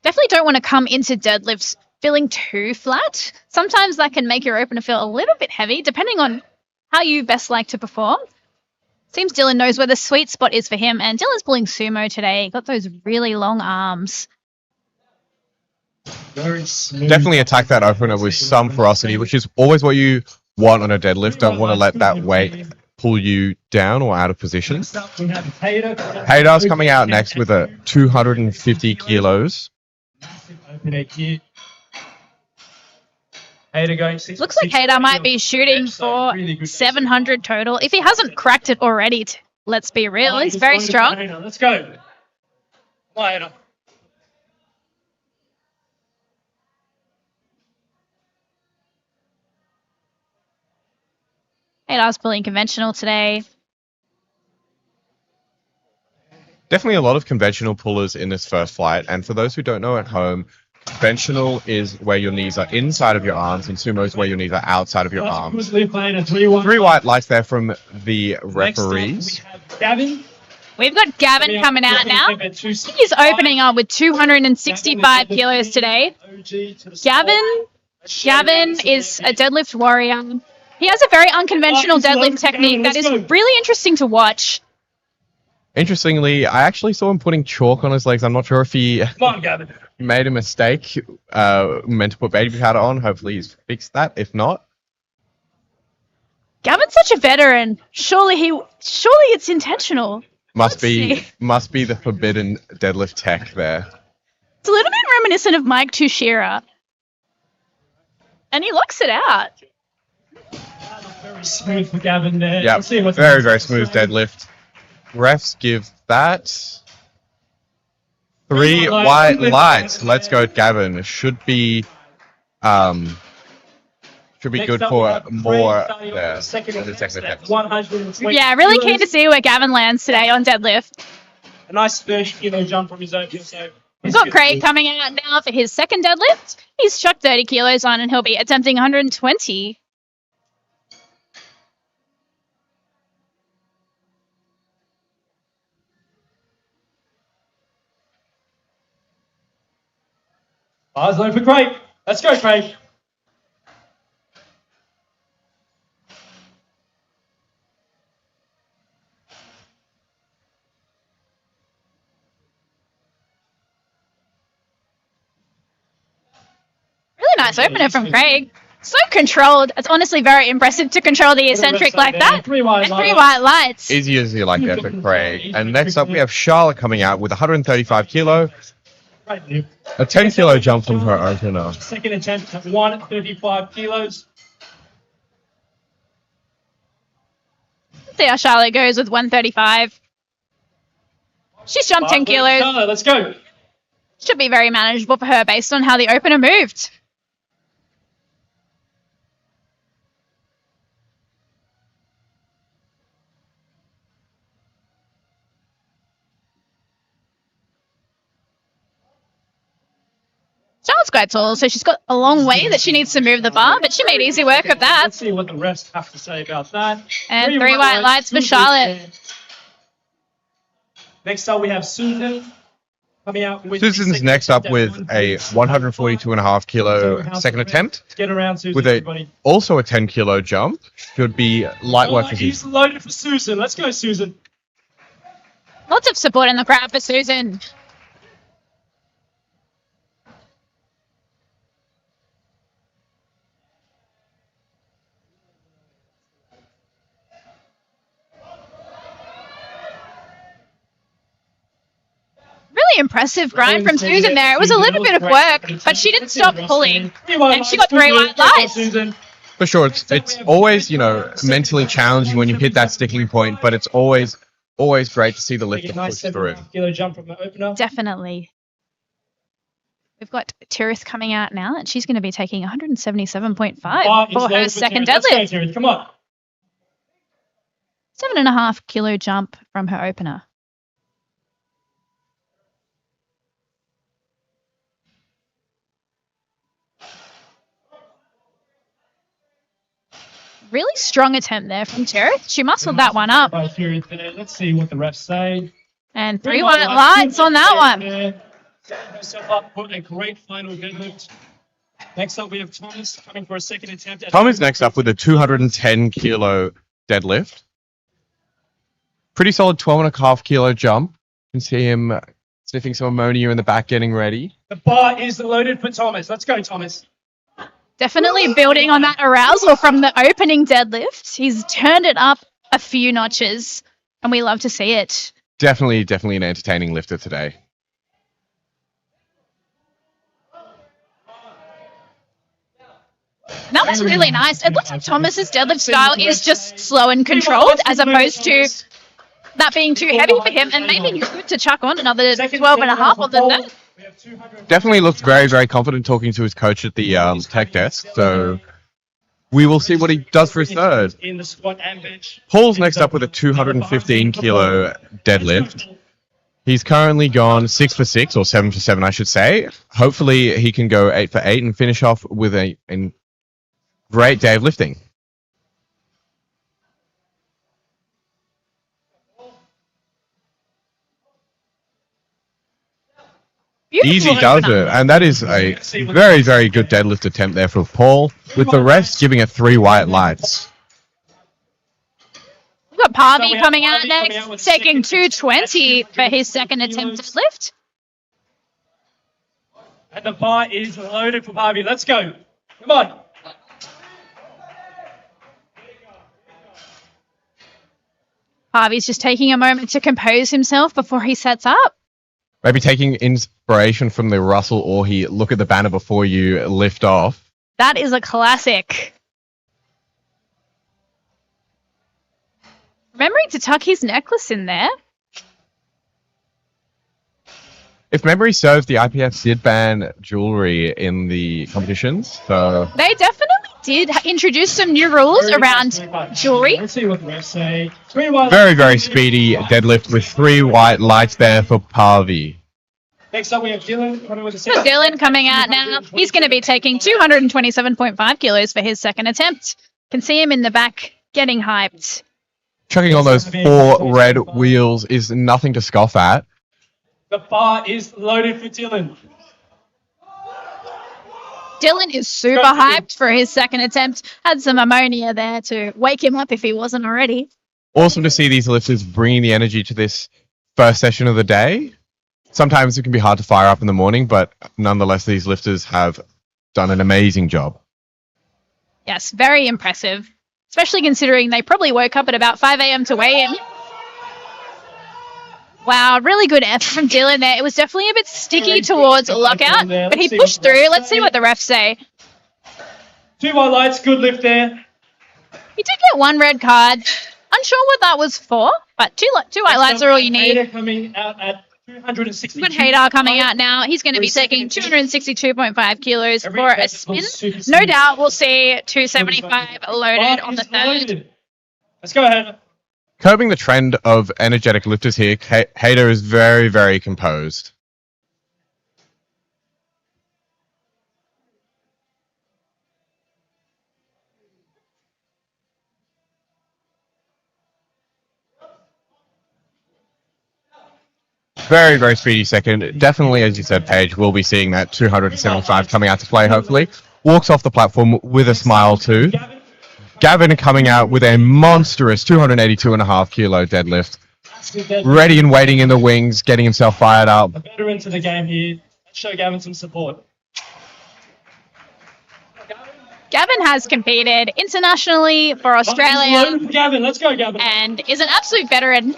Definitely don't want to come into deadlifts feeling too flat. Sometimes that can make your opener feel a little bit heavy, depending on how you best like to perform. Seems Dylan knows where the sweet spot is for him, and Dylan's pulling sumo today. Got those really long arms. Very smooth. Definitely attack that opener with some ferocity, which is always what you want on a deadlift. Don't want to let that weight pull you down or out of position. Next up, we have Hayder. Haydar's coming out next with a 250 kilos. Massive opener here. Hayder going six. Looks like Hader might be shooting for 700 total. If he hasn't cracked it already, let's be real, he's very strong. Let's go. Come on, Hayder. Hader's pulling conventional today. Definitely a lot of conventional pullers in this first flight. And for those who don't know at home, conventional is where your knees are inside of your arms, and sumo is where your knees are outside of your arms. 3 white lights there from the referees. Next up, we have Gavin. We've got Gavin coming out now. He's opening up with 265 kilos today. Gavin is a deadlift warrior. He has a very unconventional deadlift technique that is really interesting to watch. Interestingly, I actually saw him putting chalk on his legs. I'm not sure if he Come on, Gavin. made a mistake, meant to put baby powder on. Hopefully he's fixed that. If not, Gavin's such a veteran. Surely it's intentional. must Let's be see. the forbidden deadlift tech there. It's a little bit reminiscent of Mike Tushira. And he locks it out. Very smooth for Gavin there. Yeah, Let's see what's very, next. very smooth deadlift. Refs give that 3 white lights. Let's go, Gavin. Should be Next good up, we for have more Craig starting there. off the second in the attempt second at attempt. 120 Yeah, really keen to kilos. see where Gavin lands today on deadlift. A nice 30-kilo jump from his own. So We've got Craig coming out now for his second deadlift. He's chucked 30 kilos on and he'll be attempting 120. Eyes low for Craig. Let's go, Craig. Really nice opener from Craig. So controlled. It's honestly very impressive to control the eccentric like that. 3 white And 3 lights. white lights. Easy as you like there for Craig. And next up, we have Charlotte coming out with 135 kilo, Great move. a 10 kilo jump from her opener. Second attempt at 135 kilos. See how Charlotte goes with 135. She's jumped 10 kilos. Charlotte, let's go. Should be very manageable for her based on how the opener moved. Charlotte's quite tall, so she's got a long way that she needs to move the bar, but she made easy work of that. Let's see what the rest have to say about that. And 3 white lights for Charlotte. Next up, we have Susan coming out with. Susan's next up with a 142.5 kilo second attempt, Get around, Susan. with everybody. also a 10 kilo jump. Should be light work for He's Susan. loaded for Susan. Let's go, Susan. Lots of support in the crowd for Susan. Really impressive grind from Susan there. It was a little bit of work, but she didn't stop pulling. And she got 3 white lights. Susan. For sure, it's always, mentally challenging when you hit that sticking point, but it's always Always great to see the lifter Taking a nice push through. 7.5 kilo jump from the opener. Definitely. We've got Tirith coming out now, and she's going to be taking 177.5 Bar is for her loaded second Tirith. Let's go, deadlift. Tirith. Come on. 7.5 kilo jump from her opener. Really strong attempt there from Tirith. She muscled that one up. By Tirith there. Let's see what the refs say. And 3 white lights on that one. Setting herself up for a great final deadlift. Next up, we have Thomas coming for a second attempt. Tom is next up with a 210 kilo deadlift. Pretty solid 12.5 kilo jump. You can see him sniffing some ammonia in the back, getting ready. The bar is loaded for Thomas. Let's go, Thomas. Definitely building on that arousal from the opening deadlift. He's turned it up a few notches, and we love to see it. Definitely an entertaining lifter today. That was really nice. It looks like Thomas's deadlift style is just slow and controlled, as opposed to that being too heavy for him, and maybe he's good to chuck on another 12.5 on the net. Definitely looks very confident talking to his coach at the tech desk. So we will see what he does for his third. In the squat and bench. Paul's next up with a 215 kilo deadlift. He's currently gone 6 for 6, or 7 for 7, I should say. Hopefully he can go 8 for 8 and finish off with a great day of lifting. Beautiful Easy does opener. it, and that is a very good deadlift attempt there for Paul, with the rest giving it 3 white lights. We've got Parvy coming out next, taking 220 for his second attempt at lift. And the bar is loaded for Barbie. Let's go. Come on. Parvy's just taking a moment to compose himself before he sets up. Maybe taking inspiration from the Russell or he look at the banner before you lift off. That is a classic. Remembering to tuck his necklace in there. If memory serves, the IPF did ban jewelry in the competitions, so They definitely did introduce some new rules around jewelry. Let's see what the refs say. 3 white very speedy deadlift with 3 white lights there for Parvy. Next up, we have Dylan coming with a So second. Dylan coming out now. He's going to be taking 227.5 kilos for his second attempt. Can see him in the back getting hyped. Chucking on those 4 red wheels is nothing to scoff at. The bar is loaded for Dylan. Dylan is super hyped for his second attempt. Had some ammonia there to wake him up if he wasn't already. Awesome to see these lifters bringing the energy to this first session of the day. Sometimes it can be hard to fire up in the morning, but nonetheless, these lifters have done an amazing job. Yes, very impressive. Especially considering they probably woke up at about 5 a.m. to weigh in. Wow, really good effort from Dylan there. It was definitely a bit sticky towards lockout, but he pushed through. Let's see what the refs say. 2 white lights, good lift there. He did get 1 red card. Unsure what that was for, but two white lights are all you need. Hader coming out at 260. Good Hader coming out now. He's going to be taking 262.5 kilos for a spin. No doubt we'll see 275 loaded on the third. Let's go ahead. Curbing the trend of energetic lifters here, Hader is very composed. Very speedy second. Definitely, as you said, Paige, we'll be seeing that 275 coming out to play, hopefully. Walks off the platform with a smile too. Gavin coming out with a monstrous 282.5 kilo deadlift. Ready and waiting in the wings, getting himself fired up. A veteran to the game here. Let's show Gavin some support. Gavin has competed internationally for Australia Loaded for Gavin. Let's go, Gavin. and is an absolute veteran.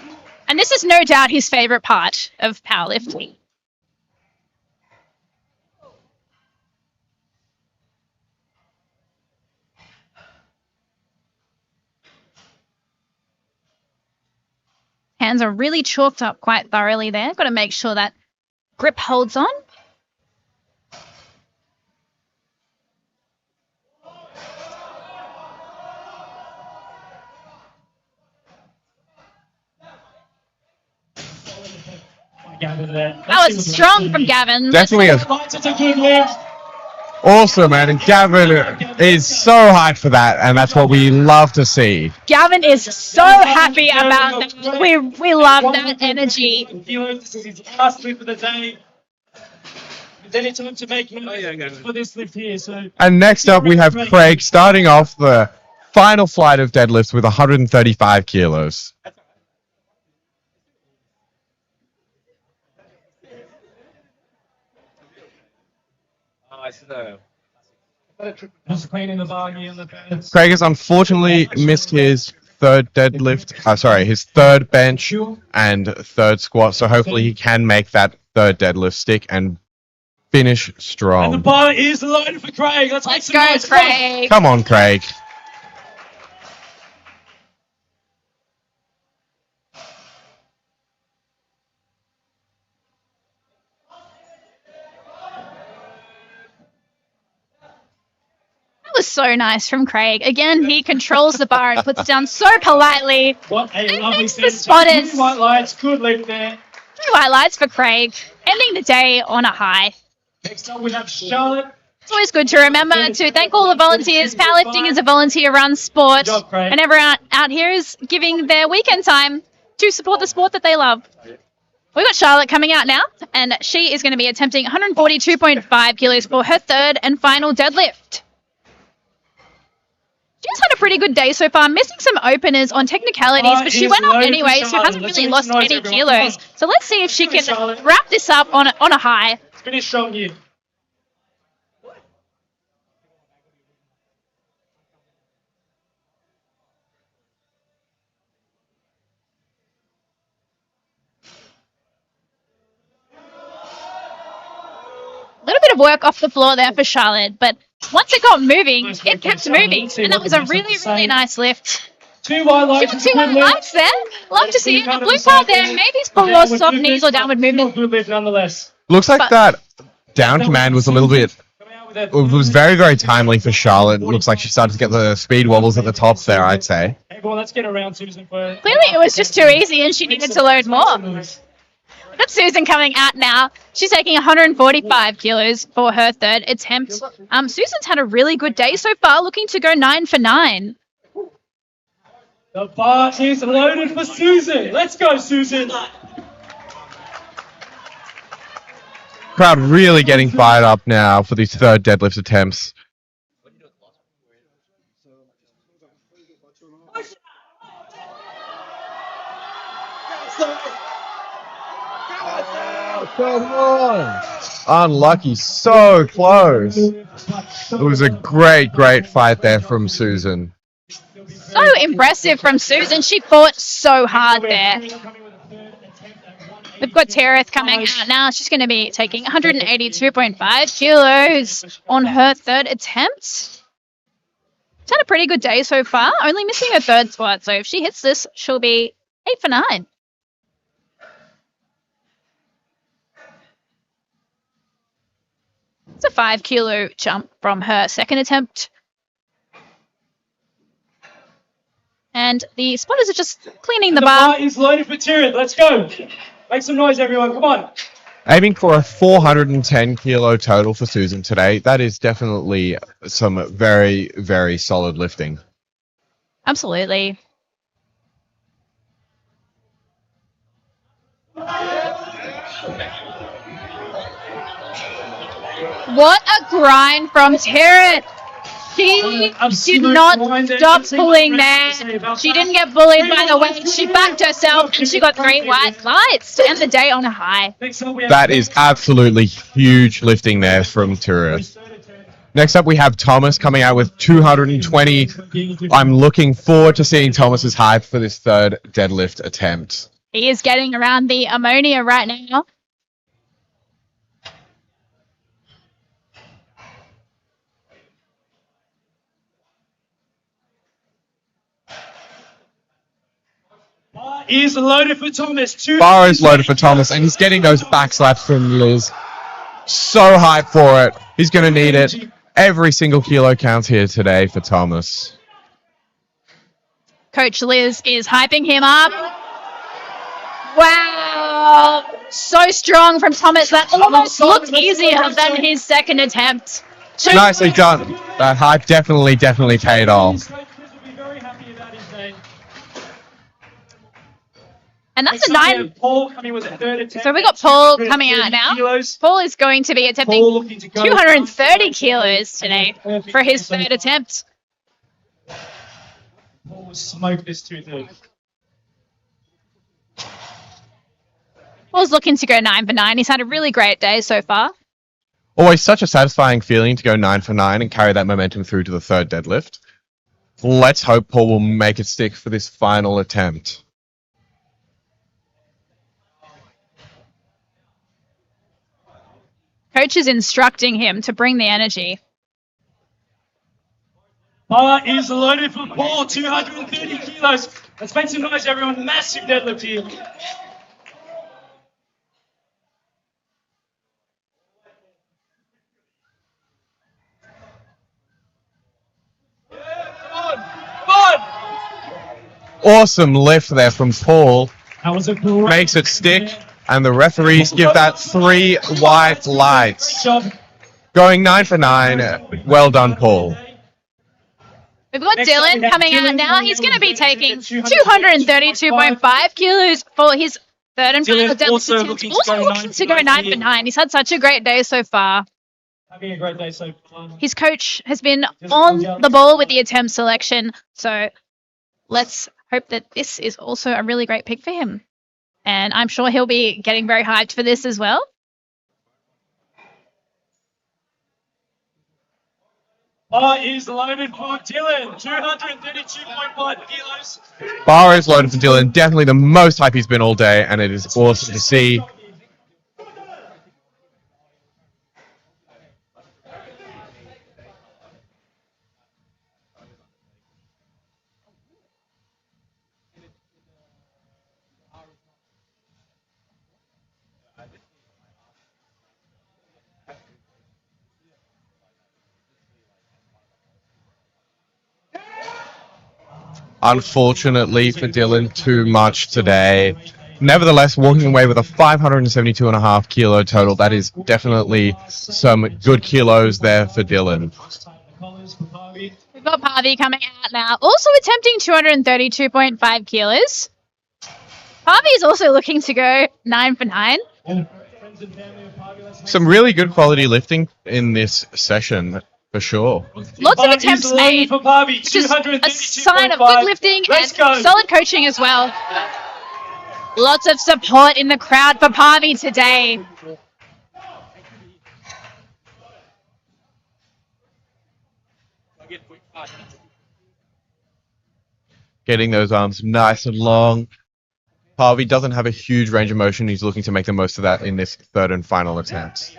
And this is no doubt his favourite part of powerlifting. hands are really chalked up quite thoroughly there. Got to make sure that grip holds on. That was strong from Gavin. Definitely a It's a good lift. awesome, man. And Gavin is so hyped for that, and that's what we love to see. Gavin is so happy about that. We love that energy. This is his last lift of the day. Then it's time to make noise for this lift here. So And next up, we have Craig starting off the final flight of deadlifts with 135 kilos. just cleaning the bar here on the pads. Craig has unfortunately missed his third deadlift, his third bench and third squat. So hopefully he can make that third deadlift stick and finish And the strong. bar is loaded for Craig. Let's make Let's some go, noise. Craig. Come on, Craig. That was so nice from Craig. Again, he controls the bar and puts down so politely. What a And lovely thanks to finish. spotters. Two white lights, good lift there. 2 highlights for Craig, ending the day on a high. Next up we have Charlotte. It's always good to remember to thank all the volunteers. Powerlifting is a volunteer-run sport, Good job, Craig. and everyone out here is giving their weekend time to support the sport that they love. We've got Charlotte coming out now, and she is going to be attempting 142.5 kilos for her third and final deadlift. She's had a pretty good day so far, missing some openers on technicalities, but she went up anyway, so hasn't really lost any kilos. So let's see if she can wrap this up on a high. Finish strong here. A little bit of work off the floor there for Charlotte, but once it got moving, it kept moving, and that was a really, really nice lift. Two white She lights. got 2 white lights there. Love to see it. The blue card there, maybe it's for more soft knees or downward movement. Good lift nonetheless. Looks like But- that down command was a little bit. Coming out with that- It was very, very timely for Charlotte. Looks like she started to get the speed wobbles at the top there, I'd say. Everyone, let's get around Susan for. Clearly it was just too easy and she needed to load more. Got Susan coming out now. She's taking 145 kilos for her third attempt. Susan's had a really good day so far, looking to go 9 for 9. The bar is loaded for Susan. Let's go, Susan. Crowd really getting fired up now for these third deadlift attempts. Come on! Unlucky, so close. It was a great, great fight there from Susan. So impressive from Susan. She fought so hard there. We've got Tereth coming out now. She's going to be taking 182.5 kilos on her third attempt. She's had a pretty good day so far, only missing her third squat. So if she hits this, she'll be 8 for 9. It's a 5 kilo jump from her second attempt. And the spotters are just cleaning the The bar. bar is loaded for Tyrion. Let's go. Make some noise, everyone. Come on. Aiming for a 410 kilo total for Susan today. That is definitely some very, very solid lifting. Absolutely. What a grind from Terrett. She did not stop pulling there. She didn't get bullied by the weight. She backed herself and she got 3 white lights to end the day on a high. Next up, we have That is absolutely huge lifting there from Tyrus. Next up, we have Thomas coming out with 220. I'm looking forward to seeing Thomas's hype for this third deadlift attempt. He is getting around the ammonia right now. Bar Bar is loaded for Thomas. Bar is loaded for Thomas, and he's getting those back slaps from Liz. So hyped for it. He's going to need it. Every single kilo counts here today for Thomas. Coach Liz is hyping him up. Wow. So strong from Thomas. That almost looked easier than his second attempt. Nicely done. That hype definitely paid off. And that's a 9. Paul coming with a third attempt. So we got Paul coming out now. Paul is going to be attempting 230 kilos today for his third attempt. Paul will smoke this 230. Paul's looking to go 9 for 9. He's had a really great day so far. Always such a satisfying feeling to go 9 for 9 and carry that momentum through to the third deadlift. Let's hope Paul will make it stick for this final attempt. Coach is instructing him to bring the energy. Bar is loaded for Paul, 230 kilos. Let's make some noise, everyone. Massive deadlift here. Awesome lift there from Paul. That was a great Makes it stick, and the referees give that 3 white lights. job. Going 9 for 9. Well done, Paul. We've got Dylan coming out now. He's going to be taking 232.5 kilos for his third and final deadlift also attempt. looking to Also go looking to go 9 for 9. He's had such a great day so far. Having a great day so far. His coach has been on the ball with the attempt selection, so let's hope that this is also a really great pick for him. And I'm sure he'll be getting very hyped for this as well. Bar is loaded for Dylan, 232.5 kilos. Bar is loaded for Dylan. Definitely the most hype he's been all day, and it is awesome to see. Unfortunately for Dylan, too much today. Nevertheless, walking away with a 572.5 kilo total. That is definitely some good kilos there for Dylan. We've got Parvy coming out now, also attempting 232.5 kilos. Parvy is also looking to go 9 for 9. Some really good quality lifting in this session, for sure. Lots of attempts made, which is a sign of good lifting and solid coaching as well. Lots of support in the crowd for Parvy today. Getting those arms nice and long. Harvey doesn't have a huge range of motion. He's looking to make the most of that in this third and final attempt.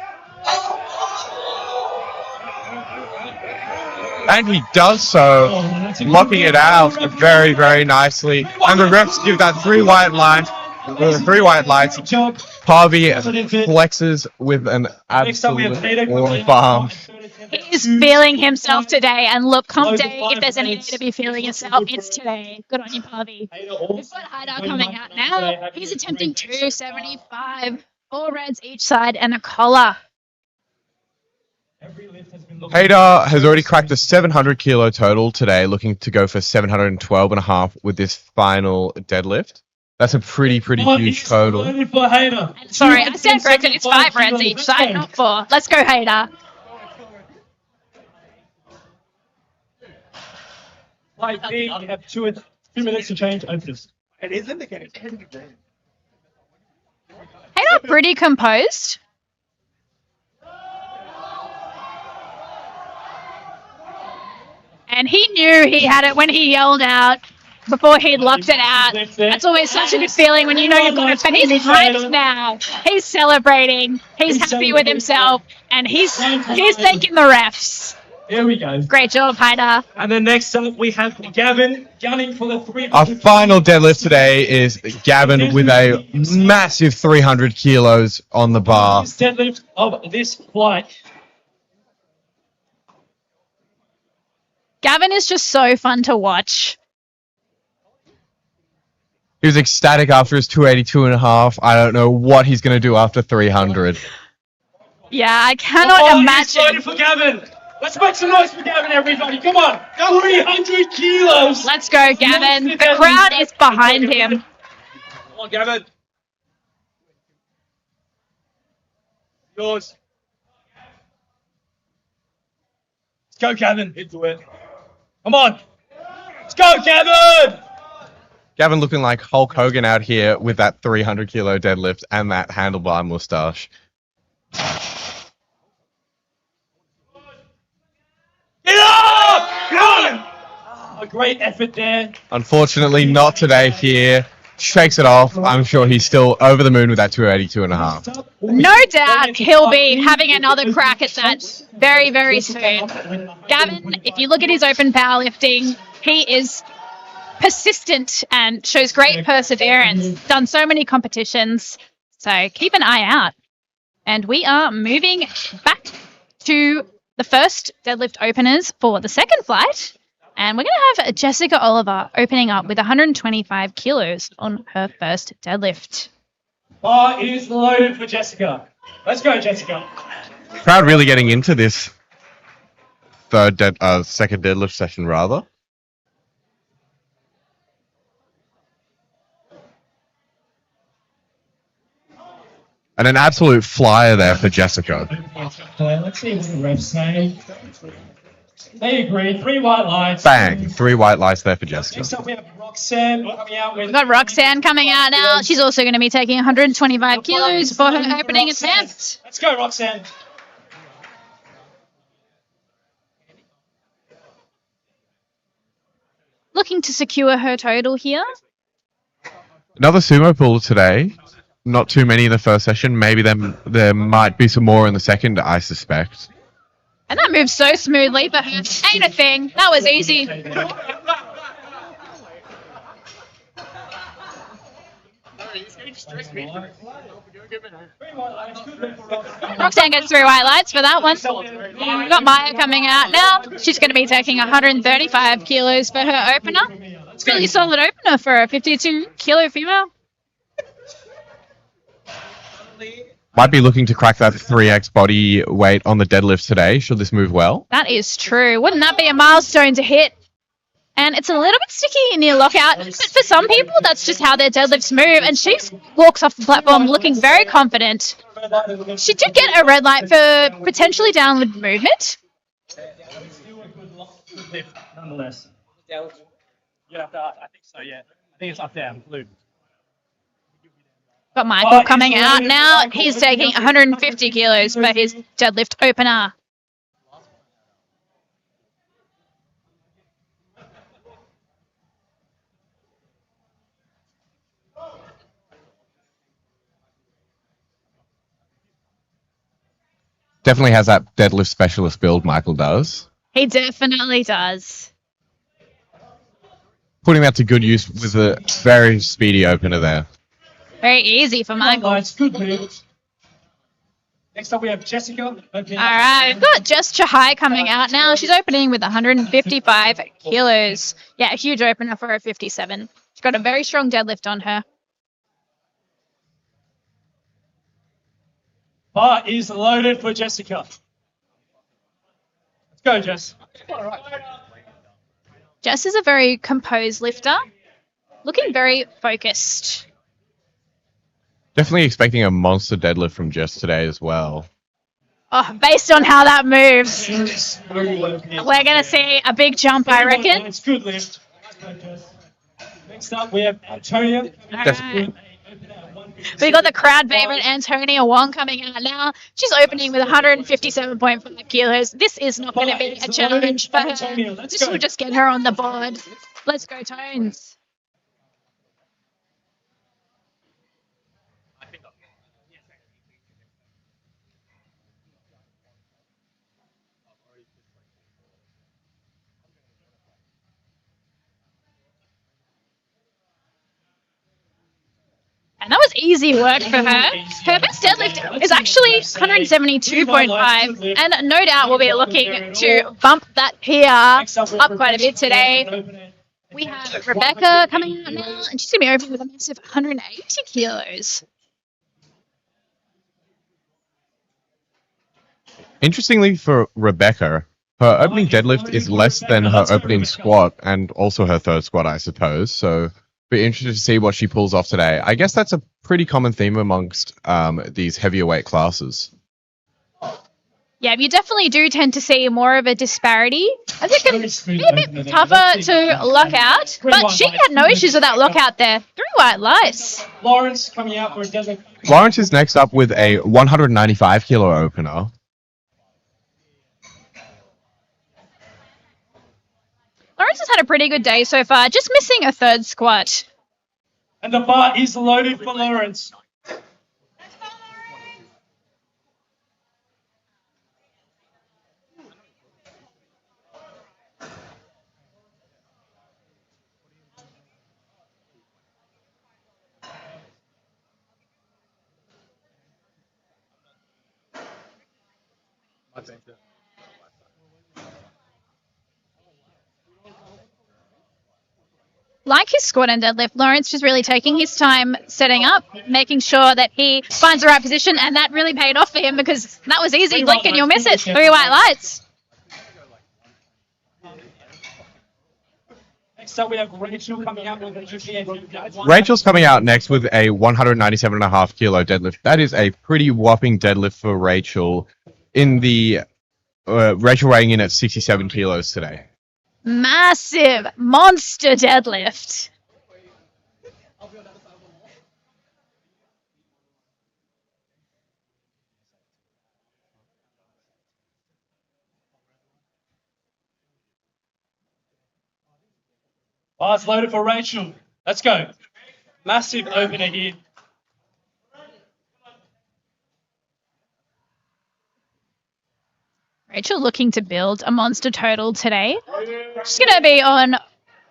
And he does so, locking it out very, very nicely. And the refs give that 3 white lights. Harvey flexes with an absolute warm farm. He's feeling himself today, and look, comp day, if there's any day to be feeling yourself, it's today. Good on you, Parvy. We've got Haidar coming out now. He's attempting 275, 4 reds each side, and a collar. Haidar has already cracked the 700 kilo total today, looking to go for 712.5 with this final deadlift. That's a pretty huge total. Sorry, I stand corrected. It's 5 reds each side, not 4. Let's go, Haidar. Like B, you have 2 minutes to change opens. It is indicated. Haidar pretty composed. And he knew he had it when he yelled out before he'd locked it out. That's always such a good feeling when you know you've got it. But he's hyped now. He's celebrating. He's happy with himself. And he's thanking the refs. Here we go. Great job, Haida. And then next up, we have Gavin gunning for the 300. Our final deadlift today is Gavin with a massive 300 kilos on the bar. Deadlift of this flight. Gavin is just so fun to watch. He was ecstatic after his 282 and a half. I don't know what he's going to do after 300. Yeah, I cannot imagine. Excited for Gavin. Let's make some noise for Gavin, everybody. Come on. 300 kilos. Let's go, Gavin. The crowd is behind him. Come on, Gavin. Yours. Let's go, Gavin. Into it. Come on. Let's go, Gavin. Gavin looking like Hulk Hogan out here with that 300 kilo deadlift and that handlebar mustache. Get up! Come on! A great effort there. Unfortunately, not today here. Shakes it off. I'm sure he's still over the moon with that 282 and a half. No doubt he'll be having another crack at that very, very soon. Gavin, if you look at his open powerlifting, he is persistent and shows great perseverance. Done so many competitions. So keep an eye out. And we are moving back to the first deadlift openers for the second flight. And we're going to have Jessica Oliver opening up with 125 kilos on her first deadlift. Bar is loaded for Jessica. Let's go, Jessica. Crowd really getting into this second deadlift session, rather. And an absolute flyer there for Jessica. Let's see what the refs say. They agree. 3 white lights. Bang. 3 white lights there for Jessica. Next up, we have Roxanne coming out with. We've got Roxanne coming out now. She's also going to be taking 125 kilos for her opening attempt. Let's go, Roxanne. Looking to secure her total here. Another sumo pull today. Not too many in the first session. Maybe there might be some more in the second, I suspect. And that moves so smoothly for her. Ain't a thing. That was easy. Roxanne gets 3 white lights for that one. We've got Maya coming out now. She's going to be taking 135 kilos for her opener. It's a really solid opener for a 52 kilo female. Might be looking to crack that 3x body weight on the deadlift today, should this move well. That is true. Wouldn't that be a milestone to hit? And it's a little bit sticky near lockout, but for some people, that's just how their deadlifts move. And she walks off the platform looking very confident. She did get a red light for potentially downward movement. Nonetheless. Yeah, I think so, yeah. I think it's up down, blue. Got Michael coming out now. He's taking 150 kilos for his deadlift opener. Definitely has that deadlift specialist build, Michael does. He definitely does. Putting that to good use with a very speedy opener there. Very easy for Michael. Nice, good move. Next up, we have Jessica. All right, we've got Jess Chahai coming out now. She's opening with 155 kilos. Yeah, a huge opener for her 57. She's got a very strong deadlift on her. Bar is loaded for Jessica. Let's go, Jess. Jess is a very composed lifter, looking very focused. Definitely expecting a monster deadlift from Jess today as well. Oh, based on how that moves, we're going to see a big jump, I reckon. It's good lift. Next up, we have Antonia. All right. We got the crowd favorite Antonia Wong coming out now. She's opening with 157.5 kilos. This is not going to be a challenge for her. This will just get her on the board. Let's go, Tones. And that was easy work for her. Her best deadlift is actually 172.5, and no doubt we'll be looking to bump that PR up quite a bit today. We have Rebecca coming out now, and she's going to be opening with a massive 180 kilos. Interestingly for Rebecca, her opening deadlift is less than her opening squat and also her third squat, I suppose. So be interested to see what she pulls off today. I guess that's a pretty common theme amongst these heavier weight classes. Yeah, you definitely do tend to see more of a disparity. I think it can be a bit tougher to lock out, but she had no issues with that lockout there. 3 white lights. Lawrence coming out for a deadlift. Lawrence is next up with a 195 kilo opener. Lawrence has had a pretty good day so far, just missing a third squat. And the bar is loaded for Lawrence. Like his squat and deadlift, Lawrence just really taking his time setting up, making sure that he finds the right position, and that really paid off for him because that was easy. Blink and you'll miss it. 3 white lights. Next up, we have Rachel coming out with a Rachel's coming out next with a 197.5 kilo deadlift. That is a pretty whopping deadlift for Rachel. Rachel weighing in at 67 kilos today. Massive monster deadlift. Oh, it's loaded for Rachel. Let's go. Massive opener here. Rachel looking to build a monster total today. She's going to be on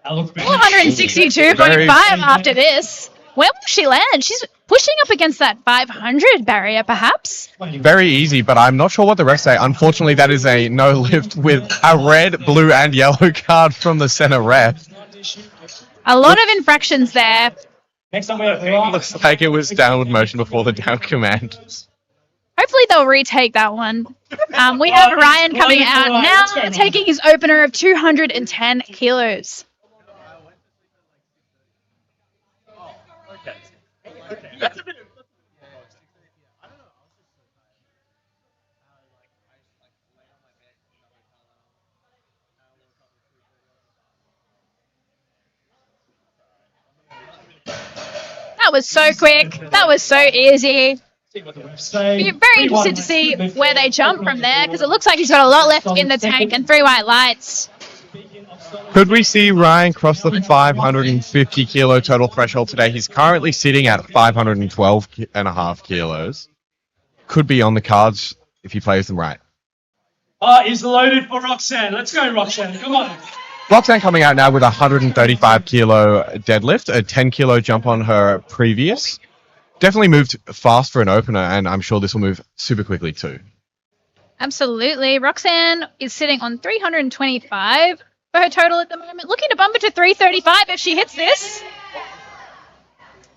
462.5 after this. Where will she land? She's pushing up against that 500 barrier, perhaps. Very easy, but I'm not sure what the refs say. Unfortunately, that is a no lift with a red, blue, and yellow card from the center ref. A lot of infractions there. Next time we have Looks like it was downward motion before the down command. Hopefully they'll retake that one. We have Ryan coming out now, taking his opener of 210 kilos. That was so quick. That was so easy. Be very interested to see where they jump from there because it looks like he's got a lot left in the tank and 3 white lights. Could we see Ryan cross the 550 kilo total threshold today? He's currently sitting at 512.5 kilos. Could be on the cards if he plays them right. Is loaded for Roxanne. Let's go, Roxanne. Come on. Roxanne coming out now with a 135 kilo deadlift, a 10 kilo jump on her previous. Definitely moved fast for an opener, and I'm sure this will move super quickly too. Absolutely. Roxanne is sitting on 325 for her total at the moment. Looking to bump it to 335 if she hits this.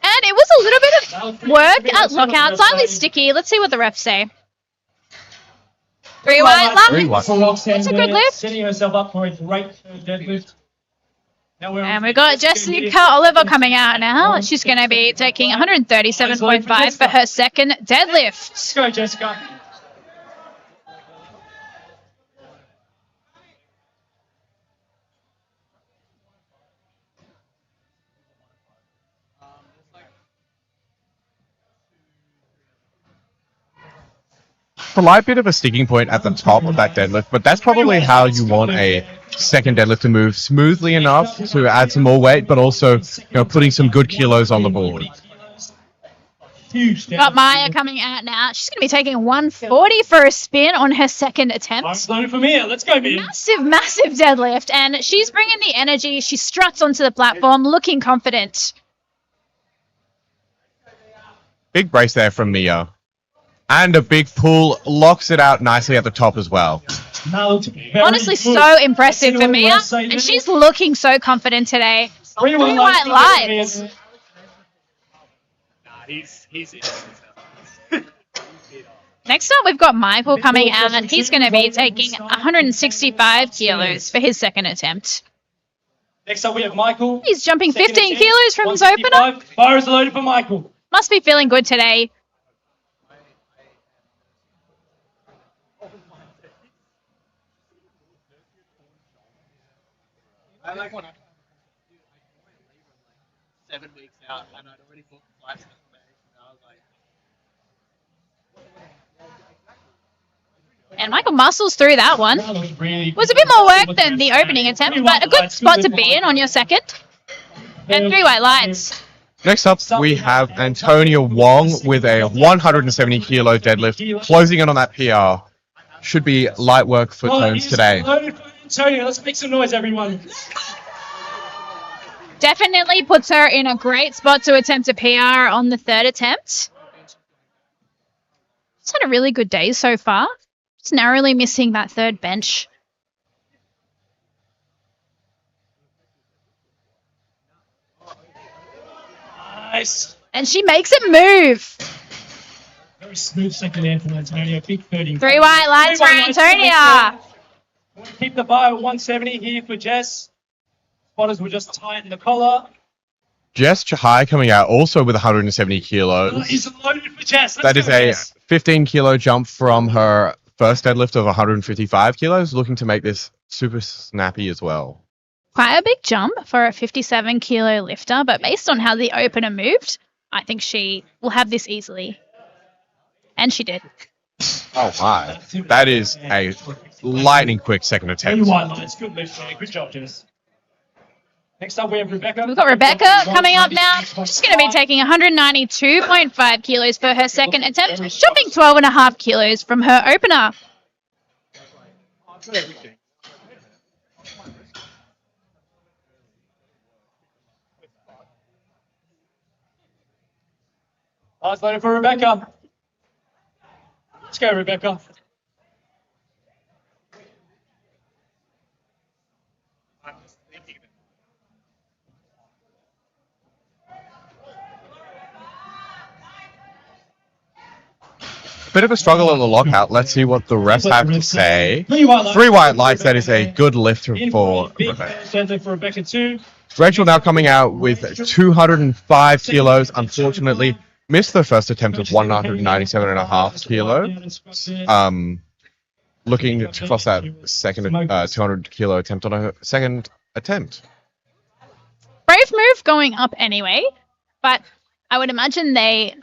And it was a little bit of work at lockout, slightly sticky. Let's see what the refs say. 3 white lights. That's a good lift. Setting herself up for a great deadlift. And we've got Jessica Oliver coming out now. She's going to be taking 137.5 for her second deadlift. Let's go, Jessica. Slight bit of a sticking point at the top of that deadlift, but that's probably how you want a second deadlift to move smoothly enough to add some more weight, but also putting some good kilos on the board. Got Maya coming out now. She's going to be taking 140 for a spin on her second attempt. Let's go, Mia. Massive deadlift, and she's bringing the energy. She struts onto the platform, looking confident. Big brace there from Mia. And a big pull locks it out nicely at the top as well. Honestly, so impressive for Mia. And she's looking so confident today. 3 white lights. Next up, we've got Michael coming out, and he's going to be taking 165 kilos for his second attempt. Next up, we have Michael. He's jumping 15 kilos from his opener. Fire is loaded for Michael. Must be feeling good today. I like when 7 weeks out and I'd already booked flights for the day. I was like, And Michael muscles through that one. Was a bit more work than the opening attempt, but a good spot to be in on your second. And 3 white lights. Next up, we have Antonia Wong with a 170 kilo deadlift, closing in on that PR. Should be light work for tones today. Antonia, let's make some noise, everyone. Definitely puts her in a great spot to attempt a PR on the third attempt. She's had a really good day so far. Just narrowly missing that third bench. Nice. And she makes it move. Very smooth second hand from Antonia. Big 30. 3 white lights for Antonia. We'll keep the bar at 170 here for Jess. Spotters will just tighten the collar. Jess Chahai coming out also with 170 kilos. He's loaded for Jess. That is a 15 kilo jump from her first deadlift of 155 kilos, looking to make this super snappy as well. Quite a big jump for a 57 kilo lifter, but based on how the opener moved, I think she will have this easily. And she did. Oh my. That is a lightning quick second attempt. 2 white lights. Good lift. Good job, Jess. Next up, we have Rebecca. We've got Rebecca coming up now. She's going to be taking 192.5 kilos for her second attempt, jumping 12.5 kilos from her opener. Last loaded for Rebecca. Let's go, Rebecca. Bit of a struggle in the lockout. Let's see what the rest have to say. 3 white lights. 3 white lights. That is a good lift for Big Rebecca. center for Rebecca too. Rachel now coming out with 205 kilos. Unfortunately, missed the first attempt of 197.5 kilos. Looking to cross that second 200 kilo attempt on her second attempt. Brave move going up anyway, but I would imagine they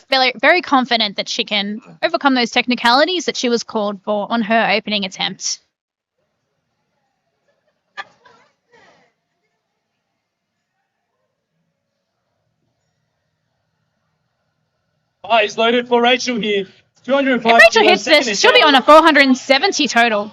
feel very confident that she can overcome those technicalities that she was called for on her opening attempt. Eyes loaded for Rachel here. 205. If Rachel hits this, she'll be on a 470 total.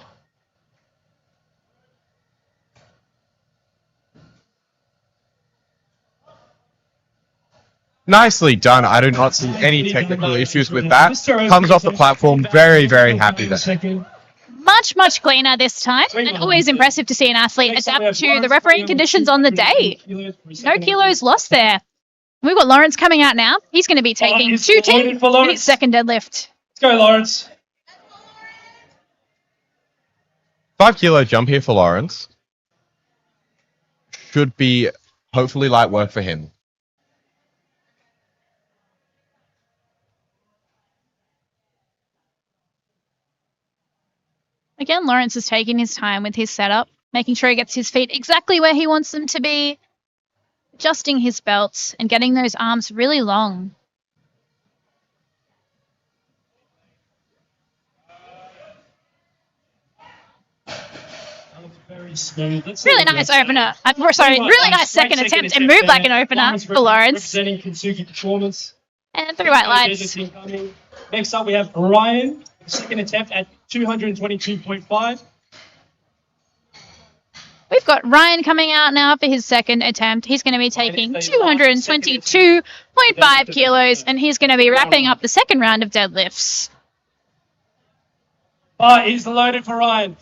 Nicely done. I do not see any technical issues with that. Comes off the platform. Very, very happy there. Much cleaner this time, and always impressive to see an athlete adapt to the refereeing conditions on the day. No kilos lost there. We've got Lawrence coming out now. He's going to be taking 210 for his second deadlift. Let's go, Lawrence. 5 kilo jump here for Lawrence. Should be hopefully light work for him. Again, Lawrence is taking his time with his setup, making sure he gets his feet exactly where he wants them to be, adjusting his belts and getting those arms really long. Really nice opener. Really nice second attempt and move like an opener for Lawrence. Representing Kintsugi Performance. And 3 white lights. Next up, we have Ryan. Second attempt at 222.5. We've got Ryan coming out now for his second attempt. He's going to be taking 222.5 kilos, and he's going to be wrapping up the second round of deadlifts. Bar is loaded for Ryan.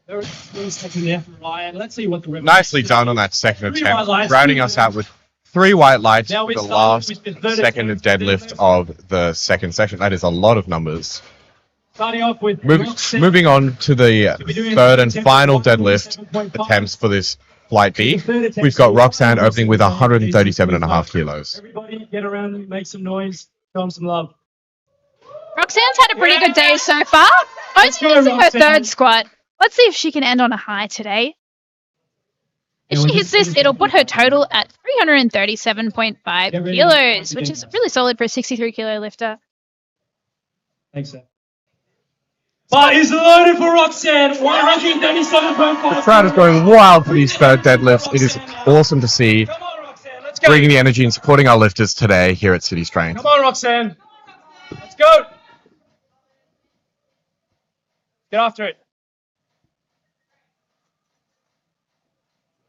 There is taking there for Ryan. Let's see what the Nicely done on that second attempt, rounding us out with 3 white lights Now for we the start last with the third second attempt. deadlift of the second session. That is a lot of numbers. Starting off with Moving on to the third and final deadlift attempts for this flight B, we've got Roxanne opening with 137.5 kilos. Everybody get around and make some noise. Show them some love. Roxanne's had a pretty good day so far. Only Let's go, using her Roxanne. third squat. Let's see if she can end on a high today. If she hits this, it'll put her total at 337.5 kilos, which is really solid for a 63-kilo lifter. Thanks, sir. Bar is loaded for Roxanne. 137.5. The crowd is going wild for these third deadlifts. It is awesome to see, Come on, Roxanne. Let's go. bringing the energy and supporting our lifters today here at City Strength. Come on, Roxanne. Let's go. Get after it.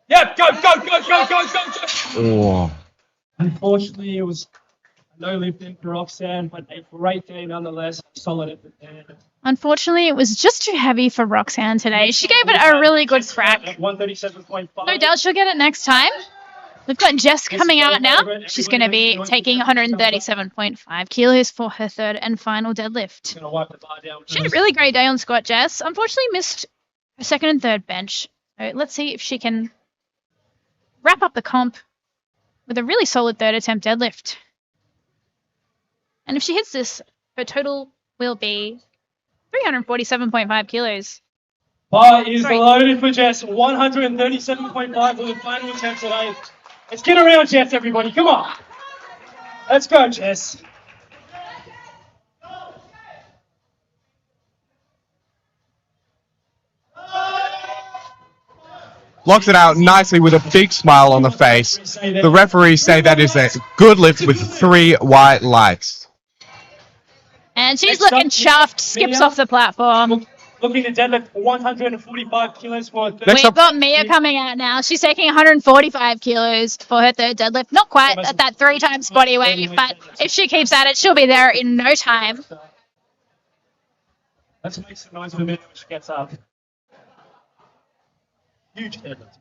Yep, go. Oh. Unfortunately, it was a no lift in for Roxanne, but a great day nonetheless. Solid at the end. Unfortunately, it was just too heavy for Roxanne today. She gave it a really good crack. At 137.5. No doubt she'll get it next time. We've got Jess coming out now. She's going to be taking 137.5 kilos for her third and final deadlift. Gonna wipe the bar down. She had a really great day on squat, Jess. Unfortunately, missed her second and third bench. So let's see if she can wrap up the comp with a really solid third attempt deadlift. And if she hits this, her total will be 347.5 kilos. Bar is Sorry. loaded for Jess. 137.5 for the final attempt today. Let's get around, Jess, everybody. Come on. Let's go, Jess. Locks it out nicely with a big smile on the face. The referees say that is a good lift with 3 white lights. And she's Next looking up, chuffed, skips Mia. off the platform. Looking to deadlift 145 kilos for a third. Next We've up- got Mia coming out now. She's taking 145 kilos for her third deadlift. Not quite at that 3 times body weight, but if she keeps at it, she'll be there in no time. Let's make some noise for a minute when she gets up. Huge deadlift.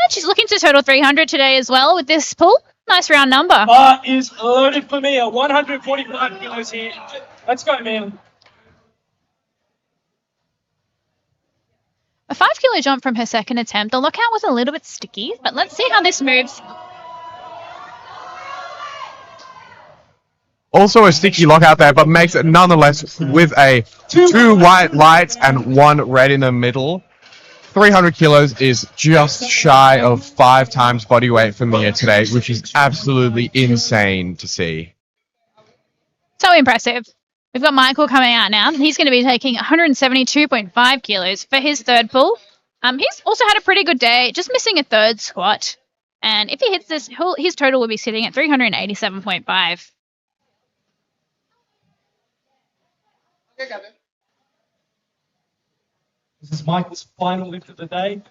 And she's looking to total 300 today as well with this pull. Nice round number. Bar is loaded for Mia. 145 kilos here. Let's go, Mia. A 5-kilo jump from her second attempt. The lockout was a little bit sticky, but let's see how this moves. Also a sticky lockout there, but makes it nonetheless with a 2 white lights and 1 red in the middle. 300 kilos is just shy of 5 times body weight for Mia today, which is absolutely insane to see. So impressive. We've got Michael coming out now. He's going to be taking 172.5 kilos for his third pull. He's also had a pretty good day, just missing a third squat. And if he hits this, his total will be sitting at 387.5. This is Michael's final lift of the day.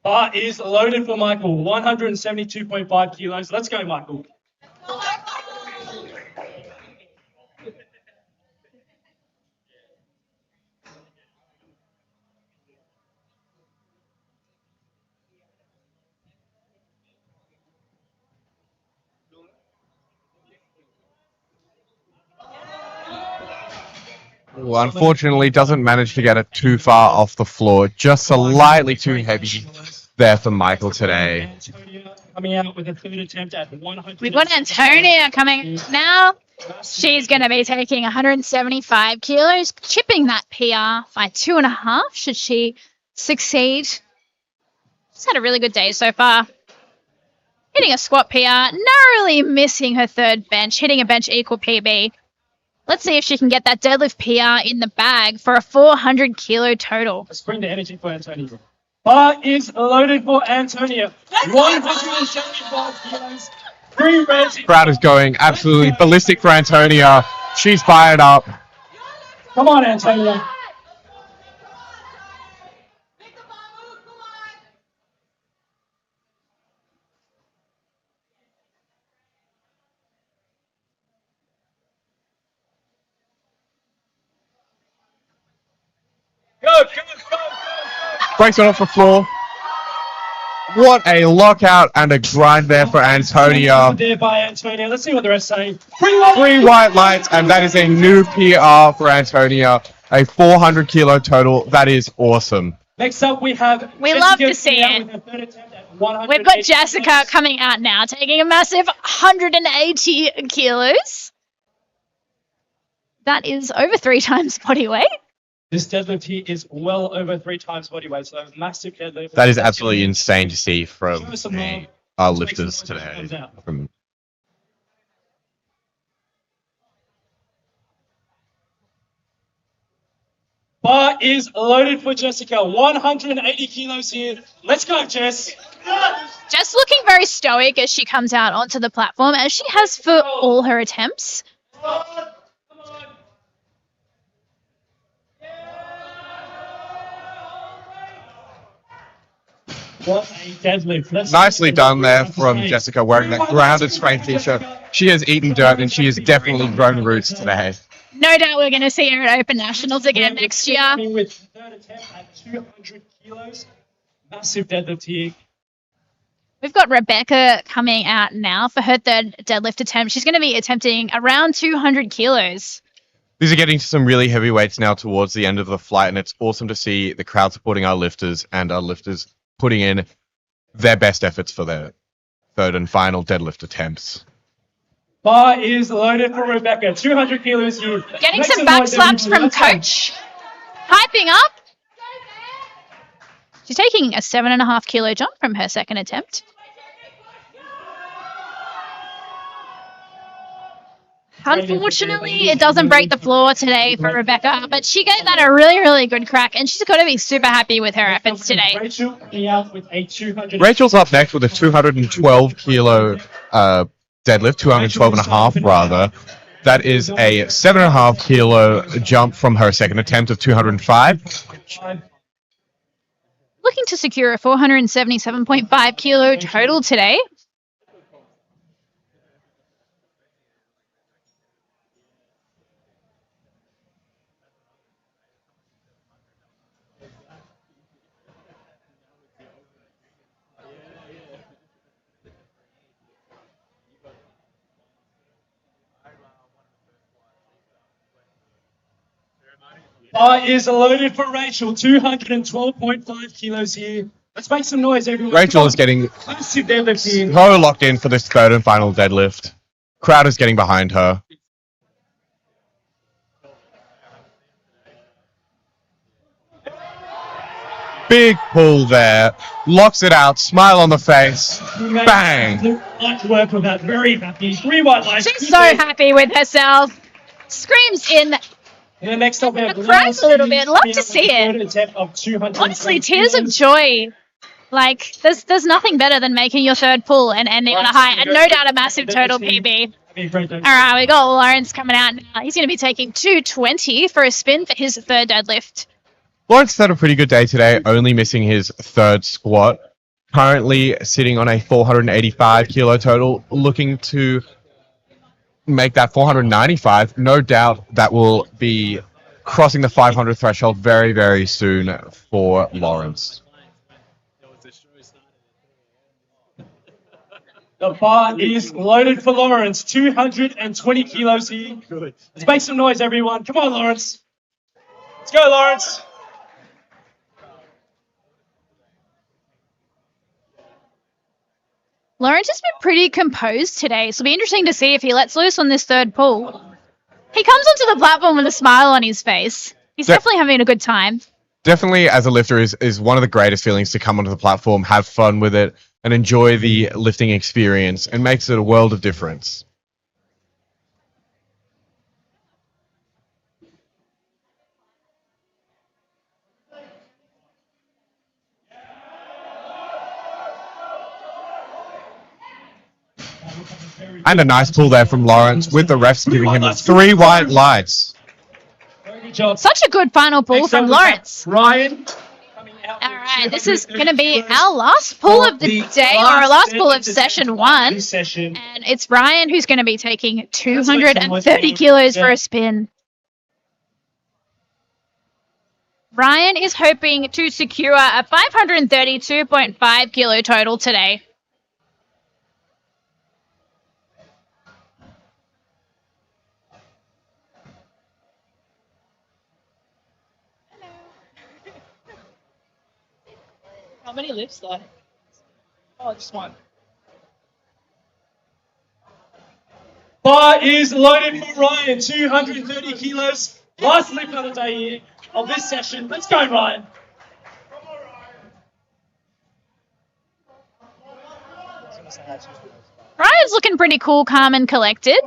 Bar is loaded for Michael. 172.5 kilos. Let's go, Michael. Well, unfortunately, doesn't manage to get it too far off the floor. Just slightly too heavy there for Michael today. Antonia coming out with a third attempt at 100. We've got Antonia coming now. She's going to be taking 175 kilos, chipping that PR by 2.5 should she succeed. She's had a really good day so far. Hitting a squat PR, narrowly missing her third bench, hitting a bench equal PB. Let's see if she can get that deadlift PR in the bag for a 400 kilo total. Let's bring the energy for Antonia. Bar is loaded for Antonia. 175 kilos. 3 reds. Crowd is going absolutely ballistic for Antonia. She's fired up. Come on, Antonia. Go. Breaks it off the floor. What a lockout and a grind there for Antonia. There by Antonia. Let's see what the rest say. 3 white lights, and that is a new PR for Antonia. A 400 kilo total. That is awesome. Next up, we have. We love to see it. We've got Jessica coming out now, taking a massive 180 kilos. That is over 3 times body weight. This deadlift here is well over 3 times body weight, so massive deadlift. That is absolutely insane to see from Show us some more. our Let's make some lifters noise when it today. comes out. From Bar is loaded for Jessica. 180 kilos here. Let's go, Jess. Just looking very stoic as she comes out onto the platform, as she has for all her attempts. What a deadlift. Nicely done there from Jessica, wearing that grounded strength t-shirt. She has eaten dirt and she has definitely grown roots today. No doubt we're going to see her at Open Nationals again next year. With third attempt at 200 kilos. Massive deadlift here. We've got Rebecca coming out now for her third deadlift attempt. She's going to be attempting around 200 kilos. These are getting to some really heavy weights now towards the end of the flight, and it's awesome to see the crowd supporting our lifters and our lifters putting in their best efforts for their third and final deadlift attempts. Bar is loaded for Rebecca. 200 kilos here. Getting Make some back noise, slaps everyone. from Let's go. Coach. Hyping up. She's taking a 7.5 kilo jump from her second attempt. Unfortunately, it doesn't break the floor today for Rebecca, but she gave that a really, really good crack, and she's got to be super happy with her efforts today. Rachel coming out with a 200. Rachel's up next with a 212 kilo deadlift, 212 and a half rather. That is a 7.5 kilo jump from her second attempt of 205. Looking to secure a 477.5 kilo total today. Bar is loaded for Rachel. 212.5 kilos here. Let's make some noise, everyone. Rachel is getting massive deadlift here. so locked in for this third and final deadlift. Crowd is getting behind her. Big pull there. Locks it out. Smile on the face. Bang. Light work with that. Very happy. 3 white lights. She's so happy with herself. Screams in. And next up, we have Cries a little bit. Love to see it. Attempt of 200. Honestly, tears of joy. Like, there's nothing better than making your third pull and ending on a high, and no doubt a massive total PB. All right, we got Lawrence coming out now. He's going to be taking 220 for a spin for his third deadlift. Lawrence had a pretty good day today, only missing his third squat. Currently sitting on a 485 kilo total, looking to make that 495. No doubt that will be crossing the 500 threshold very, very soon for Lawrence. The bar is loaded for Lawrence. 220 kilos here. Let's make some noise, everyone. Come on, Lawrence. Let's go, Lawrence. Lawrence has been pretty composed today, so it'll be interesting to see if he lets loose on this third pull. He comes onto the platform with a smile on his face. He's definitely having a good time. Definitely, as a lifter, is one of the greatest feelings to come onto the platform, have fun with it, and enjoy the lifting experience. It makes it a world of difference. And a nice pull there from Lawrence with the refs giving him 3 white lights. Very good job. Such a good final pull Next from up, we have Lawrence. Ryan. All right, this is going to be our last pull of the day, or our last pull of session 1. This session. And it's Ryan who's going to be taking 230 kilos for a spin. Ryan is hoping to secure a 532.5 kilo total today. How many lifts though? Oh, just one. Bar is loaded for Ryan. 230 kilos. Last lift of the day here of this session. Let's go, Ryan. Ryan's looking pretty cool, calm and collected.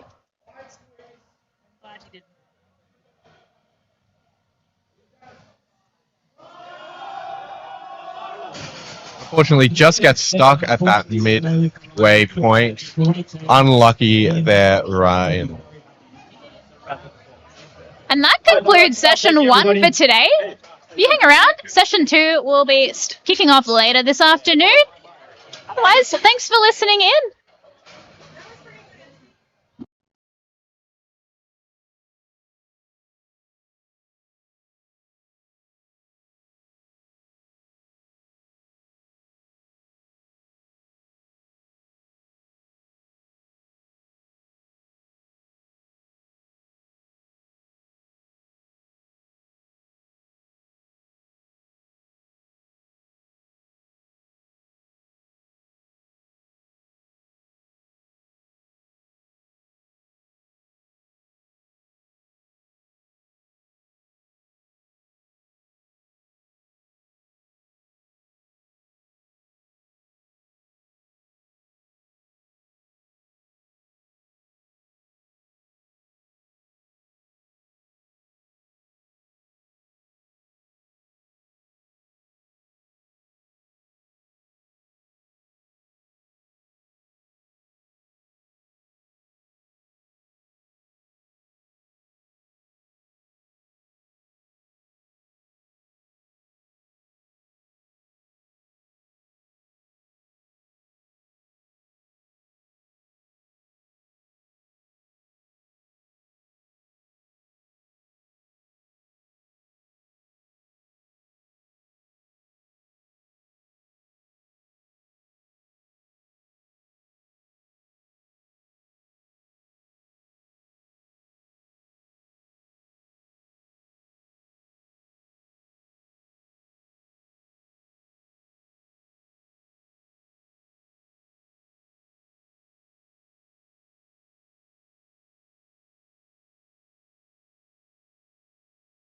Unfortunately, just gets stuck at that midway point. Unlucky there, Ryan. And that concludes session 1 for today. If you hang around, session 2 will be kicking off later this afternoon. Otherwise, thanks for listening in.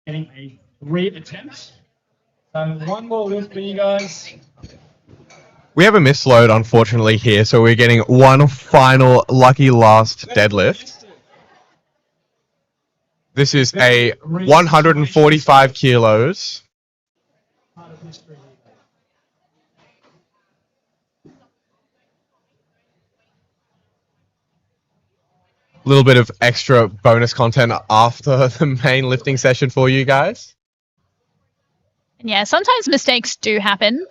Getting a 3 attempts. So one more lift for you guys. We have a misload, unfortunately, here, so we're getting one final lucky last deadlift. This is a 145 kilos. Part of history. A little bit of extra bonus content after the main lifting session for you guys. And yeah, sometimes mistakes do happen.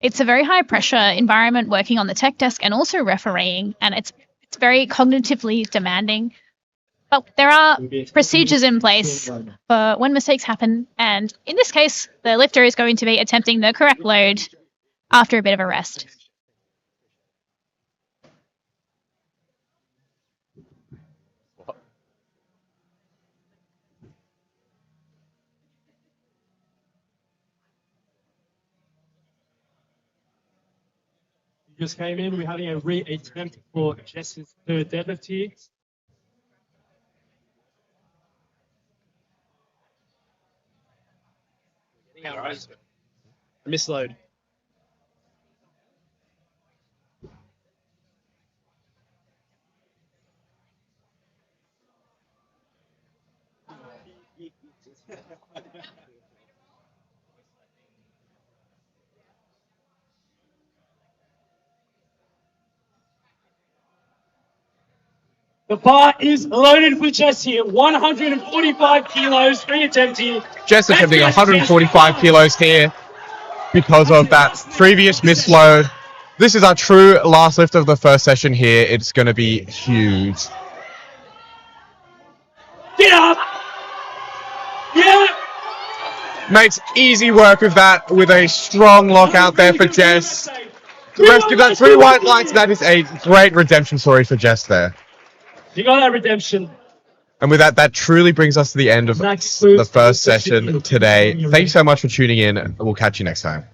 It's a very high pressure environment working on the tech desk and also refereeing, and it's very cognitively demanding. But there are procedures in place for when mistakes happen, and in this case, the lifter is going to be attempting the correct load after a bit of a rest. Just came in. We're having a re-attempt for Jess's third deadlift here. Misload. The bar is loaded for Jess here. 145 kilos, free attempt here. Jess attempting 145 kilos here because of that previous misload. This is our true last lift of the first session here. It's going to be huge. Get up! Yeah! Makes easy work of that with a strong lockout there for Jess. The rest of that 3 white lights, that is a great redemption story for Jess there. You got that redemption. And with that, that truly brings us to the end of the first session today. Thank you so much for tuning in. We'll catch you next time.